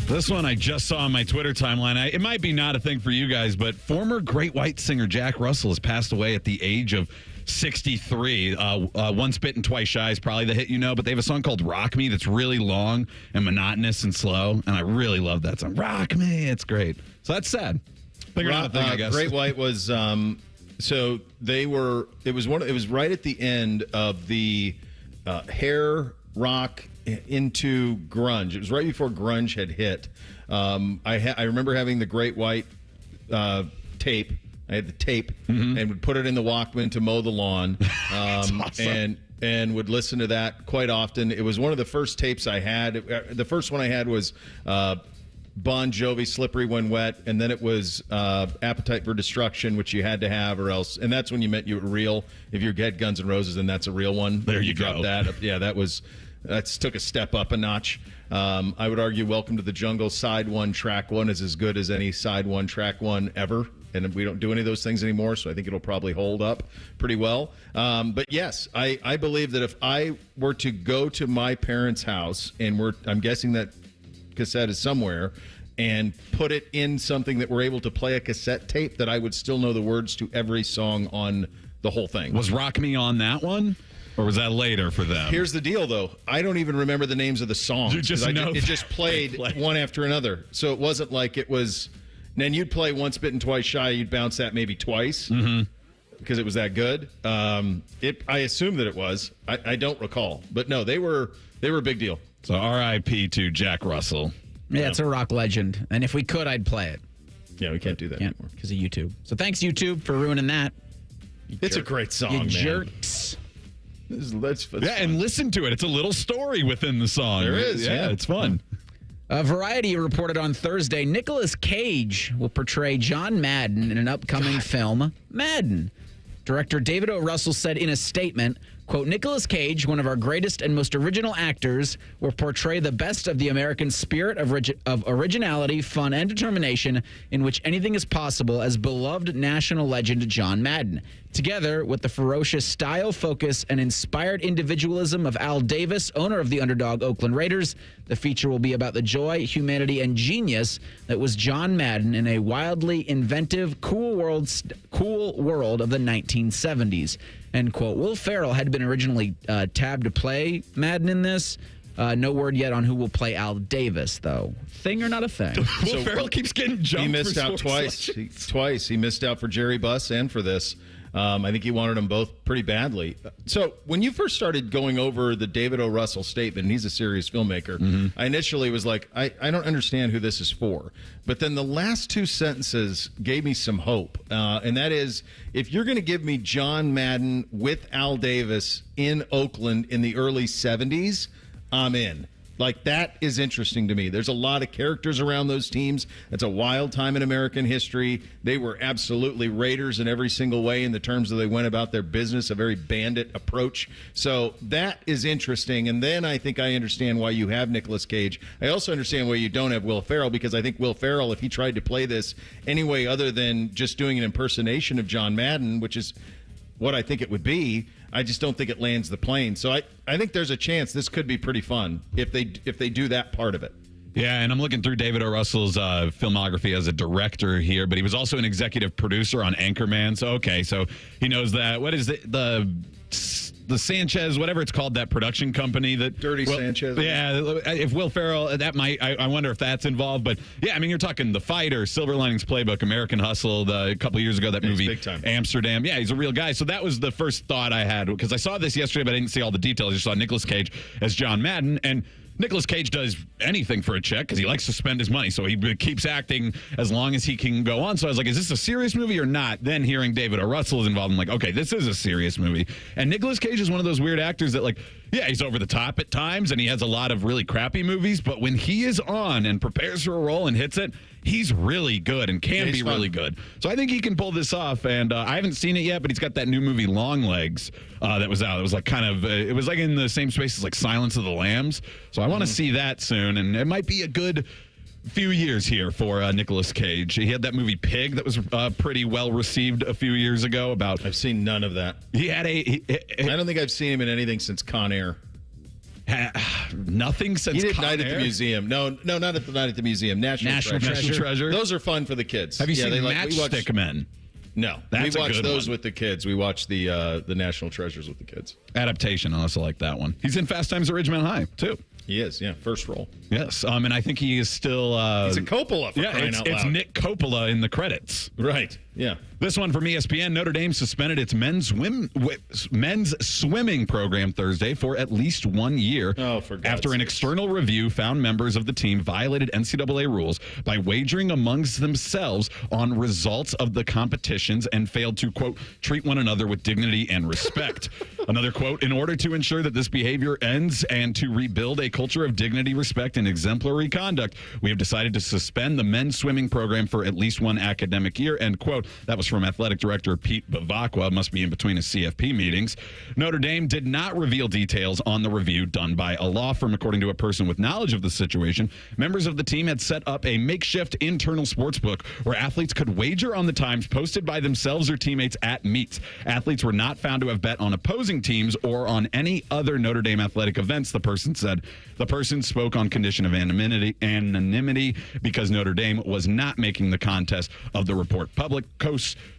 This one I just saw on my Twitter timeline. It might be not a thing for you guys, but former Great White singer Jack Russell has passed away at the age of 63. Once Bitten, Twice Shy is probably the hit but they have a song called Rock Me that's really long and monotonous and slow, and I really love that song. Rock Me, it's great. So that's sad. I guess. Great White was so they were. It was right at the end of the hair rock into grunge. It was right before grunge had hit. I remember having the Great White tape. I had the tape and would put it in the Walkman to mow the lawn, awesome. and would listen to that quite often. It was one of the first tapes I had. The first one I had was Bon Jovi, Slippery When Wet, and then it was Appetite for Destruction, which you had to have or else. And that's when you meant you were real. If you had Guns N' Roses, then that's a real one. There you go. That. Yeah, that took a step up a notch. I would argue Welcome to the Jungle Side 1, Track 1 is as good as any Side 1, Track 1 ever. And we don't do any of those things anymore, so I think it'll probably hold up pretty well. But yes, I believe that if I were to go to my parents' house, and I'm guessing that cassette is somewhere, and put it in something that we're able to play a cassette tape, that I would still know the words to every song on the whole thing. Was Rock Me on that one? Or was that later for them? Here's the deal, though. I don't even remember the names of the songs. You just know it just played one after another. So it wasn't like it was... Then you'd play Once Bitten, Twice Shy. You'd bounce that maybe twice because it was that good. I assume that it was. I don't recall. But no, they were a big deal. So R.I.P. to Jack Russell. Yeah, it's a rock legend. And if we could, I'd play it. Yeah, we can't do that anymore. Because of YouTube. So thanks, YouTube, for ruining that. It's a great song, you man. Jerks. That's and listen to it. It's a little story within the song. There is. Yeah, it's fun. Variety reported on Thursday Nicolas Cage will portray John Madden in an upcoming film, Madden. Director David O. Russell said in a statement, quote, Nicolas Cage, one of our greatest and most original actors, will portray the best of the American spirit of originality, fun, and determination in which anything is possible as beloved national legend John Madden. Together with the ferocious style, focus, and inspired individualism of Al Davis, owner of the underdog Oakland Raiders, the feature will be about the joy, humanity, and genius that was John Madden in a wildly inventive, cool world of the 1970s. End quote. Will Ferrell had been originally tabbed to play Madden in this. No word yet on who will play Al Davis, though. Thing or not a thing? Will Ferrell keeps getting jumped. He missed out twice. He missed out for Jerry Buss and for this. I think he wanted them both pretty badly. So when you first started going over the David O. Russell statement, and he's a serious filmmaker, I initially was like, I don't understand who this is for. But then the last two sentences gave me some hope. And that is, if you're going to give me John Madden with Al Davis in Oakland in the early 70s, I'm in. Like, that is interesting to me. There's a lot of characters around those teams. It's a wild time in American history. They were absolutely Raiders in every single way in the terms of they went about their business, a very bandit approach. So that is interesting. And then I think I understand why you have Nicolas Cage. I also understand why you don't have Will Ferrell, because I think Will Ferrell, if he tried to play this any way other than just doing an impersonation of John Madden, which is what I think it would be, I just don't think it lands the plane. So I think there's a chance this could be pretty fun if they do that part of it. Yeah, and I'm looking through David O. Russell's filmography as a director here, but he was also an executive producer on Anchorman. So, okay, so he knows that. What is the Sanchez, whatever it's called, that production company that Sanchez. Yeah, if Will Ferrell, that might. I wonder if that's involved. But yeah, I mean, you're talking The Fighter, Silver Linings Playbook, American Hustle, a couple years ago, that movie, big time. Amsterdam. Yeah, he's a real guy. So that was the first thought I had, because I saw this yesterday, but I didn't see all the details. I just saw Nicolas Cage as John Madden, and Nicolas Cage does anything for a check because he likes to spend his money. So he keeps acting as long as he can go on. So I was like, is this a serious movie or not? Then hearing David O. Russell is involved, I'm like, okay, this is a serious movie. And Nicolas Cage is one of those weird actors that, like, yeah, he's over the top at times and he has a lot of really crappy movies. But when he is on and prepares for a role and hits it, he's really good and can be really good. So I think he can pull this off. And I haven't seen it yet, but he's got that new movie Long Legs that was out. It was like it was like in the same space as like Silence of the Lambs. So I want to see that soon. And it might be a good few years here for Nicolas Cage. He had that movie Pig that was pretty well received a few years ago. I've seen none of that. He had I don't think I've seen him in anything since Con Air. Nothing since he did Con Night Air? at the Museum. No, not at the Night at the Museum. National Treasure. Those are fun for the kids. Have you seen Matchstick Men? No, That's we a watch good those one. with the kids. We watch the National Treasures with the kids. Adaptation. I also like that one. He's in Fast Times at Ridgemont High, too. He is, yeah, first role. Yes, and I think he is still... He's a Coppola for crying out loud. It's Nick Coppola in the credits. Right, yeah. This one from ESPN. Notre Dame suspended its men's swimming program Thursday for at least 1 year after an external review found members of the team violated NCAA rules by wagering amongst themselves on results of the competitions and failed to, quote, treat one another with dignity and respect. Another quote, in order to ensure that this behavior ends and to rebuild a culture of dignity, respect, and exemplary conduct, we have decided to suspend the men's swimming program for at least one academic year, end quote. That was from athletic director Pete Bavacqua, must be in between his CFP meetings. Notre Dame did not reveal details on the review done by a law firm. According to a person with knowledge of the situation, members of the team had set up a makeshift internal sports book where athletes could wager on the times posted by themselves or teammates at meets. Athletes were not found to have bet on opposing teams or on any other Notre Dame athletic events, the person said. The person spoke on condition of anonymity because Notre Dame was not making the contest of the report public.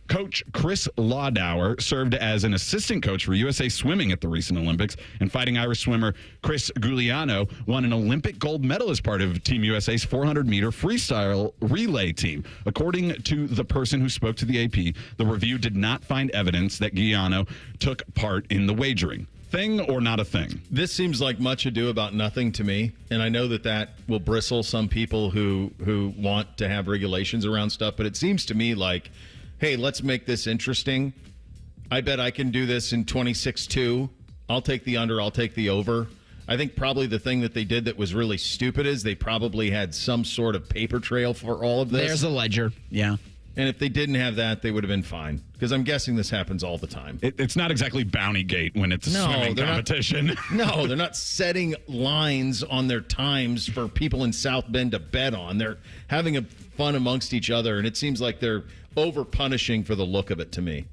Coach Chris Laudauer served as an assistant coach for USA Swimming at the recent Olympics, and Fighting Irish swimmer Chris Giuliano won an Olympic gold medal as part of Team USA's 400-meter freestyle relay team. According to the person who spoke to the AP, the review did not find evidence that Giuliano took part in the wagering. Thing or not a thing? This seems like much ado about nothing to me, and I know that will bristle some people who want to have regulations around stuff, but it seems to me like, hey, let's make this interesting. I bet I can do this in 26-2. I'll take the under, I'll take the over. I think probably the thing that they did that was really stupid is they probably had some sort of paper trail for all of this. There's a ledger, yeah. And if they didn't have that, they would have been fine. Because I'm guessing this happens all the time. It's not exactly Bounty Gate when it's a swimming competition. No, they're not setting lines on their times for people in South Bend to bet on. They're having fun amongst each other, and it seems like they're over-punishing for the look of it to me.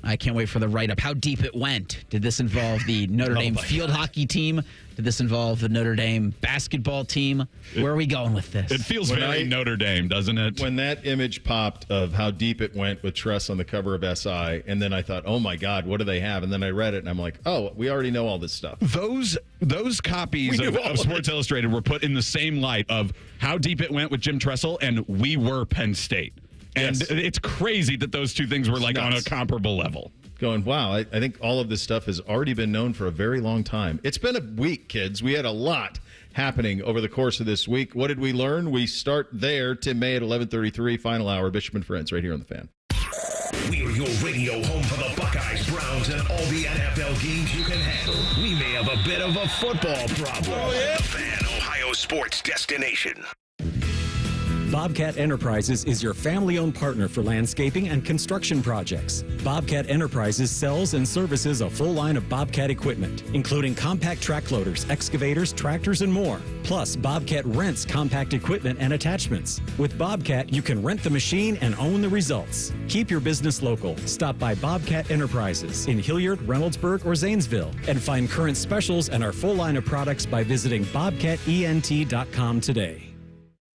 I can't wait for the write-up. How deep it went. Did this involve the Notre Dame field hockey team? Did this involve the Notre Dame basketball team? Where are we going with this? It feels very Notre Dame, doesn't it? When that image popped of how deep it went with Tress on the cover of SI, and then I thought, oh my God, what do they have? And then I read it, and I'm like, oh, we already know all this stuff. Those copies of Sports Illustrated were put in the same light of how deep it went with Jim Tressel, and we were Penn State. And it's crazy that those two things were like on a comparable level. Going, wow, I think all of this stuff has already been known for a very long time. It's been a week, kids. We had a lot happening over the course of this week. What did we learn? We start there. Tim May at 11:33, final hour. Bishop and Friends right here on The Fan. We're your radio home for the Buckeyes, Browns, and all the NFL games you can handle. We may have a bit of a football problem. Oh, yeah. The Fan, Ohio sports destination. Bobcat Enterprises is your family-owned partner for landscaping and construction projects. Bobcat Enterprises sells and services a full line of Bobcat equipment, including compact track loaders, excavators, tractors, and more. Plus, Bobcat rents compact equipment and attachments. With Bobcat, you can rent the machine and own the results. Keep your business local. Stop by Bobcat Enterprises in Hilliard, Reynoldsburg, or Zanesville, and find current specials and our full line of products by visiting bobcatent.com today.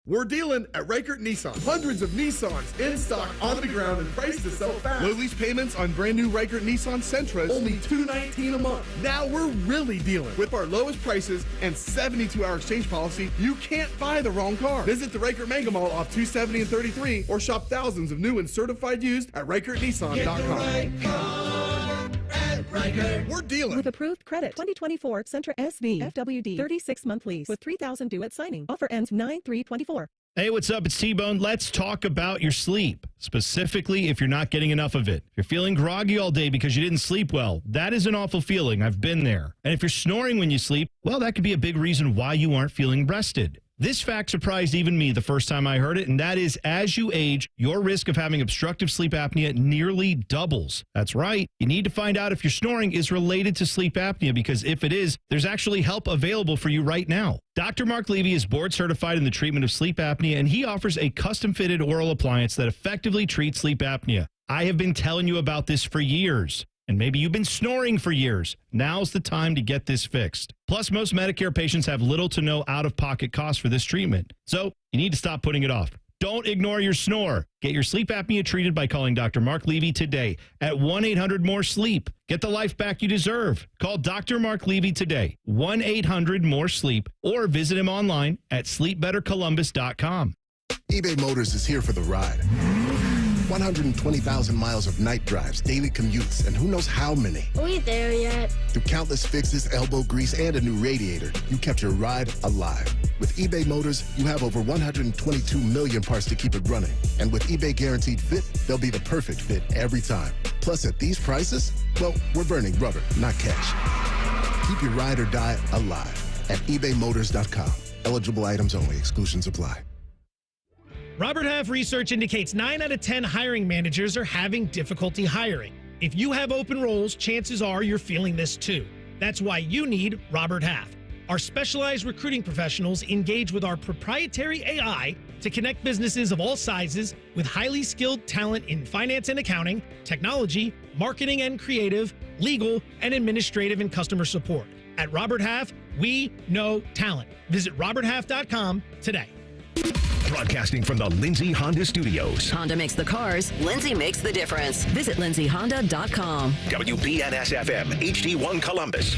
We're dealing at Reichert Nissan. Hundreds of Nissans in stock, on the ground, and priced to sell fast. Low lease payments on brand new Reichert Nissan Sentras, only $219 a month. Now we're really dealing. With our lowest prices and 72-hour exchange policy, you can't buy the wrong car. Visit the Reichert Mega Mall off 270 and 33, or shop thousands of new and certified used at ReichertNissan.com. We're dealing. With approved credit. 2024 Sentra SB FWD 36-month lease with $3,000 due at signing. Offer ends 9/3/24. Hey, what's up? It's T-Bone. Let's talk about your sleep, specifically if you're not getting enough of it. If you're feeling groggy all day because you didn't sleep well, that is an awful feeling. I've been there. And if you're snoring when you sleep, well, that could be a big reason why you aren't feeling rested. This fact surprised even me the first time I heard it, and that is as you age, your risk of having obstructive sleep apnea nearly doubles. That's right. You need to find out if your snoring is related to sleep apnea, because if it is, there's actually help available for you right now. Dr. Mark Levy is board certified in the treatment of sleep apnea, and he offers a custom-fitted oral appliance that effectively treats sleep apnea. I have been telling you about this for years. And maybe you've been snoring for years. Now's the time to get this fixed. Plus, most Medicare patients have little to no out-of-pocket costs for this treatment. So you need to stop putting it off. Don't ignore your snore. Get your sleep apnea treated by calling Dr. Mark Levy today at 1-800-MORE-SLEEP. Get the life back you deserve. Call Dr. Mark Levy today, 1-800-MORE-SLEEP, or visit him online at sleepbettercolumbus.com. eBay Motors is here for the ride. 120,000 miles of night drives, daily commutes, and who knows how many. Are we there yet? Through countless fixes, elbow grease, and a new radiator, you kept your ride alive. With eBay Motors, you have over 122 million parts to keep it running. And with eBay Guaranteed Fit, they'll be the perfect fit every time. Plus, at these prices, well, we're burning rubber, not cash. Keep your ride or die alive at ebaymotors.com. Eligible items only. Exclusions apply. Robert Half research indicates 9 out of 10 hiring managers are having difficulty hiring. If you have open roles, chances are you're feeling this too. That's why you need Robert Half. Our specialized recruiting professionals engage with our proprietary AI to connect businesses of all sizes with highly skilled talent in finance and accounting, technology, marketing and creative, legal, and administrative and customer support. At Robert Half, we know talent. Visit roberthalf.com today. Broadcasting from the Lindsay Honda Studios. Honda makes the cars. Lindsay makes the difference. Visit lindsayhonda.com. WBNS-FM, HD1 Columbus.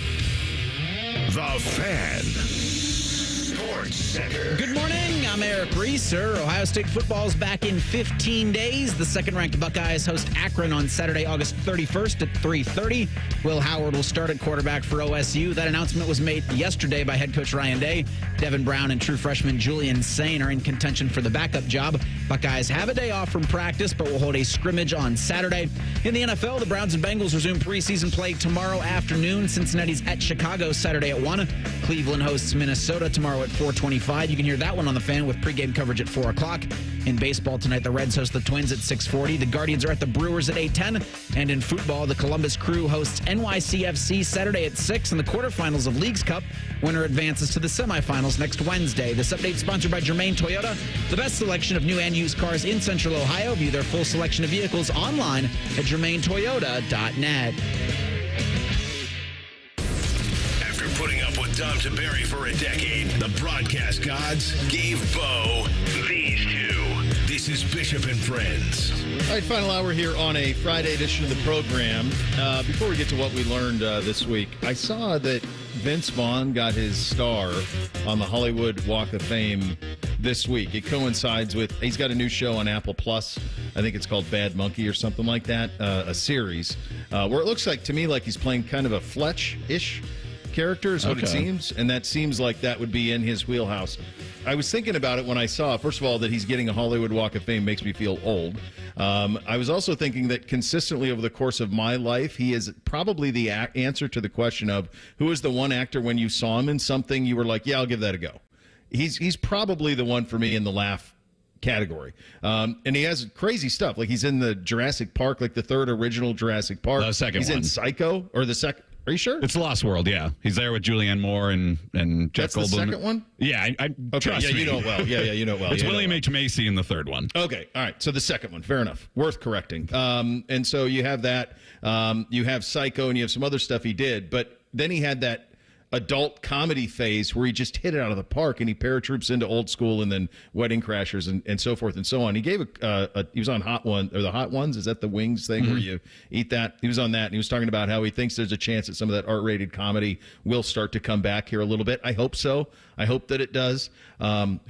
The Fan. Sports Center. Good morning. I'm Eric Reeser. Ohio State football is back in 15 days. The second-ranked Buckeyes host Akron on Saturday, August 31st at 3:30. Will Howard will start at quarterback for OSU. That announcement was made yesterday by head coach Ryan Day. Devin Brown and true freshman Julian Sain are in contention for the backup job. Buckeyes have a day off from practice, but will hold a scrimmage on Saturday. In the NFL, the Browns and Bengals resume preseason play tomorrow afternoon. Cincinnati's at Chicago Saturday at 1. Cleveland hosts Minnesota tomorrow at 4:25. You can hear that one on the Fan with pregame coverage at 4 o'clock. In baseball tonight, the Reds host the Twins at 6:40. The Guardians are at the Brewers at 8:10. And in football, the Columbus Crew hosts NYCFC Saturday at 6 in the quarterfinals of Leagues Cup. Winner advances to the semifinals next Wednesday. This update sponsored by Germain Toyota, the best selection of new and used cars in Central Ohio. View their full selection of vehicles online at germaintoyota.net. After putting up with Dom Tiberi for a decade, the broadcast gods gave Bo these two. This is Bishop and Friends. All right, final hour here on a Friday edition of the program. Before we get to what we learned this week, I saw that Vince Vaughn got his star on the Hollywood Walk of Fame this week. It coincides with, he's got a new show on Apple Plus. I think it's called Bad Monkey or something like that, a series where it looks like, to me, like he's playing kind of a Fletch-ish character is what it seems, and that seems like that would be in his wheelhouse. I was thinking about it when I saw, first of all, that he's getting a Hollywood Walk of Fame makes me feel old. I was also thinking that consistently over the course of my life, he is probably the answer to the question of who is the one actor when you saw him in something you were like, yeah, I'll give that a go. He's probably the one for me in the laugh category. And he has crazy stuff. Like he's in the Jurassic Park, like the third original Jurassic Park. The second he's one. in Psycho, or the second. Are you sure? It's Lost World, yeah. He's there with Julianne Moore and Jeff Goldblum. That's the second one? Yeah, trust me. You know it well. Yeah, you know it well. It's William H. Macy in the third one. Okay, all right. So the second one, fair enough. Worth correcting. And so you have that. You have Psycho, and you have some other stuff he did. But then he had that adult comedy phase where he just hit it out of the park, and he paratroops into Old School and then Wedding Crashers and so forth and so on. He gave he was on Hot One, or the Hot Ones. Is that the wings thing where you eat that? He was on that, and he was talking about how he thinks there's a chance that some of that R-rated comedy will start to come back here a little bit. I hope so. I hope that it does.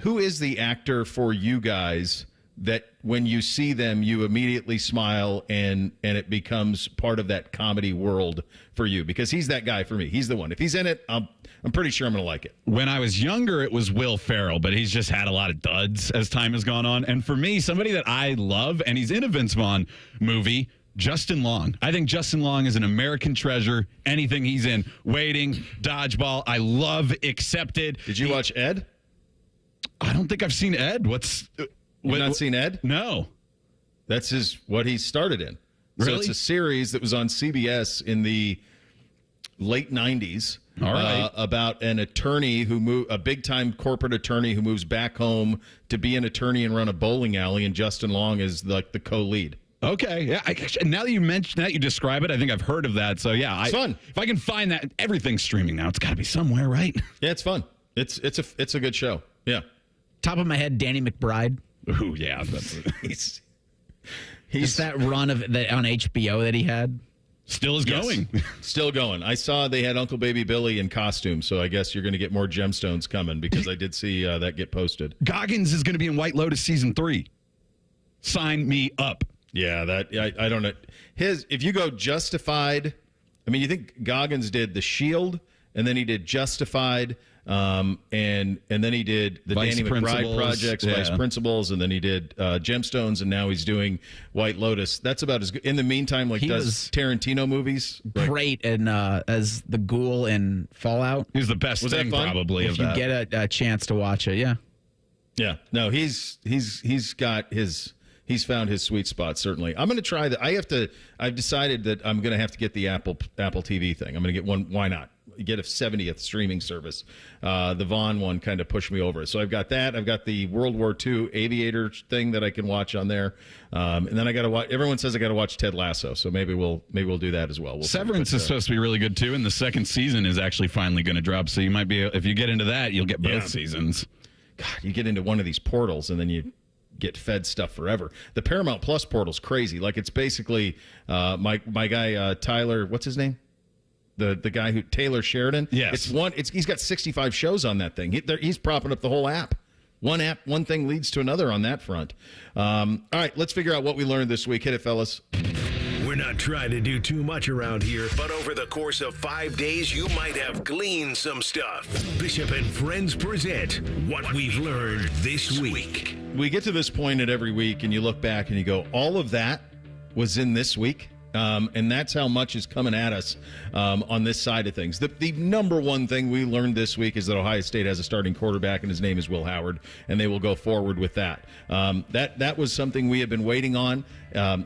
Who is the actor for you guys that when you see them, you immediately smile and it becomes part of that comedy world for you? Because he's that guy for me. He's the one. If he's in it, I'm pretty sure I'm going to like it. When I was younger, it was Will Ferrell, but he's just had a lot of duds as time has gone on. And for me, somebody that I love, and he's in a Vince Vaughn movie, Justin Long. I think Justin Long is an American treasure. Anything he's in. Waiting, Dodgeball, I love Accepted. Did you watch Ed? I don't think I've seen Ed. You've not seen Ed? No. That's what he started in. Really? So it's a series that was on CBS in the late 90s. All right. About an attorney a big-time corporate attorney who moves back home to be an attorney and run a bowling alley, and Justin Long is like the co-lead. Okay, yeah. Now that you mention that, you describe it, I think I've heard of that. So yeah, it's fun. If I can find that, everything's streaming now. It's got to be somewhere, right? Yeah, it's fun. It's a good show. Yeah. Top of my head, Danny McBride. Ooh, yeah. He's Just that run of that on HBO that he had. Still is going. Still going. I saw they had Uncle Baby Billy in costume, so I guess you're going to get more gemstones coming because I did see that get posted. Goggins is going to be in White Lotus season 3. Sign me up. Yeah, that I don't know. If you go Justified, I mean, you think Goggins did The Shield, and then he did Justified, and then he did the Vice Danny McBride projects, Vice Principals, and then he did Gemstones, and now he's doing White Lotus. That's about as good. In the meantime, like, does Tarantino movies. Great in as the ghoul in Fallout. He's the best thing probably. If you get a chance to watch it, yeah. Yeah, no, he's got his. He's found his sweet spot, certainly. I'm going to try that. I've decided that I'm going to have to get the Apple TV thing. I'm going to get one. Why not? Get a 70th streaming service. The Vaughn one kind of pushed me over. So I've got that. I've got the World War II aviator thing that I can watch on there. And then I got to watch. Everyone says I got to watch Ted Lasso. So maybe we'll do that as well. Severance is supposed to be really good too, and the second season is actually finally going to drop. So you might be, if you get into that, you'll get both seasons. God, you get into one of these portals and then you get fed stuff forever. The Paramount Plus portal's crazy. Like, it's basically my guy Tyler, what's his name? The guy who Taylor Sheridan. Yes, he's got 65 shows on that thing. He's propping up the whole app. One thing leads to another on that front. All right, let's figure out what we learned this week. Hit it, fellas. We're not trying to do too much around here, but over the course of 5 days, you might have gleaned some stuff. Bishop and Friends present What We've Learned This Week. We get to this point at every week, and you look back and you go, all of that was in this week? And that's how much is coming at us on this side of things. The number one thing we learned this week is that Ohio State has a starting quarterback, and his name is Will Howard, and they will go forward with that. That was something we have been waiting on.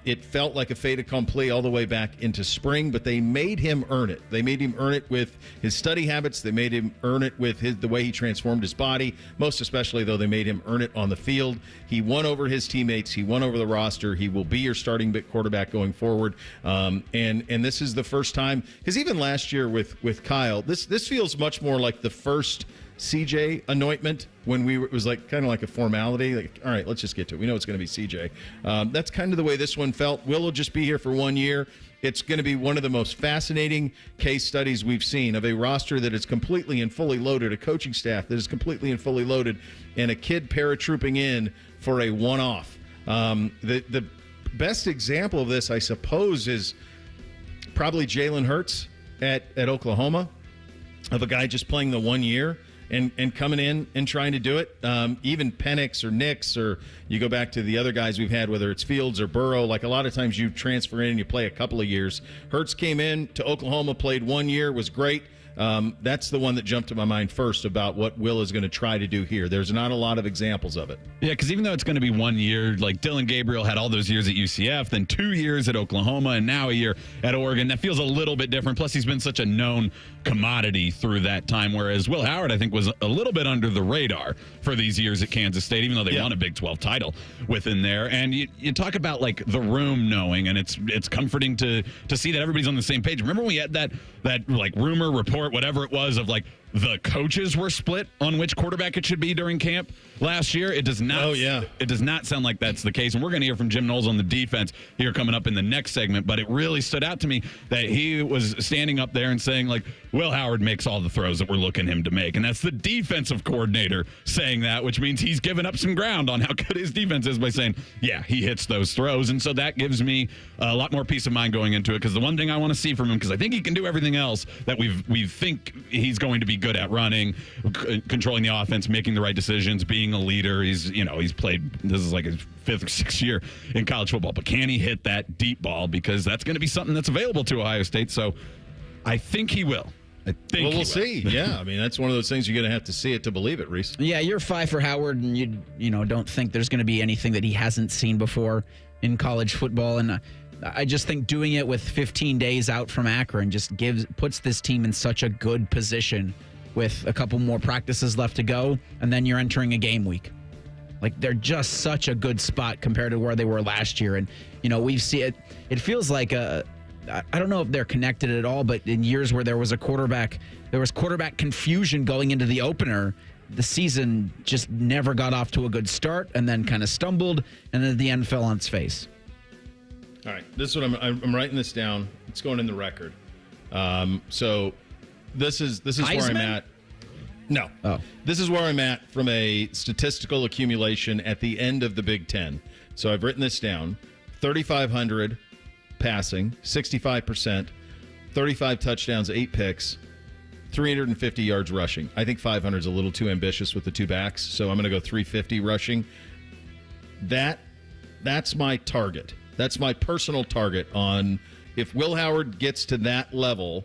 It felt like a fait accompli all the way back into spring, but they made him earn it. They made him earn it with his study habits. They made him earn it with the way he transformed his body. Most especially, though, they made him earn it on the field. He won over his teammates. He won over the roster. He will be your starting quarterback going forward. And this is the first time, because even last year with Kyle, this feels much more like the first CJ anointment when it was like kind of like a formality. Like, all right, let's just get to it. We know it's going to be CJ. That's kind of the way this one felt. Will just be here for 1 year. It's going to be one of the most fascinating case studies we've seen of a roster that is completely and fully loaded, a coaching staff that is completely and fully loaded, and a kid paratrooping in for a one-off. The best example of this, I suppose, is probably Jalen Hurts at Oklahoma, of a guy just playing the 1 year and coming in and trying to do it. Even Penix or Nix, or you go back to the other guys we've had, whether it's Fields or Burrow, like a lot of times you transfer in and you play a couple of years. Hurts came in to Oklahoma, played 1 year, was great. That's the one that jumped to my mind first about what Will is going to try to do here. There's not a lot of examples of it. Yeah, because even though it's going to be 1 year, like Dylan Gabriel had all those years at UCF, then 2 years at Oklahoma, and now a year at Oregon. That feels a little bit different. Plus, he's been such a known commodity through that time, whereas Will Howard, I think, was a little bit under the radar for these years at Kansas State, even though they won a Big 12 title within there. And you talk about, like, the room knowing, and it's comforting to see that everybody's on the same page. Remember when we had that like rumor report, whatever it was, of like the coaches were split on which quarterback it should be during camp last year? It does not. It does not sound like that's the case. And we're going to hear from Jim Knowles on the defense here coming up in the next segment. But it really stood out to me that he was standing up there and saying, like, Will Howard makes all the throws that we're looking him to make. And that's the defensive coordinator saying that, which means he's given up some ground on how good his defense is by saying, yeah, he hits those throws. And so that gives me a lot more peace of mind going into it, because the one thing I want to see from him, because I think he can do everything else that we think he's going to be good at running, controlling the offense, making the right decisions, being a leader. He's played, this is like his 5th or 6th year in college football, but can he hit that deep ball? Because that's going to be something that's available to Ohio State. So I think he will. We'll see. Yeah, I mean, that's one of those things you're going to have to see it to believe it, Reese. Yeah, you're 5 for Howard, and you don't think there's going to be anything that he hasn't seen before in college football. And I just think doing it with 15 days out from Akron just puts this team in such a good position with a couple more practices left to go, and then you're entering a game week. Like, they're just such a good spot compared to where they were last year. And, we've seen it. It feels like I don't know if they're connected at all, but in years where there was quarterback confusion going into the opener, the season just never got off to a good start and then kind of stumbled, and then the end fell on its face. All right, this is what I'm writing this down. It's going in the record. So this is Heisman? where I'm at. No. Oh. This is where I'm at from a statistical accumulation at the end of the Big Ten. So I've written this down. 3,500 passing, 65%, 35 touchdowns, 8 picks, 350 yards rushing. I think 500 is a little too ambitious with the two backs, so I'm going to go 350 rushing. That's my target. That's my personal target on if Will Howard gets to that level,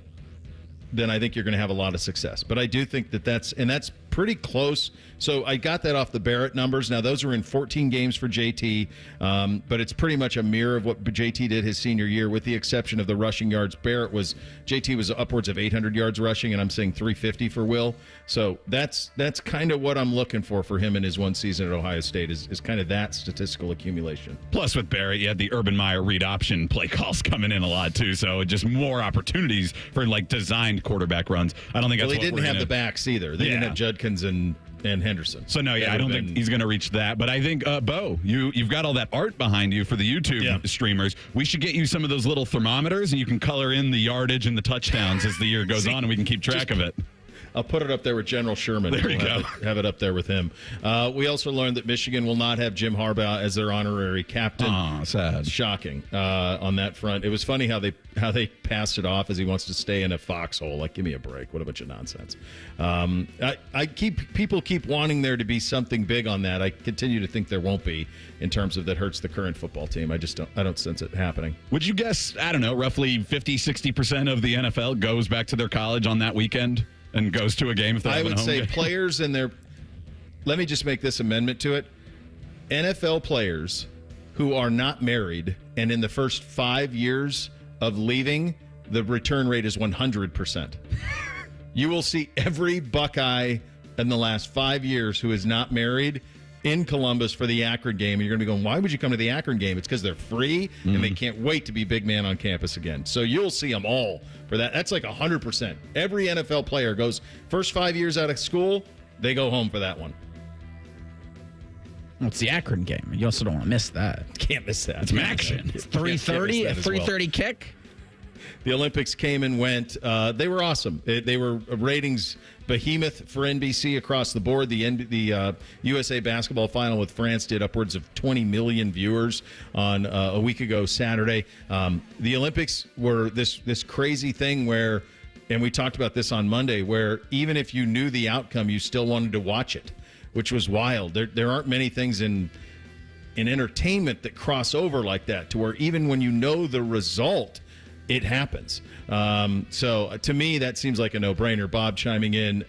then I think you're going to have a lot of success. But I do think that's pretty close. So I got that off the Barrett numbers. Now, those were in 14 games for JT, but it's pretty much a mirror of what JT did his senior year, with the exception of the rushing yards. JT was upwards of 800 yards rushing, and I'm saying 350 for Will. So that's kind of what I'm looking for him in his one season at Ohio State is kind of that statistical accumulation. Plus, with Barrett, you had the Urban Meyer read option play calls coming in a lot, too. So just more opportunities for, designed quarterback runs. I don't think that's they didn't have the backs either. They didn't have Judkins and Henderson. So, no, I don't think he's going to reach that. But I think, Bo, you've got all that art behind you for the YouTube streamers. We should get you some of those little thermometers, and you can color in the yardage and the touchdowns as the year goes on, and we can keep track of it. I'll put it up there with General Sherman. There you go. Have it up there with him. We also learned that Michigan will not have Jim Harbaugh as their honorary captain. Oh, sad. Shocking on that front. It was funny how they passed it off as he wants to stay in a foxhole. Like, give me a break. What a bunch of nonsense. People keep wanting there to be something big on that. I continue to think there won't be in terms of that hurts the current football team. I don't sense it happening. Would you guess, I don't know, roughly 50-60% of the NFL goes back to their college on that weekend? And goes to a game if they're I would say players and their. Let me just make this amendment to it. NFL players who are not married and in the first 5 years of leaving, the return rate is 100%. You will see every Buckeye in the last 5 years who is not married in Columbus for the Akron game, and you're going to be going, why would you come to the Akron game? It's because they're free, and they can't wait to be big man on campus again. So you'll see them all for that. That's like 100%. Every NFL player goes, first 5 years out of school, they go home for that one. Well, it's the Akron game. You also don't want to miss that. Can't miss that. It's action. It's 3:30, a 3:30 kick. The Olympics came and went. They were awesome. They were a ratings behemoth for NBC across the board. The USA basketball final with France did upwards of 20 million viewers on a week ago Saturday. The Olympics were this crazy thing where, and we talked about this on Monday, where even if you knew the outcome, you still wanted to watch it, which was wild. There aren't many things in entertainment that cross over like that, to where even when you know the result, it happens. So to me, that seems like a no-brainer. Bob chiming in,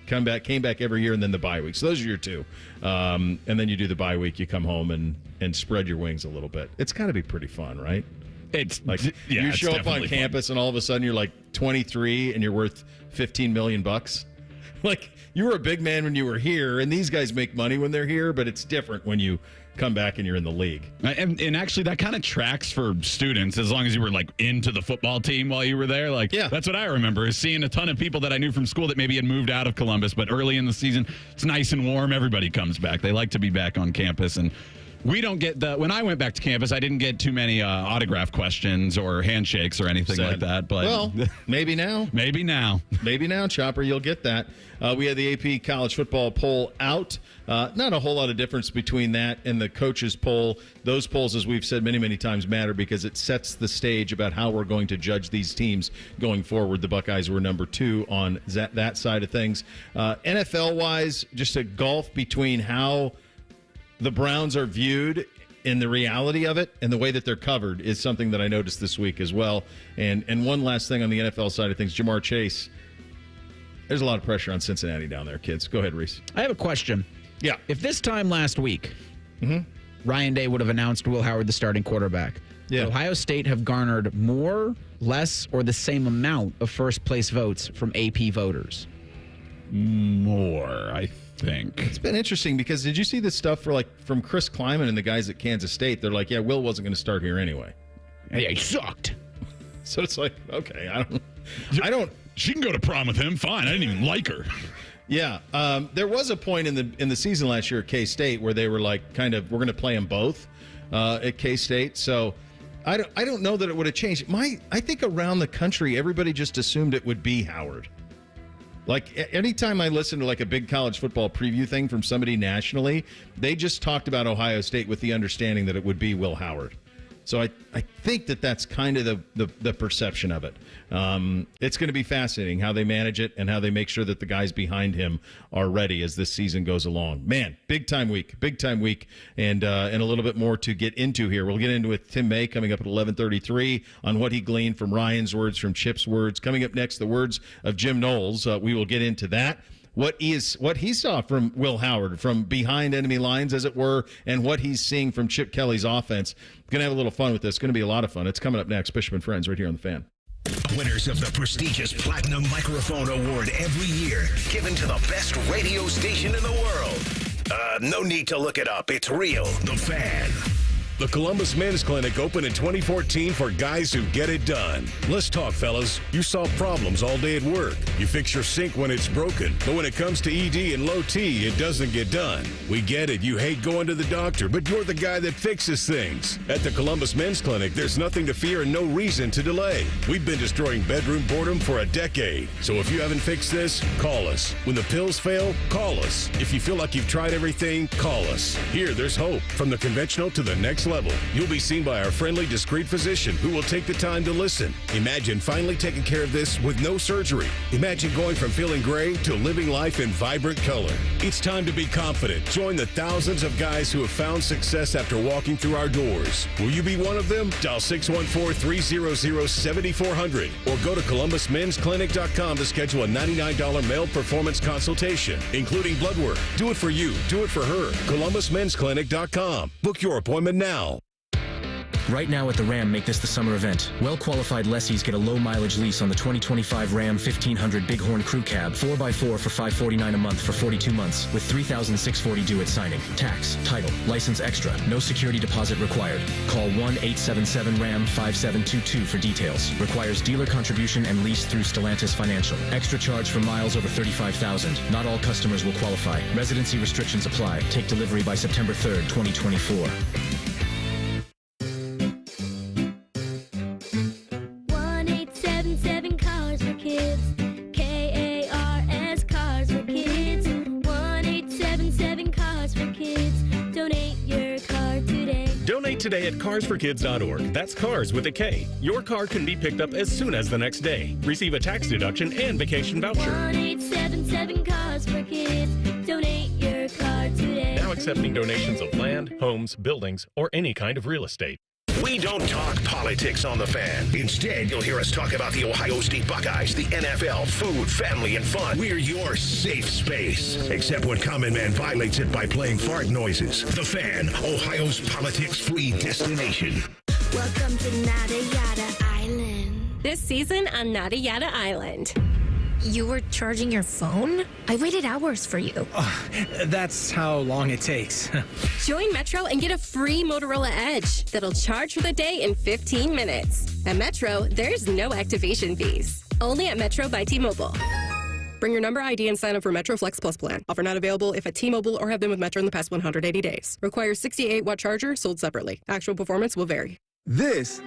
came back every year, and then the bye week. So those are your two. And then you do the bye week, you come home and spread your wings a little bit. It's got to be pretty fun, right? It's like you show up on campus and all of a sudden you're like 23 and you're worth $15 million. Like, you were a big man when you were here, and these guys make money when they're here, but it's different when you come back and you're in the league. And actually, that kind of tracks for students as long as you were into the football team while you were there. That's what I remember, is seeing a ton of people that I knew from school that maybe had moved out of Columbus, but early in the season, it's nice and warm. Everybody comes back. They like to be back on campus. And we don't get when I went back to campus, I didn't get too many autograph questions or handshakes or anything like that. But well, maybe now. Maybe now, Chopper, you'll get that. We had the AP college football poll out. Not a whole lot of difference between that and the coaches poll. Those polls, as we've said many, many times, matter because it sets the stage about how we're going to judge these teams going forward. The Buckeyes were number 2 on that side of things. NFL-wise, just a gulf between how the Browns are viewed and the reality of it and the way that they're covered is something that I noticed this week as well. And one last thing on the NFL side of things, Jamar Chase. There's a lot of pressure on Cincinnati down there, kids. Go ahead, Reese. I have a question. Yeah. If this time last week, Ryan Day would have announced Will Howard the starting quarterback, would Ohio State have garnered more, less, or the same amount of first-place votes from AP voters? More, I think. It's been interesting because did you see this stuff from Chris Kleiman and the guys at Kansas State? They're like, yeah, Will wasn't going to start here anyway. Yeah, he sucked. So it's like, okay, I don't. She can go to prom with him. Fine. I didn't even like her. Yeah, there was a point in the season last year at K-State where they were like, we're going to play them both at K-State. So I don't know that it would have changed. I think around the country, everybody just assumed it would be Howard. Like, anytime I listen to like a big college football preview thing from somebody nationally, they just talked about Ohio State with the understanding that it would be Will Howard. So I think that's kind of the perception of it. It's going to be fascinating how they manage it and how they make sure that the guys behind him are ready as this season goes along. Man, big time week, and a little bit more to get into here. We'll get into with Tim May coming up at 11:33 on what he gleaned from Ryan's words, from Chip's words. Coming up next, the words of Jim Knowles. We will get into that. What he saw from Will Howard, from behind enemy lines, as it were, and what he's seeing from Chip Kelly's offense. Going to have a little fun with this. It's going to be a lot of fun. It's coming up next. Bishop and Friends right here on The Fan. Winners of the prestigious Platinum Microphone Award every year, given to the best radio station in the world. No need to look it up. It's real. The Fan. The Columbus Men's Clinic opened in 2014 for guys who get it done. Let's talk, fellas. You solve problems all day at work. You fix your sink when it's broken. But when it comes to ED and low T, it doesn't get done. We get it. You hate going to the doctor, but you're the guy that fixes things. At the Columbus Men's Clinic, there's nothing to fear and no reason to delay. We've been destroying bedroom boredom for a decade. So if you haven't fixed this, call us. When the pills fail, call us. If you feel like you've tried everything, call us. Here, there's hope. From the conventional to the next level. You'll be seen by our friendly, discreet physician who will take the time to listen. Imagine finally taking care of this with no surgery. Imagine going from feeling gray to living life in vibrant color. It's time to be confident. Join the thousands of guys who have found success after walking through our doors. Will you be one of them? Dial 614-300-7400 or go to ColumbusMen'sClinic.com to schedule a $99 male performance consultation, including blood work. Do it for you. Do it for her. ColumbusMen'sClinic.com. Book your appointment now. Right now at the Ram, make this the summer event. Well-qualified lessees get a low-mileage lease on the 2025 Ram 1500 Bighorn Crew Cab 4x4 for $549 a month for 42 months with $3,640 due at signing. Tax, title, license extra, no security deposit required. Call 1-877-RAM-5722 for details. Requires dealer contribution and lease through Stellantis Financial. Extra charge for miles over 35,000. Not all customers will qualify. Residency restrictions apply. Take delivery by September 3rd, 2024. 1-877 Cars for Kids. K-A-R-S Cars for Kids. 1-877 Cars for Kids. Donate your car today. Donate today at carsforkids.org. That's cars with a K. Your car can be picked up as soon as the next day. Receive a tax deduction and vacation voucher. 1-877 Cars for Kids. Donate your car today. Now accepting donations of land, homes, buildings, or any kind of real estate. We don't talk politics on The Fan. Instead, you'll hear us talk about the Ohio State Buckeyes, the NFL, food, family, and fun. We're your safe space, except when Common Man violates it by playing fart noises. The Fan, Ohio's politics-free destination. Welcome to Nada Yada Island. This season on Nada Yada Island. You were charging your phone? I waited hours for you. That's how long it takes. Join Metro and get a free Motorola Edge that'll charge for the day in 15 minutes. At Metro, there's no activation fees. Only at Metro by T-Mobile. Bring your number ID and sign up for Metro Flex Plus plan. Offer not available if at T-Mobile or have been with Metro in the past 180 days. Requires 68-watt charger sold separately. Actual performance will vary. This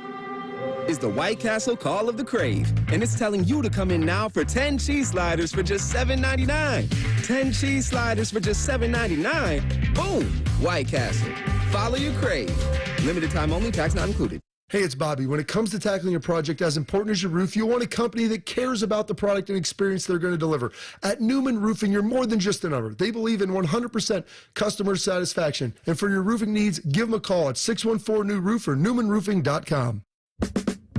is the White Castle Call of the Crave, and it's telling you to come in now for 10 cheese sliders for just $7.99. 10 cheese sliders for just $7.99. Boom! White Castle. Follow your crave. Limited time only, tax not included. Hey, it's Bobby. When it comes to tackling a project as important as your roof, you want a company that cares about the product and experience they're going to deliver. At Newman Roofing, you're more than just a number. They believe in 100% customer satisfaction. And for your roofing needs, give them a call at 614-NEW-ROOF or newmanroofing.com.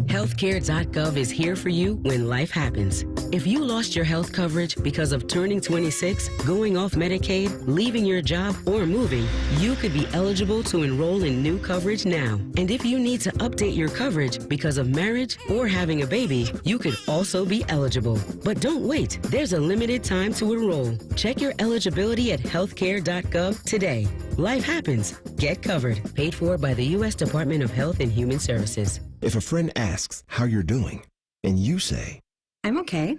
Healthcare.gov is here for you when life happens. If you lost your health coverage because of turning 26, going off Medicaid, leaving your job, or moving, you could be eligible to enroll in new coverage now. And if you need to update your coverage because of marriage or having a baby, you could also be eligible. But don't wait. There's a limited time to enroll. Check your eligibility at healthcare.gov today. Life happens. Get covered. Paid for by the U.S. Department of Health and Human Services. If a friend asks how you're doing, and you say, I'm okay.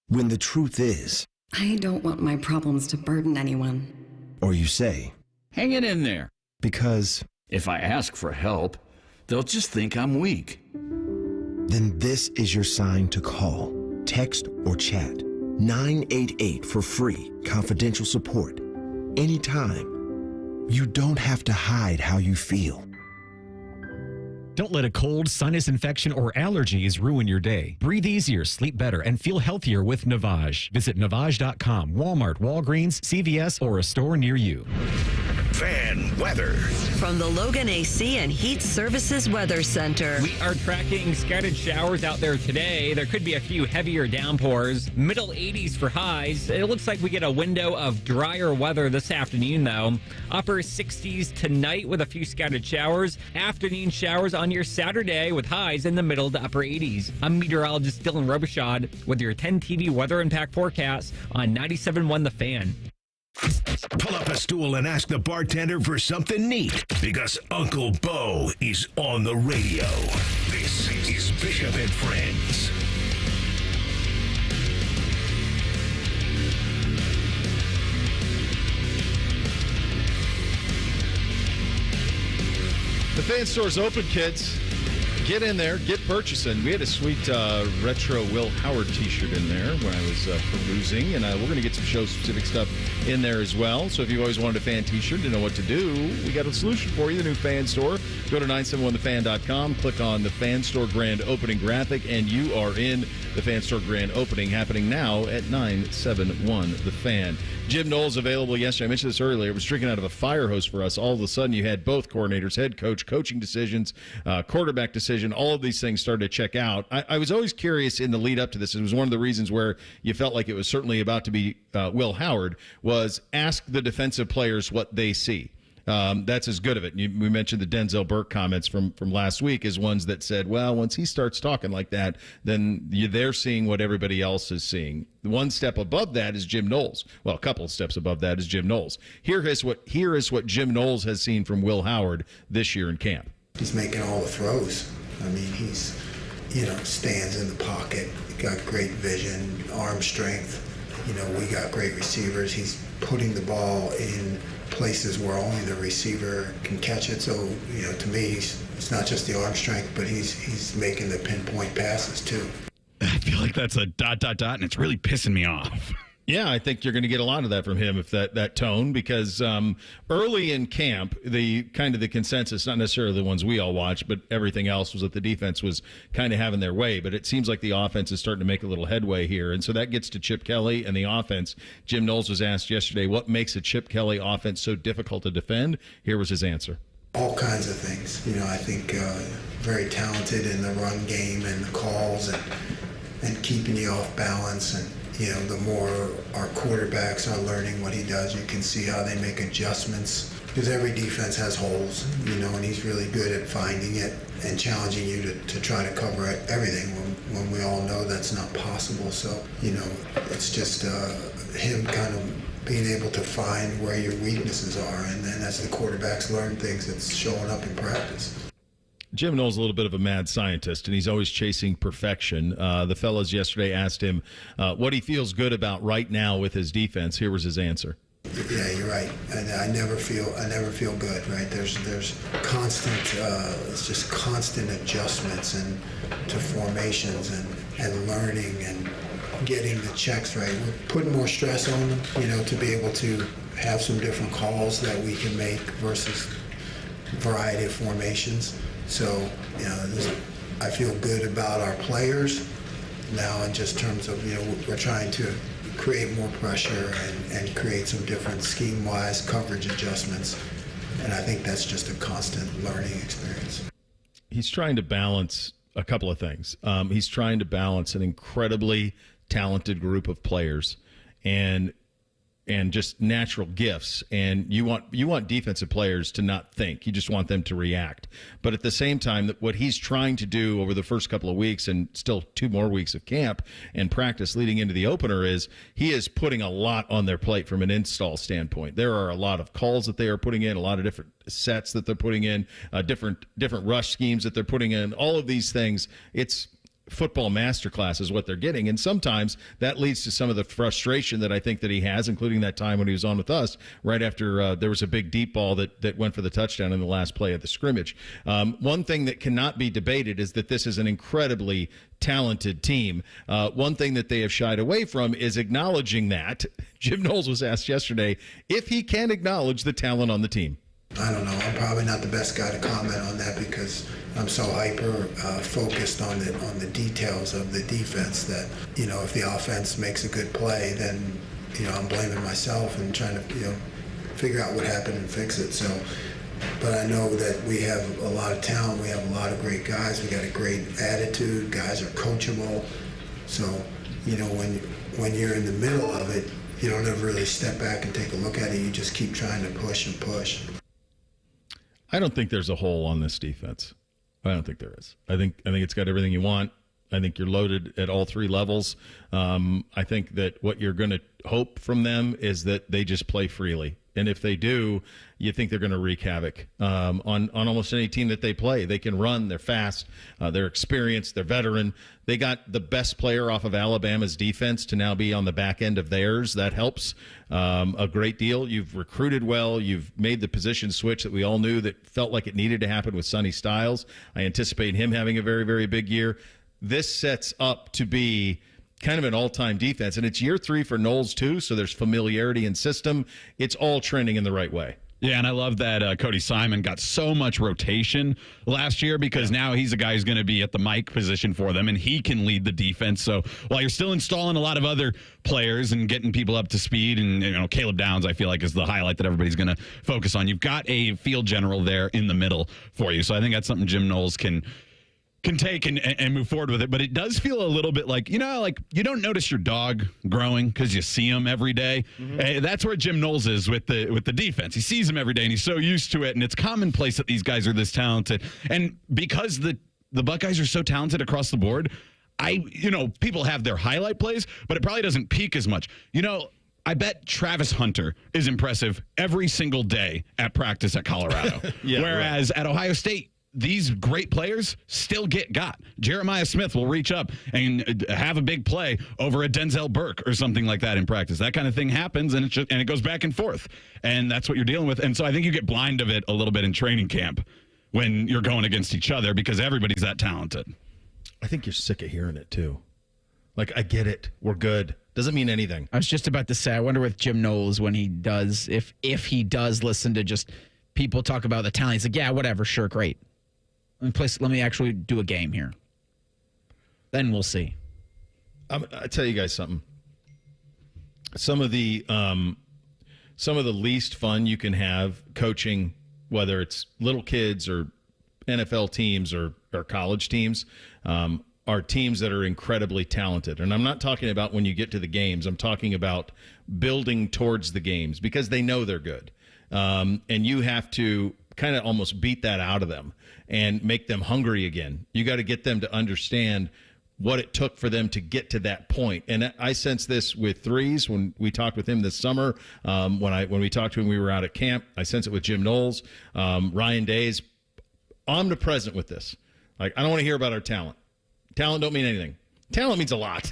When the truth is, I don't want my problems to burden anyone. Or you say, hang it in there. Because if I ask for help, they'll just think I'm weak. Then this is your sign to call, text, or chat. 988 for free, confidential support. Anytime. You don't have to hide how you feel. Don't let a cold, sinus infection, or allergies ruin your day. Breathe easier, sleep better, and feel healthier with Navage. Visit Navage.com, Walmart, Walgreens, CVS, or a store near you. Fan weather. From the Logan AC and Heat Services Weather Center. We are tracking scattered showers out there today. There could be a few heavier downpours. Middle 80s for highs. It looks like we get a window of drier weather this afternoon, though. Upper 60s tonight with a few scattered showers. Afternoon showers on your Saturday with highs in the middle to upper 80s. I'm meteorologist Dylan Robichaud with your 10 TV weather impact forecast on 97.1 The Fan. Pull up a stool and ask the bartender for something neat, because Uncle Bo is on the radio. This is Bishop and Friends. The Fan Store's open, kids. Get in there, get purchasing. We had a sweet retro Will Howard t-shirt in there when I was perusing, and we're going to get some show-specific stuff in there as well. So if you've always wanted a fan t-shirt, to know what to do, we got a solution for you, the new Fan Store. Go to 971thefan.com, click on the Fan Store Grand Opening graphic, and you are in the Fan Store Grand Opening, happening now at 971 The Fan. Jim Knowles available yesterday. I mentioned this earlier. It was drinking out of a fire hose for us. All of a sudden, you had both coordinators, head coach, coaching decisions, quarterback decision. All of these things started to check out. I was always curious in the lead up to this. It was one of the reasons where you felt like it was certainly about to be Will Howard, was ask the defensive players what they see. That's as good of it. We mentioned the Denzel Burke comments from last week as ones that said, well, once he starts talking like that, then they're seeing what everybody else is seeing. One step above that is Jim Knowles. Well, a couple of steps above that is Jim Knowles. Here is what Jim Knowles has seen from Will Howard this year in camp. He's making all the throws. I mean, he's, stands in the pocket. He got great vision, arm strength. We got great receivers. He's putting the ball in places where only the receiver can catch it. So, to me, it's not just the arm strength, but he's making the pinpoint passes too. I feel like that's a ... and it's really pissing me off. Yeah, I think you're going to get a lot of that from him, if that tone, because early in camp, the consensus, not necessarily the ones we all watched, but everything else, was that the defense was kind of having their way. But it seems like the offense is starting to make a little headway here. And so that gets to Chip Kelly and the offense. Jim Knowles was asked yesterday, what makes a Chip Kelly offense so difficult to defend? Here was his answer. All kinds of things. I think very talented in the run game and the calls and keeping you off balance. And the more our quarterbacks are learning what he does, you can see how they make adjustments, because every defense has holes, and he's really good at finding it and challenging you to try to cover everything when we all know that's not possible. So, it's just him kind of being able to find where your weaknesses are, and then as the quarterbacks learn things, it's showing up in practice. Jim Knowles is a little bit of a mad scientist, and he's always chasing perfection. The fellas yesterday asked him what he feels good about right now with his defense. Here was his answer. Yeah, you're right. And I never feel good, right? There's constant, it's just constant adjustments and to formations and learning and getting the checks right. We're putting more stress on them, to be able to have some different calls that we can make versus variety of formations. So, I feel good about our players now in just terms of, we're trying to create more pressure and create some different scheme-wise coverage adjustments. And I think that's just a constant learning experience. He's trying to balance a couple of things. He's trying to balance an incredibly talented group of players and just natural gifts, and you want defensive players to not think. You just want them to react. But at the same time, what he's trying to do over the first couple of weeks, and still 2 more weeks of camp and practice leading into the opener, is he is putting a lot on their plate from an install standpoint. There are a lot of calls that they are putting in, a lot of different sets that they're putting in, different rush schemes that they're putting in. All of these things, it's football masterclass is what they're getting. And sometimes that leads to some of the frustration that I think that he has, including that time when he was on with us right after there was a big deep ball that went for the touchdown in the last play of the scrimmage. One thing that cannot be debated is that this is an incredibly talented team. One thing that they have shied away from is acknowledging that. Jim Knowles was asked yesterday if he can acknowledge the talent on the team. I don't know. I'm probably not the best guy to comment on that because I'm so hyper focused on the details of the defense that, if the offense makes a good play, then, I'm blaming myself and trying to, figure out what happened and fix it. So, but I know that we have a lot of talent. We have a lot of great guys. We got a great attitude. Guys are coachable. So, when you're in the middle of it, you don't ever really step back and take a look at it. You just keep trying to push and push. I don't think there's a hole on this defense. I don't think there is. I think it's got everything you want. I think you're loaded at all three levels. I think that what you're going to hope from them is that they just play freely. And if they do, you think they're going to wreak havoc on almost any team that they play. They can run. They're fast. They're experienced. They're veteran. They got the best player off of Alabama's defense to now be on the back end of theirs. That helps a great deal. You've recruited well. You've made the position switch that we all knew that felt like it needed to happen with Sonny Styles. I anticipate him having a very, very big year. This sets up to be kind of an all-time defense. And it's year 3 for Knowles, too, so there's familiarity in system. It's all trending in the right way. Yeah, and I love that Cody Simon got so much rotation last year because now he's a guy who's going to be at the Mike position for them, and he can lead the defense. So while you're still installing a lot of other players and getting people up to speed, and Caleb Downs, I feel like, is the highlight that everybody's going to focus on. You've got a field general there in the middle for you. So I think that's something Jim Knowles can take and move forward with it. But it does feel a little bit like, you don't notice your dog growing because you see him every day. Mm-hmm. That's where Jim Knowles is with the defense. He sees him every day, and he's so used to it, and it's commonplace that these guys are this talented. And because the Buckeyes are so talented across the board, people have their highlight plays, but it probably doesn't peak as much. I bet Travis Hunter is impressive every single day at practice at Colorado. Whereas at Ohio State, these great players still got. Jeremiah Smith will reach up and have a big play over a Denzel Burke or something like that in practice. That kind of thing happens, and it goes back and forth. And that's what you're dealing with. And so I think you get blind of it a little bit in training camp when you're going against each other because everybody's that talented. I think you're sick of hearing it, too. Like, I get it. We're good. Doesn't mean anything. I was just about to say, I wonder with Jim Knowles when he does, if he does listen to just people talk about the talent, he's like, yeah, whatever, sure, great. Let me actually do a game here. Then we'll see. I'll tell you guys something. Some of the least fun you can have coaching, whether it's little kids or NFL teams or college teams, are teams that are incredibly talented. And I'm not talking about when you get to the games. I'm talking about building towards the games because they know they're good. And you have to kind of almost beat that out of them and make them hungry again. You got to get them to understand what it took for them to get to that point. And I sense this with Threes when we talked with him this summer. When we talked to him, we were out at camp. I sense it with Jim Knowles. Ryan Day's omnipresent with this. Like, I don't want to hear about our talent. Talent don't mean anything. Talent means a lot.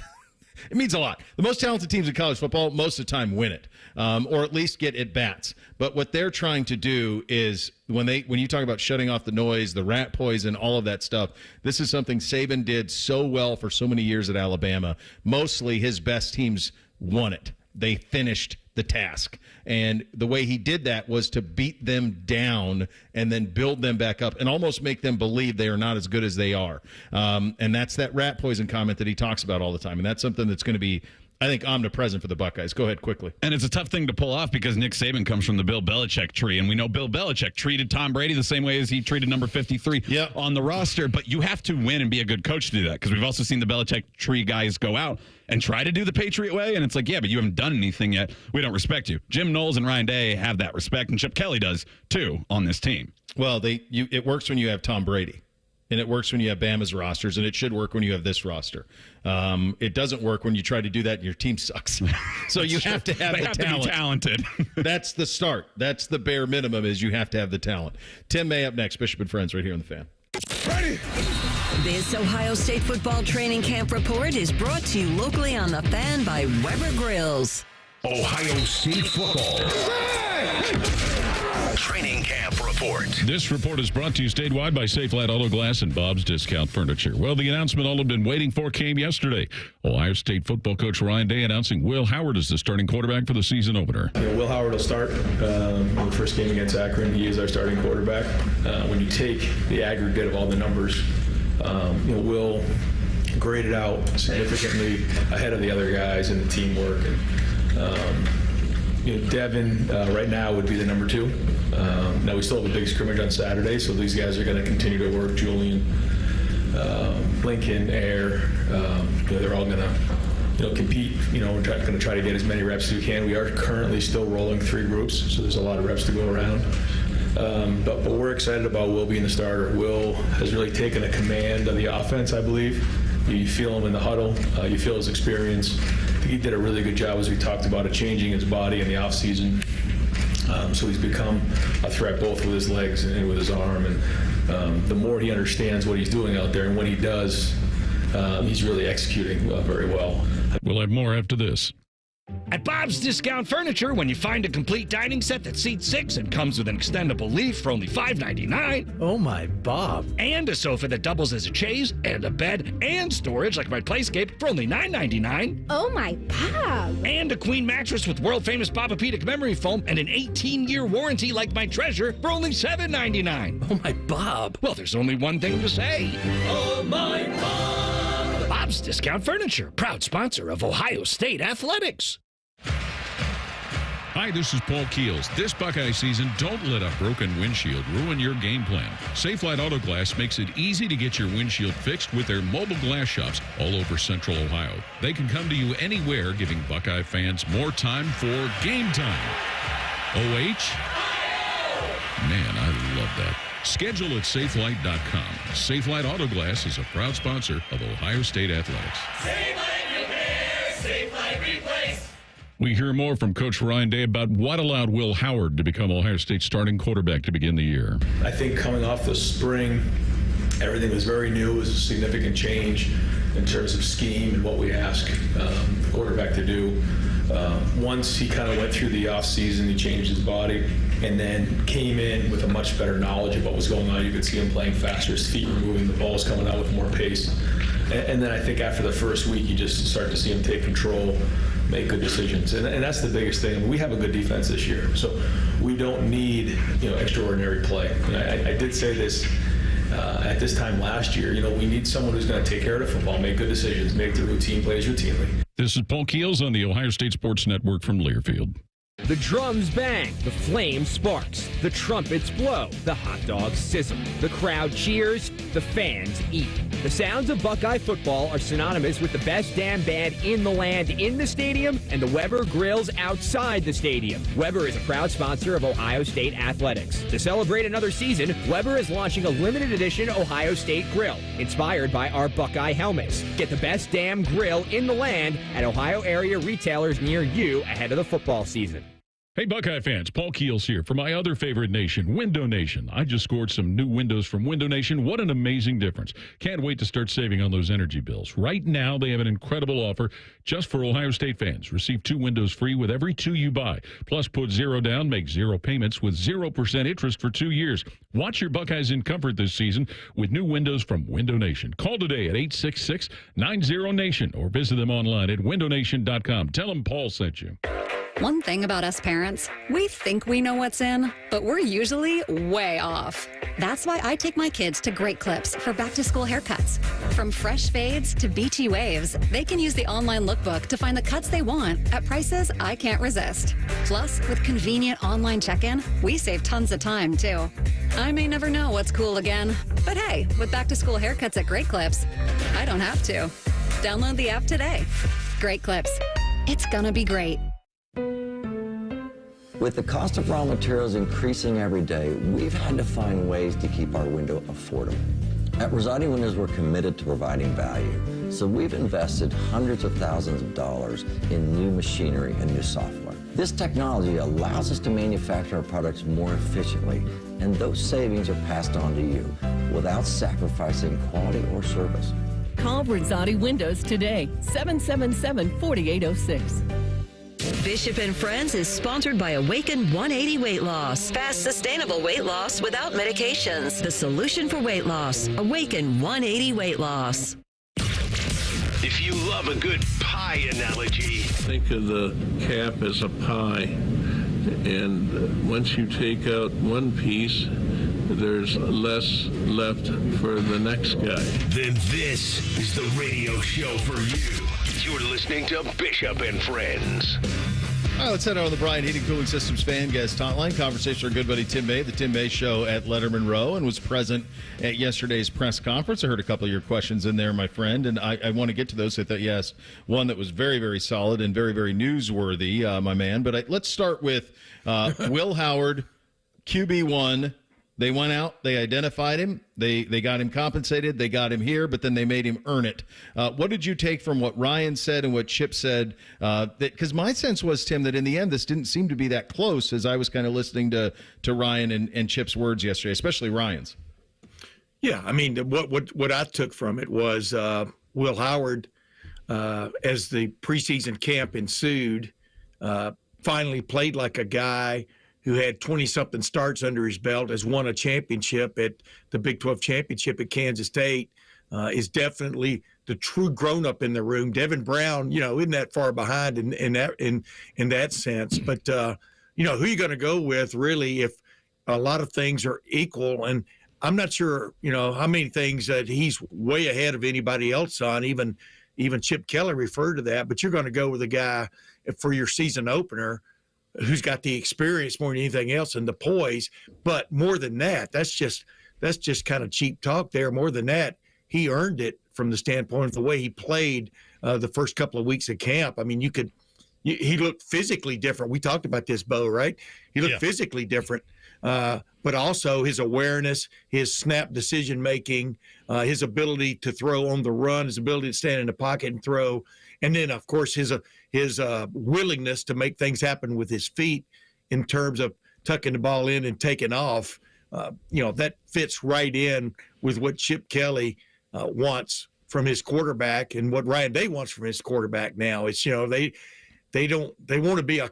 It means a lot. The most talented teams in college football most of the time win it, or at least get at-bats. But what they're trying to do is when you talk about shutting off the noise, the rat poison, all of that stuff, this is something Saban did so well for so many years at Alabama. Mostly his best teams won it. They finished the task. And the way he did that was to beat them down and then build them back up and almost make them believe they are not as good as they are. And that's that rat poison comment that he talks about all the time. And that's something that's going to be, I think, omnipresent for the Buckeyes. Go ahead quickly. And it's a tough thing to pull off because Nick Saban comes from the Bill Belichick tree. And we know Bill Belichick treated Tom Brady the same way as he treated number 53 on the roster. But you have to win and be a good coach to do that because we've also seen the Belichick tree guys go out and try to do the Patriot way. And it's like, yeah, but you haven't done anything yet. We don't respect you. Jim Knowles and Ryan Day have that respect. And Chip Kelly does, too, on this team. Well, it works when you have Tom Brady. And it works when you have Bama's rosters, and it should work when you have this roster. It doesn't work when you try to do that and your team sucks. So you have to have the talent. They have to be talented. That's the start. That's the bare minimum is you have to have the talent. Tim May up next. Bishop and Friends right here on The Fan. Ready. This Ohio State football training camp report is brought to you locally on The Fan by Weber Grills. Ohio State football. Training camp report. This report is brought to you statewide by Safe Light Auto Glass and Bob's Discount Furniture. Well, the announcement all have been waiting for came yesterday. Ohio State football coach Ryan Day announcing Will Howard is the starting quarterback for the season opener. Will Howard will start in the first game against Akron. He is our starting quarterback. When you take the aggregate of all the numbers, Will graded out significantly ahead of the other guys in the teamwork. And Devin right now would be the number 2. Now we still have a big scrimmage on Saturday, so these guys are going to continue to work. Julian, Lincoln, Air, they're all going to compete. We're going to try to get as many reps as we can. We are currently still rolling 3 groups, so there's a lot of reps to go around. But we're excited about Will being the starter. Will has really taken a command of the offense, I believe. You feel him in the huddle. You feel his experience. I think he did a really good job, as we talked about, of changing his body in the offseason. So he's become a threat both with his legs and with his arm. And the more he understands what he's doing out there, and when he does, he's really executing very well. We'll have more after this. At Bob's Discount Furniture, when you find a complete dining set that seats 6 and comes with an extendable leaf for only $5.99. Oh my, Bob. And a sofa that doubles as a chaise, and a bed, and storage like my Playscape for only $9.99. Oh my, Bob. And a queen mattress with world-famous Bobapedic memory foam and an 18-year warranty like my Treasure for only $7.99. Oh my, Bob. Well, there's only one thing to say. Oh my, Bob. Bob's Discount Furniture, proud sponsor of Ohio State Athletics. Hi, this is Paul Keels. This Buckeye season, don't let a broken windshield ruin your game plan. Safe Light Auto Glass makes it easy to get your windshield fixed with their mobile glass shops all over Central Ohio. They can come to you anywhere, giving Buckeye fans more time for game time. OH? Man, I love that. Schedule at SafeLight.com. Safe Light Auto Glass is a proud sponsor of Ohio State Athletics. Safe Light Repair, Safe Light Replace. We hear more from Coach Ryan Day about what allowed Will Howard to become Ohio State's starting quarterback to begin the year. I think coming off the spring, everything was very new. It was a significant change in terms of scheme and what we ask the quarterback to do. Once he kind of went through the offseason, he changed his body and then came in with a much better knowledge of what was going on. You could see him playing faster, his feet were moving, the ball's coming out with more pace. And then I think after the first week, you just start to see him take control, make good decisions. And that's the biggest thing. We have a good defense this year, so we don't need extraordinary play. I did say this at this time last year. We need someone who's going to take care of the football, make good decisions, make the routine plays routinely. This is Paul Keels on the Ohio State Sports Network from Learfield. The drums bang, the flame sparks, the trumpets blow, the hot dogs sizzle, the crowd cheers, the fans eat. The sounds of Buckeye football are synonymous with the best damn band in the land in the stadium and the Weber Grills outside the stadium. Weber is a proud sponsor of Ohio State Athletics. To celebrate another season, Weber is launching a limited edition Ohio State grill, inspired by our Buckeye helmets. Get the best damn grill in the land at Ohio area retailers near you ahead of the football season. Hey, Buckeye fans, Paul Keels here for my other favorite nation, Window Nation. I just scored some new windows from Window Nation. What an amazing difference. Can't wait to start saving on those energy bills. Right now, they have an incredible offer just for Ohio State fans. Receive 2 windows free with every 2 you buy. Plus, put 0 down, make 0 payments with 0% interest for 2 years. Watch your Buckeyes in comfort this season with new windows from Window Nation. Call today at 866-90-NATION or visit them online at windownation.com. Tell them Paul sent you. One thing about us parents, we think we know what's in, but we're usually way off. That's why I take my kids to Great Clips for back-to-school haircuts. From fresh fades to beachy waves, they can use the online lookbook to find the cuts they want at prices I can't resist. Plus, with convenient online check-in, we save tons of time, too. I may never know what's cool again, but hey, with back-to-school haircuts at Great Clips, I don't have to. Download the app today. Great Clips. It's gonna be great. With the cost of raw materials increasing every day, we've had to find ways to keep our window affordable. At Rosati Windows, we're committed to providing value, so we've invested hundreds of thousands of dollars in new machinery and new software. This technology allows us to manufacture our products more efficiently, and those savings are passed on to you without sacrificing quality or service. Call Rizzotti Windows today, 777-4806. Bishop and Friends is sponsored by Awaken 180 Weight Loss. Fast, sustainable weight loss without medications. The solution for weight loss. Awaken 180 Weight Loss. If you love a good pie analogy, think of the cap as a pie, and once you take out one piece, there's less left for the next guy. then this is the radio show for you. You're listening to Bishop and Friends. All right, let's head on to the Bryant Heating Cooling Systems fan guest hotline. Conversation with our good buddy Tim May, the Tim May Show at Letterman Row, and was present at yesterday's press conference. I heard a couple of your questions in there, my friend, and I want to get to those. I thought, yes, one that was very, very solid and very, very newsworthy, my man. But let's start with Will Howard, QB1. They went out, they identified him, they got him compensated, they got him here, but then they made him earn it. What did you take from what Ryan said and what Chip said? Because my sense was, Tim, that in the end, this didn't seem to be that close as I was kind of listening to Ryan and Chip's words yesterday, especially Ryan's. Yeah, I mean, what I took from it was Will Howard, as the preseason camp ensued, finally played like a guy who had 20-something starts under his belt, has won a championship at the Big 12 championship at Kansas State, is definitely the true grown-up in the room. Devin Brown, isn't that far behind in that sense. But, who are you going to go with, really, if a lot of things are equal? And I'm not sure, how many things that he's way ahead of anybody else on. Even Chip Kelly referred to that. But you're going to go with a guy for your season opener who's got the experience more than anything else and the poise. But more than that, that's just kind of cheap talk there. More than that, he earned it from the standpoint of the way he played the first couple of weeks of camp. I mean, he looked physically different. We talked about this, Bo, right? He looked physically different, but also his awareness, his snap decision-making, his ability to throw on the run, his ability to stand in the pocket and throw, and then, of course, his willingness to make things happen with his feet in terms of tucking the ball in and taking off. That fits right in with what Chip Kelly wants from his quarterback and what Ryan Day wants from his quarterback now. It's, they want to be a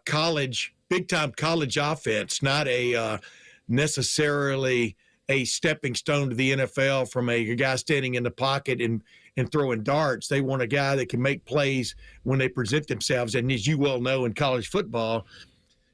big-time college offense, not a necessarily a stepping stone to the NFL from a guy standing in the pocket and throwing darts. They want a guy that can make plays when they present themselves. And as you well know, in college football,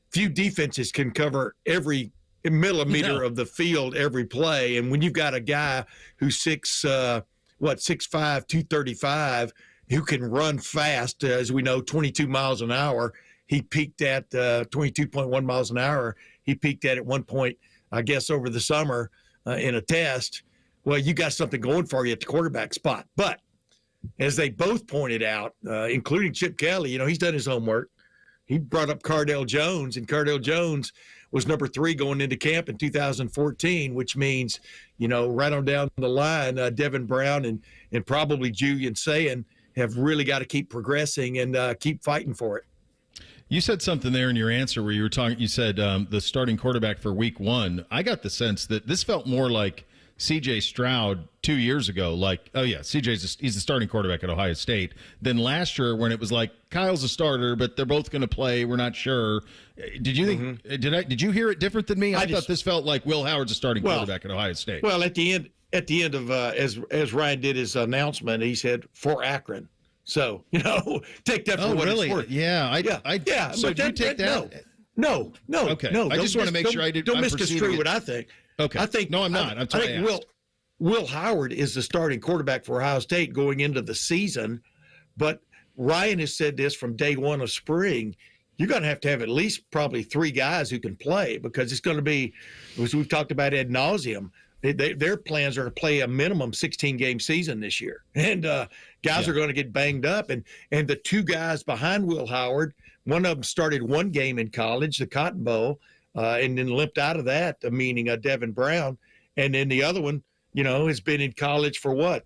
few defenses can cover every millimeter of the field every play. And when you've got a guy who's 6'5", 235, who can run fast, as we know, 22 miles an hour. He peaked at 22.1 miles an hour. He peaked at one point, I guess, over the summer in a test. Well, you got something going for you at the quarterback spot. But as they both pointed out, including Chip Kelly, he's done his homework. He brought up Cardale Jones, and Cardale Jones was number 3 going into camp in 2014, which means, right on down the line, Devin Brown and probably Julian Sayin have really got to keep progressing and keep fighting for it. You said something there in your answer where you said the starting quarterback for week 1. I got the sense that this felt more like C.J. Stroud 2 years ago, like, oh yeah, he's the starting quarterback at Ohio State. Then last year when it was like Kyle's a starter, but they're both going to play, we're not sure. Did you think? Did you hear it different than me? I thought this felt like Will Howard's a starting quarterback at Ohio State. Well, at the end of as Ryan did his announcement, he said for Akron. So take that for what it's worth. Yeah, yeah. So do you take that? No. Okay. No. I just want to make sure I did. Don't misconstrue what I think. Okay. I think no, I'm not. I think Will Howard is the starting quarterback for Ohio State going into the season, but Ryan has said this from day one of spring. You're going to have at least probably 3 guys who can play because it's going to be, as we've talked about ad nauseum, their plans are to play a minimum 16-game season this year, and guys are going to get banged up. And the 2 guys behind Will Howard, one of them started 1 game in college, the Cotton Bowl, and then limped out of that, meaning Devin Brown. And then the other one, has been in college for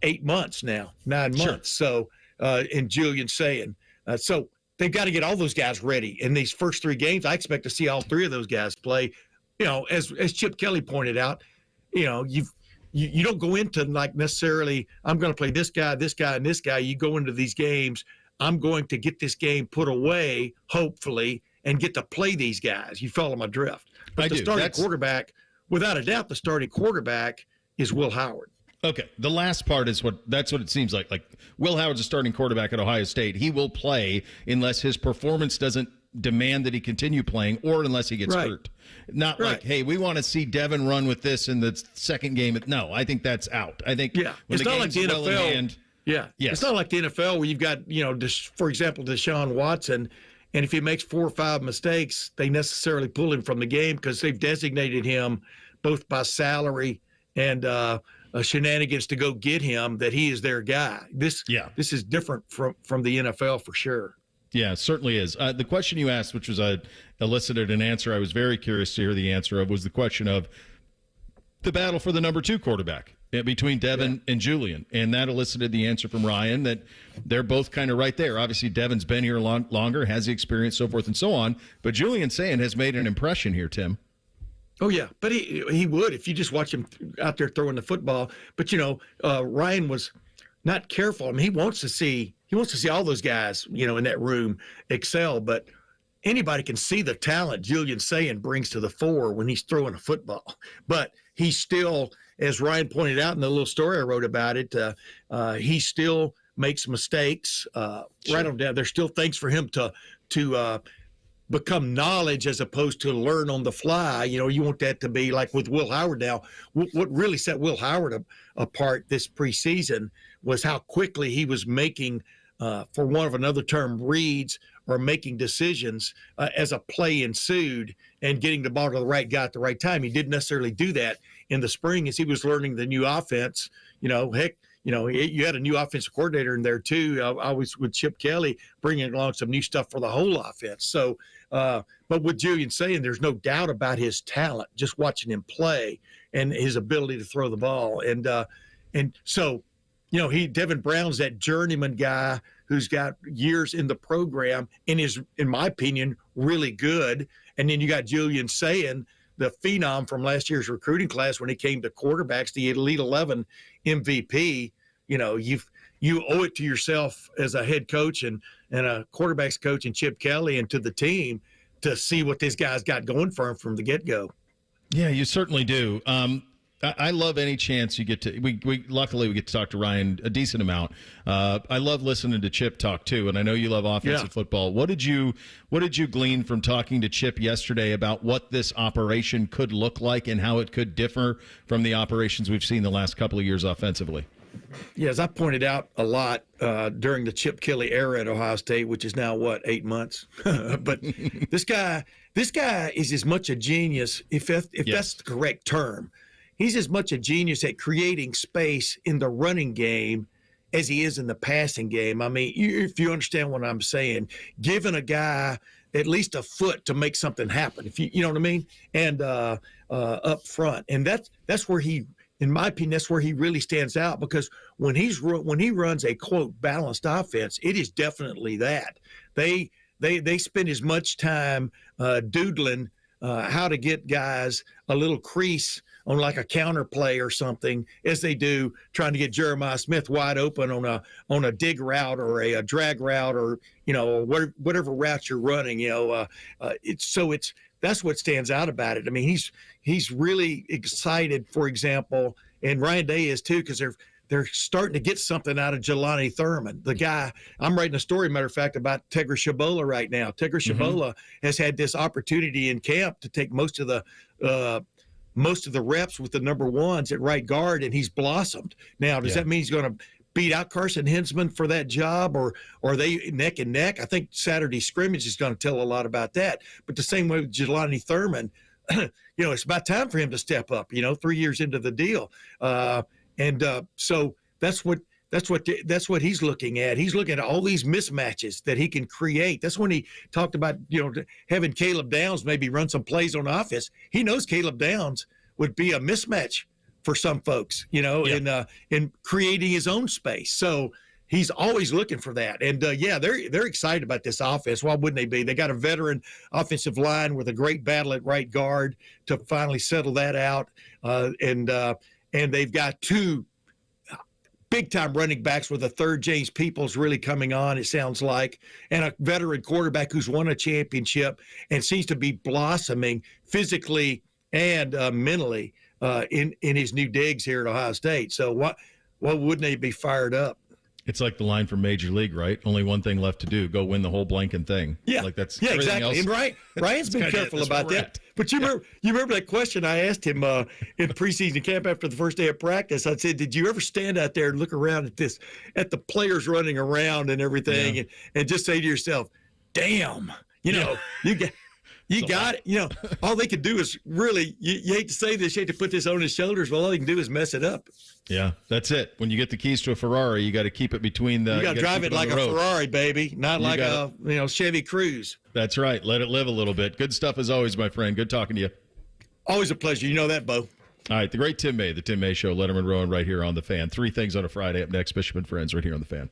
8 months now, 9 months. So, and Julian Sayin. So they've got to get all those guys ready. In these first 3 games, I expect to see all 3 of those guys play. You know, as Chip Kelly pointed out, you know, you don't go into like necessarily, I'm going to play this guy, and this guy. You go into these games, I'm going to get this game put away, hopefully, and get to play these guys. You follow my drift. But starting quarterback, without a doubt, the starting quarterback is Will Howard. Okay, the last part is that's what it seems like. Like Will Howard's a starting quarterback at Ohio State. He will play unless his performance doesn't demand that he continue playing, or unless he gets hurt. Not like, hey, we want to see Devin run with this in the second game. No, I think that's out. I think it's not like the NFL. Yes. It's not like the NFL where you've got, you know, for example, Deshaun Watson, and if he makes 4 or 5 mistakes, they necessarily pull him from the game because they've designated him both by salary and shenanigans to go get him, that he is their guy. This is different from the NFL for sure. Yeah, it certainly is. The question you asked, which was elicited an answer I was very curious to hear the answer of, was the question of the battle for the number 2 quarterback between Devin and Julian. And that elicited the answer from Ryan that they're both kind of right there. Obviously, Devin's been here longer, has the experience, so forth and so on. But Julian Sayin has made an impression here, Tim. Oh, yeah, but he would if you just watch him out there throwing the football. But, you know, Ryan was not careful. I mean, he wants to see all those guys, you know, in that room excel. But anybody can see the talent Julian Sayin brings to the fore when he's throwing a football. But he still, as Ryan pointed out in the little story I wrote about it, he still makes mistakes. Right on down. There's still things for him to become knowledge as opposed to learn on the fly. You know, you want that to be like with Will Howard now. What really set Will Howard apart this preseason was how quickly he was making, for want of another term, reads or making decisions as a play ensued and getting the ball to the right guy at the right time. He didn't necessarily do that in the spring as he was learning the new offense. You know, heck, you know, you had a new offensive coordinator in there too. I was with Chip Kelly bringing along some new stuff for the whole offense. So, but with Julian Sayin, there's no doubt about his talent, just watching him play and his ability to throw the ball. And so, you know, Devin Brown's that journeyman guy who's got years in the program and is, in my opinion, really good. And then you got Julian Sayin, the phenom from last year's recruiting class when it came to quarterbacks, the Elite 11 MVP. You know, you owe it to yourself as a head coach and a quarterbacks coach and Chip Kelly and to the team to see what this guy's got going for him from the get-go. Yeah, you certainly do. I love any chance you get to. Luckily we get to talk to Ryan a decent amount. I love listening to Chip talk too, and I know you love offensive football. What did you glean from talking to Chip yesterday about what this operation could look like and how it could differ from the operations we've seen the last couple of years offensively? Yeah, as I pointed out a lot during the Chip Kelly era at Ohio State, which is now 8 months. But this guy is as much a genius, if that's the correct term. He's as much a genius at creating space in the running game as he is in the passing game. I mean, if you understand what I'm saying, giving a guy at least a foot to make something happen, if you know what I mean, and up front, and that's where he, in my opinion, that's where he really stands out, because when he runs a quote balanced offense, it is definitely that. They spend as much time doodling how to get guys a little crease on like a counter play or something as they do trying to get Jeremiah Smith wide open on a dig route or a drag route or, you know, whatever route you're running, you know, that's what stands out about it. I mean, he's really excited, for example, and Ryan Day is too, because they're starting to get something out of Jelani Thurman. The guy, I'm writing a story, matter of fact, about Tegra Shabola right now. Tegra Shabola has had this opportunity in camp to take most of the reps with the number ones at right guard, and he's blossomed. Now, does that mean he's going to beat out Carson Hinsman for that job, or are they neck and neck? I think Saturday scrimmage is going to tell a lot about that. But the same way with Jelani Thurman, you know, it's about time for him to step up, you know, 3 years into the deal. So that's what he's looking at. He's looking at all these mismatches that he can create. That's when he talked about, you know, having Caleb Downs maybe run some plays on offense. He knows Caleb Downs would be a mismatch for some folks, you know, in creating his own space. So he's always looking for that. And they're excited about this offense. Why wouldn't they be? They got a veteran offensive line with a great battle at right guard to finally settle that out. And they've got 2 big-time running backs with a third James Peoples really coming on, it sounds like, and a veteran quarterback who's won a championship and seems to be blossoming physically and mentally in his new digs here at Ohio State. So what wouldn't they be fired up? It's like the line from Major League, right? Only one thing left to do: go win the whole blanking thing. Yeah, like that's exactly. Else. And Ryan's been careful about that. But you remember that question I asked him in preseason camp after the first day of practice? I said, "Did you ever stand out there and look around at the players running around and everything, and just say to yourself, damn, you got it. You know, all they could do is really, you hate to say this, you hate to put this on his shoulders, but all they can do is mess it up." Yeah, that's it. When you get the keys to a Ferrari, you got to keep it between the. You got to drive it like a Ferrari, baby, not like a Chevy Cruze. That's right. Let it live a little bit. Good stuff as always, my friend. Good talking to you. Always a pleasure. You know that, Bo. All right, the great Tim May, the Tim May Show, Letterman Rowan, right here on the Fan. 3 things on a Friday. Up next, Bishop and Friends, right here on the Fan.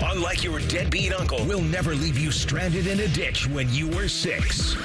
Unlike your deadbeat uncle, we'll never leave you stranded in a ditch when you were 6.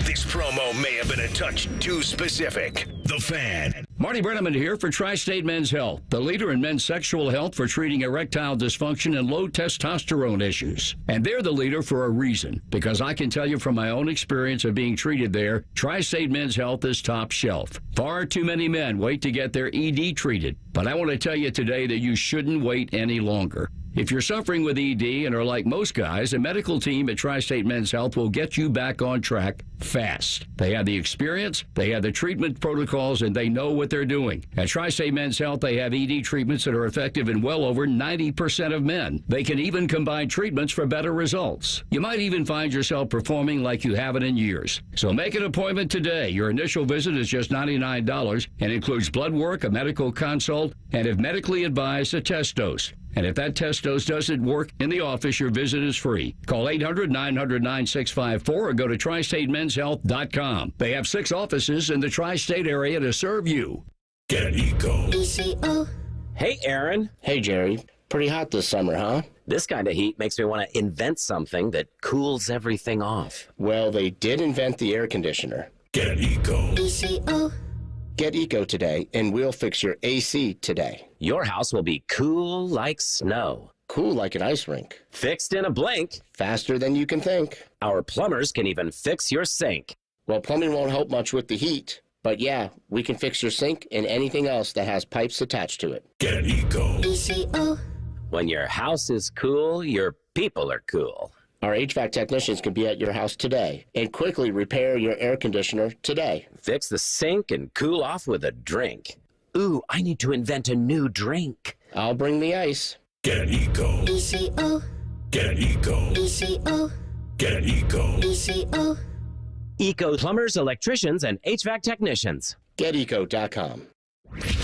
This promo may have been a touch too specific. The Fan. Marty Brenneman here for Tri-State Men's Health, the leader in men's sexual health for treating erectile dysfunction and low testosterone issues. And they're the leader for a reason, because I can tell you from my own experience of being treated there, Tri-State Men's Health is top shelf. Far too many men wait to get their ED treated, but I want to tell you today that you shouldn't wait any longer. If you're suffering with ED and are like most guys, a medical team at Tri-State Men's Health will get you back on track fast. They have the experience, they have the treatment protocols, and they know what they're doing. At Tri-State Men's Health, they have ED treatments that are effective in well over 90% of men. They can even combine treatments for better results. You might even find yourself performing like you haven't in years. So make an appointment today. Your initial visit is just $99 and includes blood work, a medical consult, and if medically advised, a test dose. And if that test dose doesn't work in the office, your visit is free. Call 800-900-9654 or go to tristatemenshealth.com. They have 6 offices in the tri-state area to serve you. Get Eco. ECO. Hey, Aaron. Hey, Jerry. Pretty hot this summer, huh? This kind of heat makes me want to invent something that cools everything off. Well, they did invent the air conditioner. Get Eco. ECO. Get Eco today, and we'll fix your AC today. Your house will be cool like snow. Cool like an ice rink. Fixed in a blink. Faster than you can think. Our plumbers can even fix your sink. Well, plumbing won't help much with the heat. But yeah, we can fix your sink and anything else that has pipes attached to it. Get Eco. ECO. When your house is cool, your people are cool. Our HVAC technicians can be at your house today and quickly repair your air conditioner today. Fix the sink and cool off with a drink. Ooh, I need to invent a new drink. I'll bring the ice. Get Eco. ECO. Get Eco. ECO. Get Eco. ECO. Eco plumbers, electricians, and HVAC technicians. GetEco.com.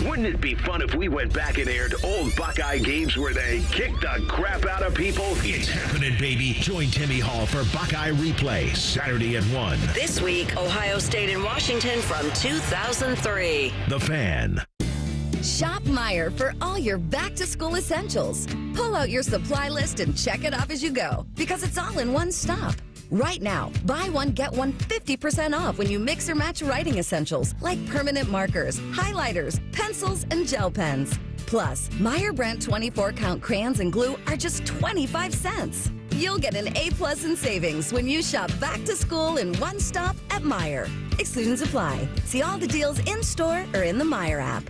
Wouldn't it be fun if we went back and aired old Buckeye games where they kicked the crap out of people? It's happening, baby. Join Timmy Hall for Buckeye Replay, Saturday at 1. This week, Ohio State and Washington from 2003. The Fan. Shop Meijer for all your back-to-school essentials. Pull out your supply list and check it off as you go, because it's all in one stop. Right now, buy one, get one 50% off when you mix or match writing essentials like permanent markers, highlighters, pencils, and gel pens. Plus, Meijer brand 24-count crayons and glue are just 25 cents. You'll get an A+ in savings when you shop back to school in one stop at Meijer. Exclusions apply. See all the deals in-store or in the Meijer app.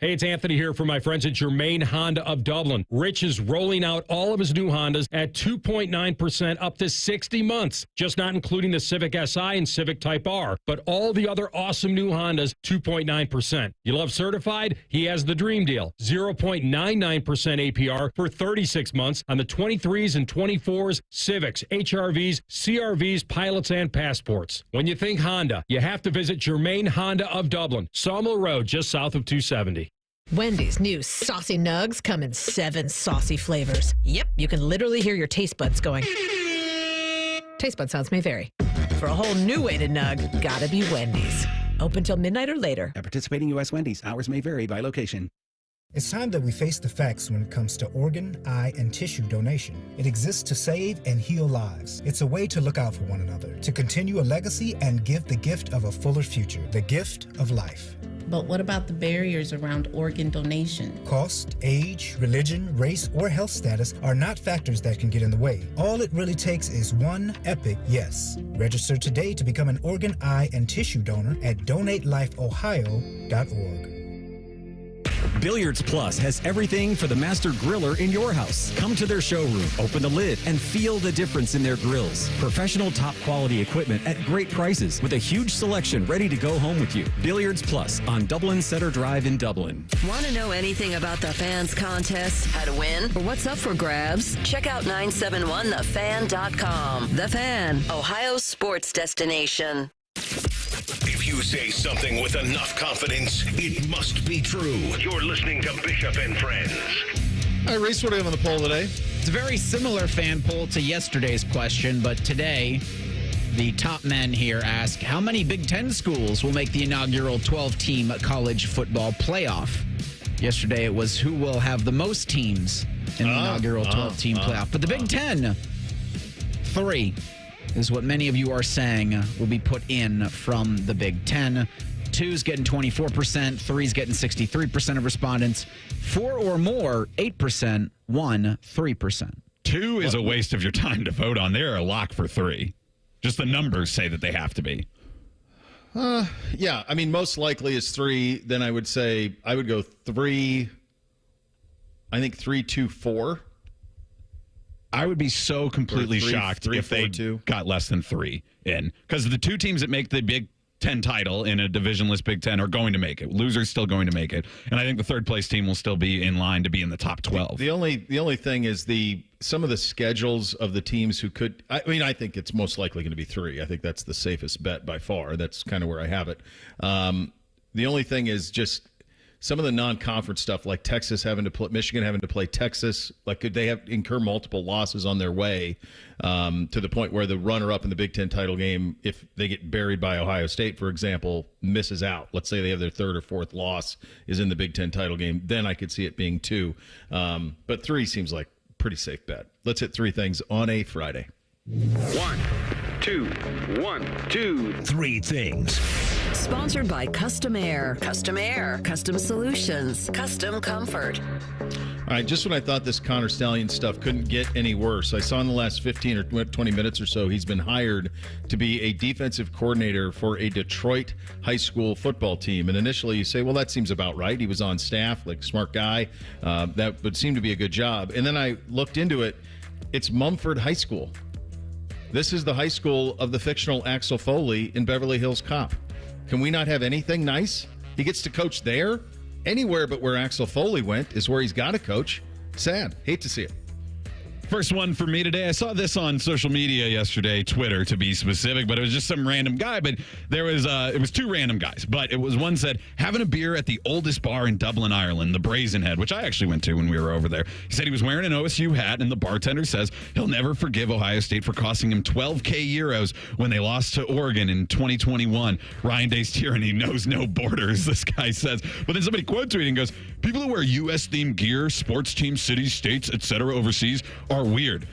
Hey, it's Anthony here from my friends at Germain Honda of Dublin. Rich is rolling out all of his new Hondas at 2.9% up to 60 months. Just not including the Civic Si and Civic Type R, but all the other awesome new Hondas, 2.9%. You love certified? He has the dream deal. 0.99% APR for 36 months on the 23s and 24s, Civics, HRVs, CRVs, pilots, and passports. When you think Honda, you have to visit Germain Honda of Dublin, Sawmill Road, just south of 270. Wendy's new Saucy Nugs come in 7 saucy flavors. Yep, you can literally hear your taste buds going. Taste bud sounds may vary. For a whole new way to nug, gotta be Wendy's. Open till midnight or later. At participating U.S. Wendy's, hours may vary by location. It's time that we face the facts when it comes to organ, eye, and tissue donation. It exists to save and heal lives. It's a way to look out for one another, to continue a legacy and give the gift of a fuller future, the gift of life. But what about the barriers around organ donation? Cost, age, religion, race, or health status are not factors that can get in the way. All it really takes is one epic yes. Register today to become an organ, eye, and tissue donor at donatelifeohio.org. Billiards Plus has everything for the master griller in your house. Come to their showroom, open the lid, and feel the difference in their grills. Professional top quality equipment at great prices with a huge selection ready to go home with you. Billiards Plus on Dublin Center Drive in Dublin. Want to know anything about the Fans contest, how to win, or what's up for grabs? Check out 971thefan.com. The Fan, Ohio's sports destination. If you say something with enough confidence, it must be true. You're listening to Bishop and Friends. All right, Reese, what do we have on the poll today? It's a very similar fan poll to yesterday's question, but today the top men here ask, how many Big Ten schools will make the inaugural 12-team college football playoff? Yesterday it was who will have the most teams in the inaugural 12-team playoff. But the Big Ten, 3 is what many of you are saying will be put in from the Big Ten. 2's getting 24%, 3's getting 63% of respondents, 4 or more, 8%, 1, 3%. 2 is a waste of your time to vote on. They're a lock for 3. Just the numbers say that they have to be. Yeah, I mean, most likely is 3. Then I would say I would go 3. I think 3, 2, 4. I would be so completely shocked if they got less than 3 in. Because the 2 teams that make the Big Ten title in a divisionless Big Ten are going to make it. Losers still going to make it. And I think the third place team will still be in line to be in the top 12. The only thing is some of the schedules of the teams who could, I mean, I think it's most likely going to be 3. I think that's the safest bet by far. That's kind of where I have it. The only thing is just some of the non-conference stuff, like Texas having to play, Michigan having to play Texas, like could they incur multiple losses on their way to the point where the runner-up in the Big Ten title game, if they get buried by Ohio State, for example, misses out. Let's say they have their 3rd or 4th loss is in the Big Ten title game. Then I could see it being 2. But 3 seems like a pretty safe bet. Let's hit 3 things on a Friday. 1, 2, 1, 2, 3 things. Sponsored by Custom Air. Custom Air. Custom Solutions. Custom Comfort. All right, just when I thought this Connor Stallion stuff couldn't get any worse, I saw in the last 15 or 20 minutes or so, he's been hired to be a defensive coordinator for a Detroit high school football team. And initially you say, well, that seems about right. He was on staff, like smart guy. That would seem to be a good job. And then I looked into it. It's Mumford High School. This is the high school of the fictional Axel Foley in Beverly Hills Cop. Can we not have anything nice? He gets to coach there. Anywhere but where Axel Foley went is where he's got to coach. Sad. Hate to see it. First one for me today. I saw this on social media yesterday, Twitter to be specific, but it was just some random guy. But there was it was 2 random guys, but it was one said having a beer at the oldest bar in Dublin, Ireland, the Brazen Head, which I actually went to when we were over there. He said he was wearing an OSU hat, and the bartender says he'll never forgive Ohio State for costing him 12K euros when they lost to Oregon in 2021. Ryan Day's tyranny knows no borders, this guy says. But then somebody quote tweeted and goes, people who wear U.S. themed gear, sports teams, cities, states, etc. overseas are weird.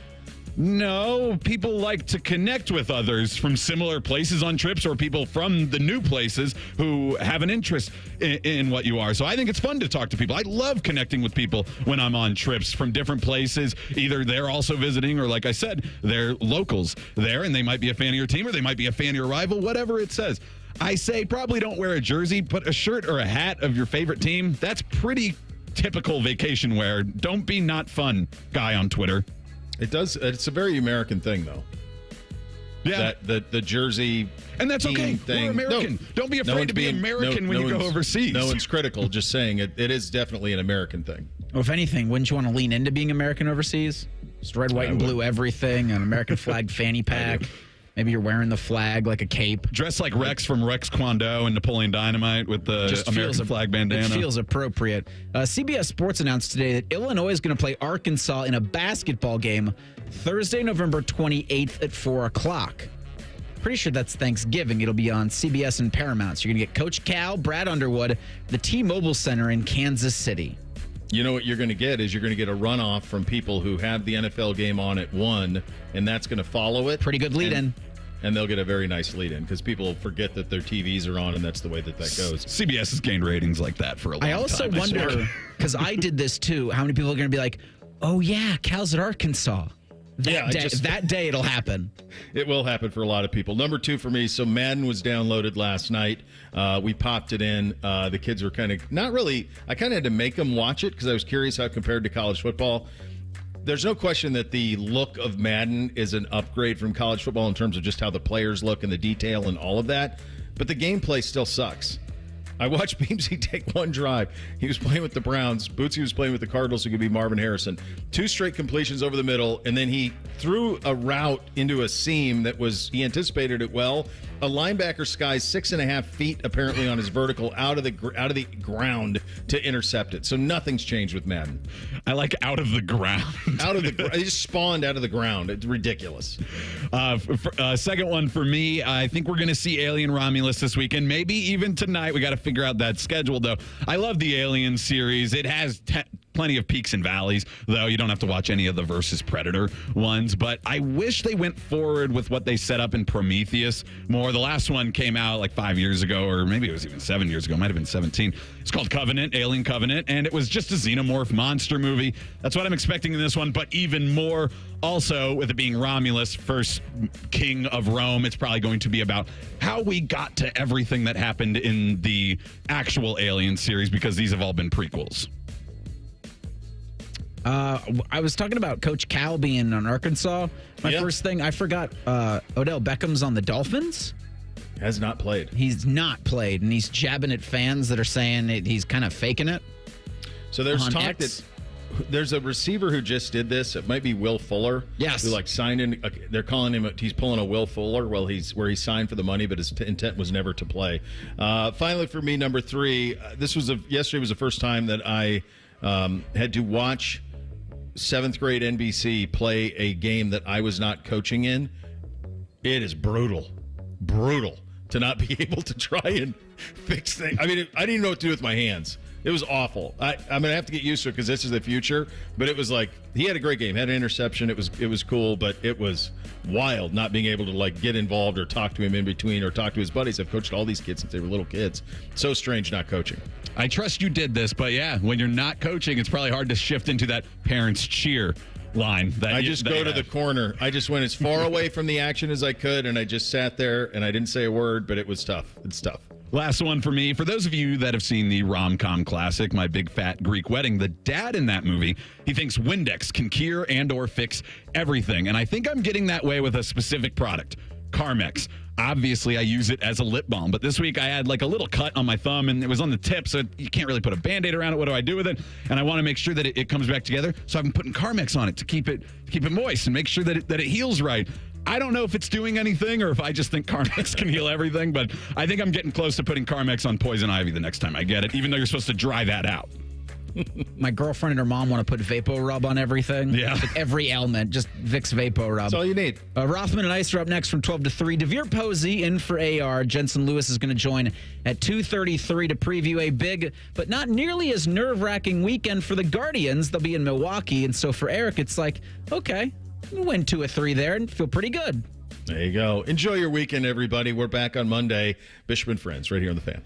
No, people like to connect with others from similar places on trips or people from the new places who have an interest in what you are. So I think it's fun to talk to people. I love connecting with people when I'm on trips from different places. Either they're also visiting or, like I said, they're locals there and they might be a fan of your team or they might be a fan of your rival, whatever it says. I say probably don't wear a jersey, put a shirt or a hat of your favorite team. That's pretty typical vacation wear. Don't be not fun guy on Twitter. It does. It's a very American thing, though. Yeah. The jersey and that's okay. Thing. We're American. Don't be afraid to be American when you go overseas. No one's critical. Just saying it is definitely an American thing. Well, if anything, wouldn't you want to lean into being American overseas? Just red, white, and blue everything, an American flag fanny pack. Maybe you're wearing the flag like a cape. Dress like Rex from Rex Kwon Do and Napoleon Dynamite with the American flag bandana. It feels appropriate. CBS Sports announced today that Illinois is going to play Arkansas in a basketball game Thursday, November 28th at 4 o'clock. Pretty sure that's Thanksgiving. It'll be on CBS and Paramount. So you're going to get Coach Cal, Brad Underwood, the T-Mobile Center in Kansas City. You know what you're going to get is you're going to get a runoff from people who have the NFL game on at 1, and that's going to follow it. Pretty good lead-in. And they'll get a very nice lead-in because people forget that their TVs are on, and that's the way that goes. CBS has gained ratings like that for a long time. I also wonder, because I did this too, how many people are going to be like, oh, yeah, Cal's at Arkansas. That day it'll happen. It will happen for a lot of people. Number 2 for me, so Madden was downloaded last night. We popped it in. The kids were kind of, not really, I kind of had to make them watch it because I was curious how it compared to college football. There's no question that the look of Madden is an upgrade from college football in terms of just how the players look and the detail and all of that. But the gameplay still sucks. I watched Beamsy take one drive. He was playing with the Browns. Bootsy was playing with the Cardinals, who could be Marvin Harrison. 2 straight completions over the middle, and then he threw a route into a seam that was, he anticipated it well. A linebacker skies 6.5 feet apparently on his vertical out of the ground to intercept it. So nothing's changed with Madden. I like out of the ground. It just spawned out of the ground. It's ridiculous. Second one for me, I think we're going to see Alien Romulus this weekend. Maybe even tonight. We got to figure out that schedule, though. I love the Alien series. It has plenty of peaks and valleys, though. You don't have to watch any of the Versus Predator ones, but I wish they went forward with what they set up in Prometheus more. The last one came out like 5 years ago, or maybe it was even 7 years ago. It might have been 17. It's called Covenant, Alien Covenant, and it was just a xenomorph monster movie. That's what I'm expecting in this one, but even more. Also, with it being Romulus, first king of Rome, it's probably going to be about how we got to everything that happened in the actual Alien series, because these have all been prequels. I was talking about Coach Cal being on Arkansas. First thing, I forgot Odell Beckham's on the Dolphins. Has not played. He's not played, and he's jabbing at fans that are saying he's kind of faking it. So there's talk that there's a receiver who just did this. It might be Will Fuller. Yes. Who signed in. They're calling him. He's pulling a Will Fuller where he signed for the money, but his intent was never to play. Finally, for me, number 3. Yesterday was the first time that I had to watch 7th grade NBC play a game that I was not coaching in. It is brutal to not be able to try and fix things. I mean, I didn't even know what to do with my hands. It was awful. I'm going to have to get used to it because this is the future. But it was like, he had a great game, had an interception. It was cool, but it was wild not being able to get involved or talk to him in between or talk to his buddies. I've coached all these kids since they were little kids. So strange not coaching. I trust you did this, but yeah, when you're not coaching, it's probably hard to shift into that parents cheer line. I just go to the corner. I just went as far away from the action as I could, and I just sat there, and I didn't say a word, but it was tough. It's tough. Last one for me. For those of you that have seen the rom-com classic, My Big Fat Greek Wedding, the dad in that movie, he thinks Windex can cure and or fix everything. And I think I'm getting that way with a specific product, Carmex. Obviously, I use it as a lip balm, but this week I had a little cut on my thumb, and it was on the tip, so you can't really put a Band-Aid around it. What do I do with it? And I want to make sure that it comes back together, so I'm putting Carmex on it to keep it moist and make sure that it heals right. I don't know if it's doing anything or if I just think Carmex can heal everything, but I think I'm getting close to putting Carmex on poison ivy the next time I get it, even though you're supposed to dry that out. My girlfriend and her mom want to put Vapo Rub on everything. Yeah. Every ailment, just Vicks Vapo Rub. That's all you need. Rothman and Ice are up next from 12 to 3. DeVere Posey in for AR. Jensen Lewis is going to join at 2:33 to preview a big but not nearly as nerve-wracking weekend for the Guardians. They'll be in Milwaukee, and so for Eric, it's like, okay, we'll win 2 or 3 there and feel pretty good. There you go. Enjoy your weekend, everybody. We're back on Monday. Bishop and Friends, right here on The Fan.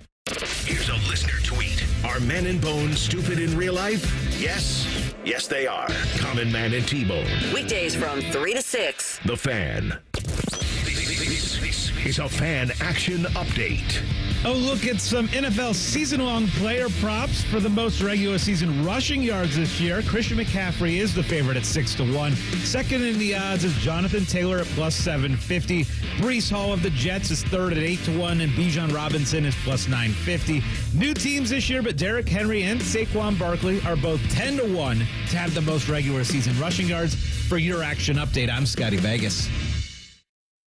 Here's a listener tweet. Are Men and Bone stupid in real life? Yes. Yes, they are. Common Man and T-Bone. Weekdays from 3 to 6. The Fan. This is a Fan Action Update. Oh, look at some NFL season-long player props for the most regular season rushing yards this year. Christian McCaffrey is the favorite at 6-1. Second in the odds is Jonathan Taylor at plus 750. Breece Hall of the Jets is third at 8-1, and Bijan Robinson is plus 950. New teams this year, but Derrick Henry and Saquon Barkley are both 10-1 to have the most regular season rushing yards. For your action update, I'm Scotty Vegas.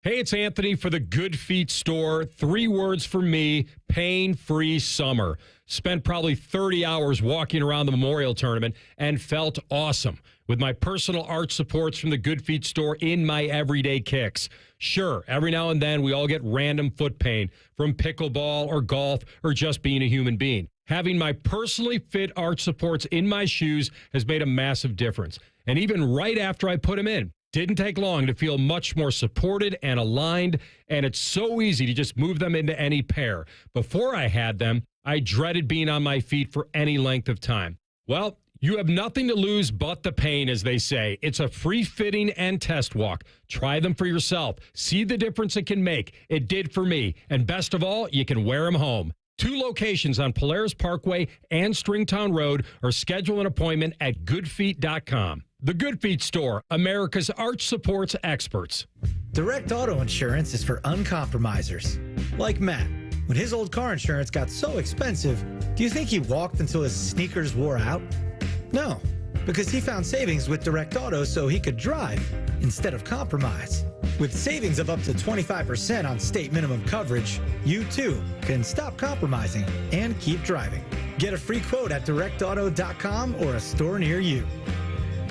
Hey, it's Anthony for the Good Feet store. 3 words for me: pain-free summer. Spent probably 30 hours walking around the Memorial Tournament and felt awesome with my personal arch supports from the Good Feet store in my everyday kicks. Sure, every now and then we all get random foot pain from pickleball or golf or just being a human being. Having my personally fit arch supports in my shoes has made a massive difference. And even right after I put them in, didn't take long to feel much more supported and aligned, and it's so easy to just move them into any pair. Before I had them, I dreaded being on my feet for any length of time. Well, you have nothing to lose but the pain, as they say. It's a free fitting and test walk. Try them for yourself. See the difference it can make. It did for me. And best of all, you can wear them home. 2 locations on Polaris Parkway and Stringtown Road, or schedule an appointment at goodfeet.com. The Good Feet Store, America's arch supports experts. Direct auto insurance is for uncompromisers. Like Matt. When his old car insurance got so expensive, do you think he walked until his sneakers wore out? No, because he found savings with Direct Auto so he could drive instead of compromise. With savings of up to 25% on state minimum coverage, you too can stop compromising and keep driving. Get a free quote at directauto.com or a store near you.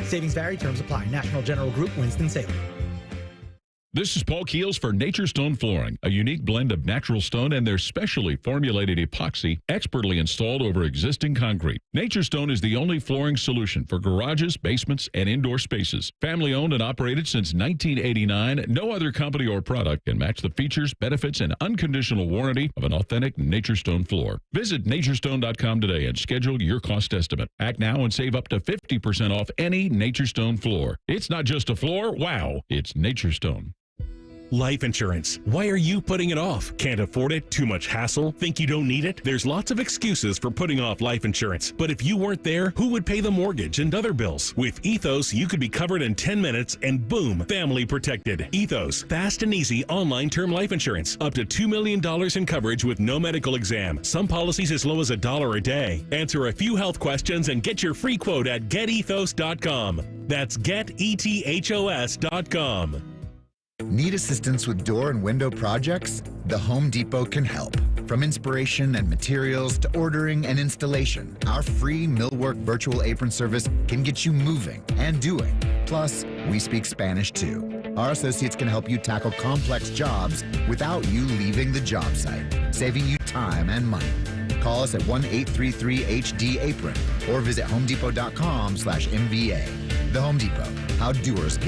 Savings vary, terms apply. National General Group, Winston-Salem. This is Paul Keels for Nature Stone Flooring, a unique blend of natural stone and their specially formulated epoxy expertly installed over existing concrete. Nature Stone is the only flooring solution for garages, basements, and indoor spaces. Family owned and operated since 1989, no other company or product can match the features, benefits, and unconditional warranty of an authentic Nature Stone floor. Visit naturestone.com today and schedule your cost estimate. Act now and save up to 50% off any Nature Stone floor. It's not just a floor, wow, it's Nature Stone. Life insurance. Why are you putting it off? Can't afford it? Too much hassle? Think you don't need it? There's lots of excuses for putting off life insurance. But if you weren't there, who would pay the mortgage and other bills? With Ethos, you could be covered in 10 minutes and boom, family protected. Ethos, fast and easy online term life insurance. Up to $2 million in coverage with no medical exam. Some policies as low as $1 a day. Answer a few health questions and get your free quote at getethos.com. That's getethos.com. Need assistance with door and window projects? The Home Depot can help. From inspiration and materials to ordering and installation, our free Millwork virtual apron service can get you moving and doing. Plus, we speak Spanish too. Our associates can help you tackle complex jobs without you leaving the job site, saving you time and money. Call us at 1-833-HD-APRON or visit homedepot.com/MVA. The Home Depot, how doers get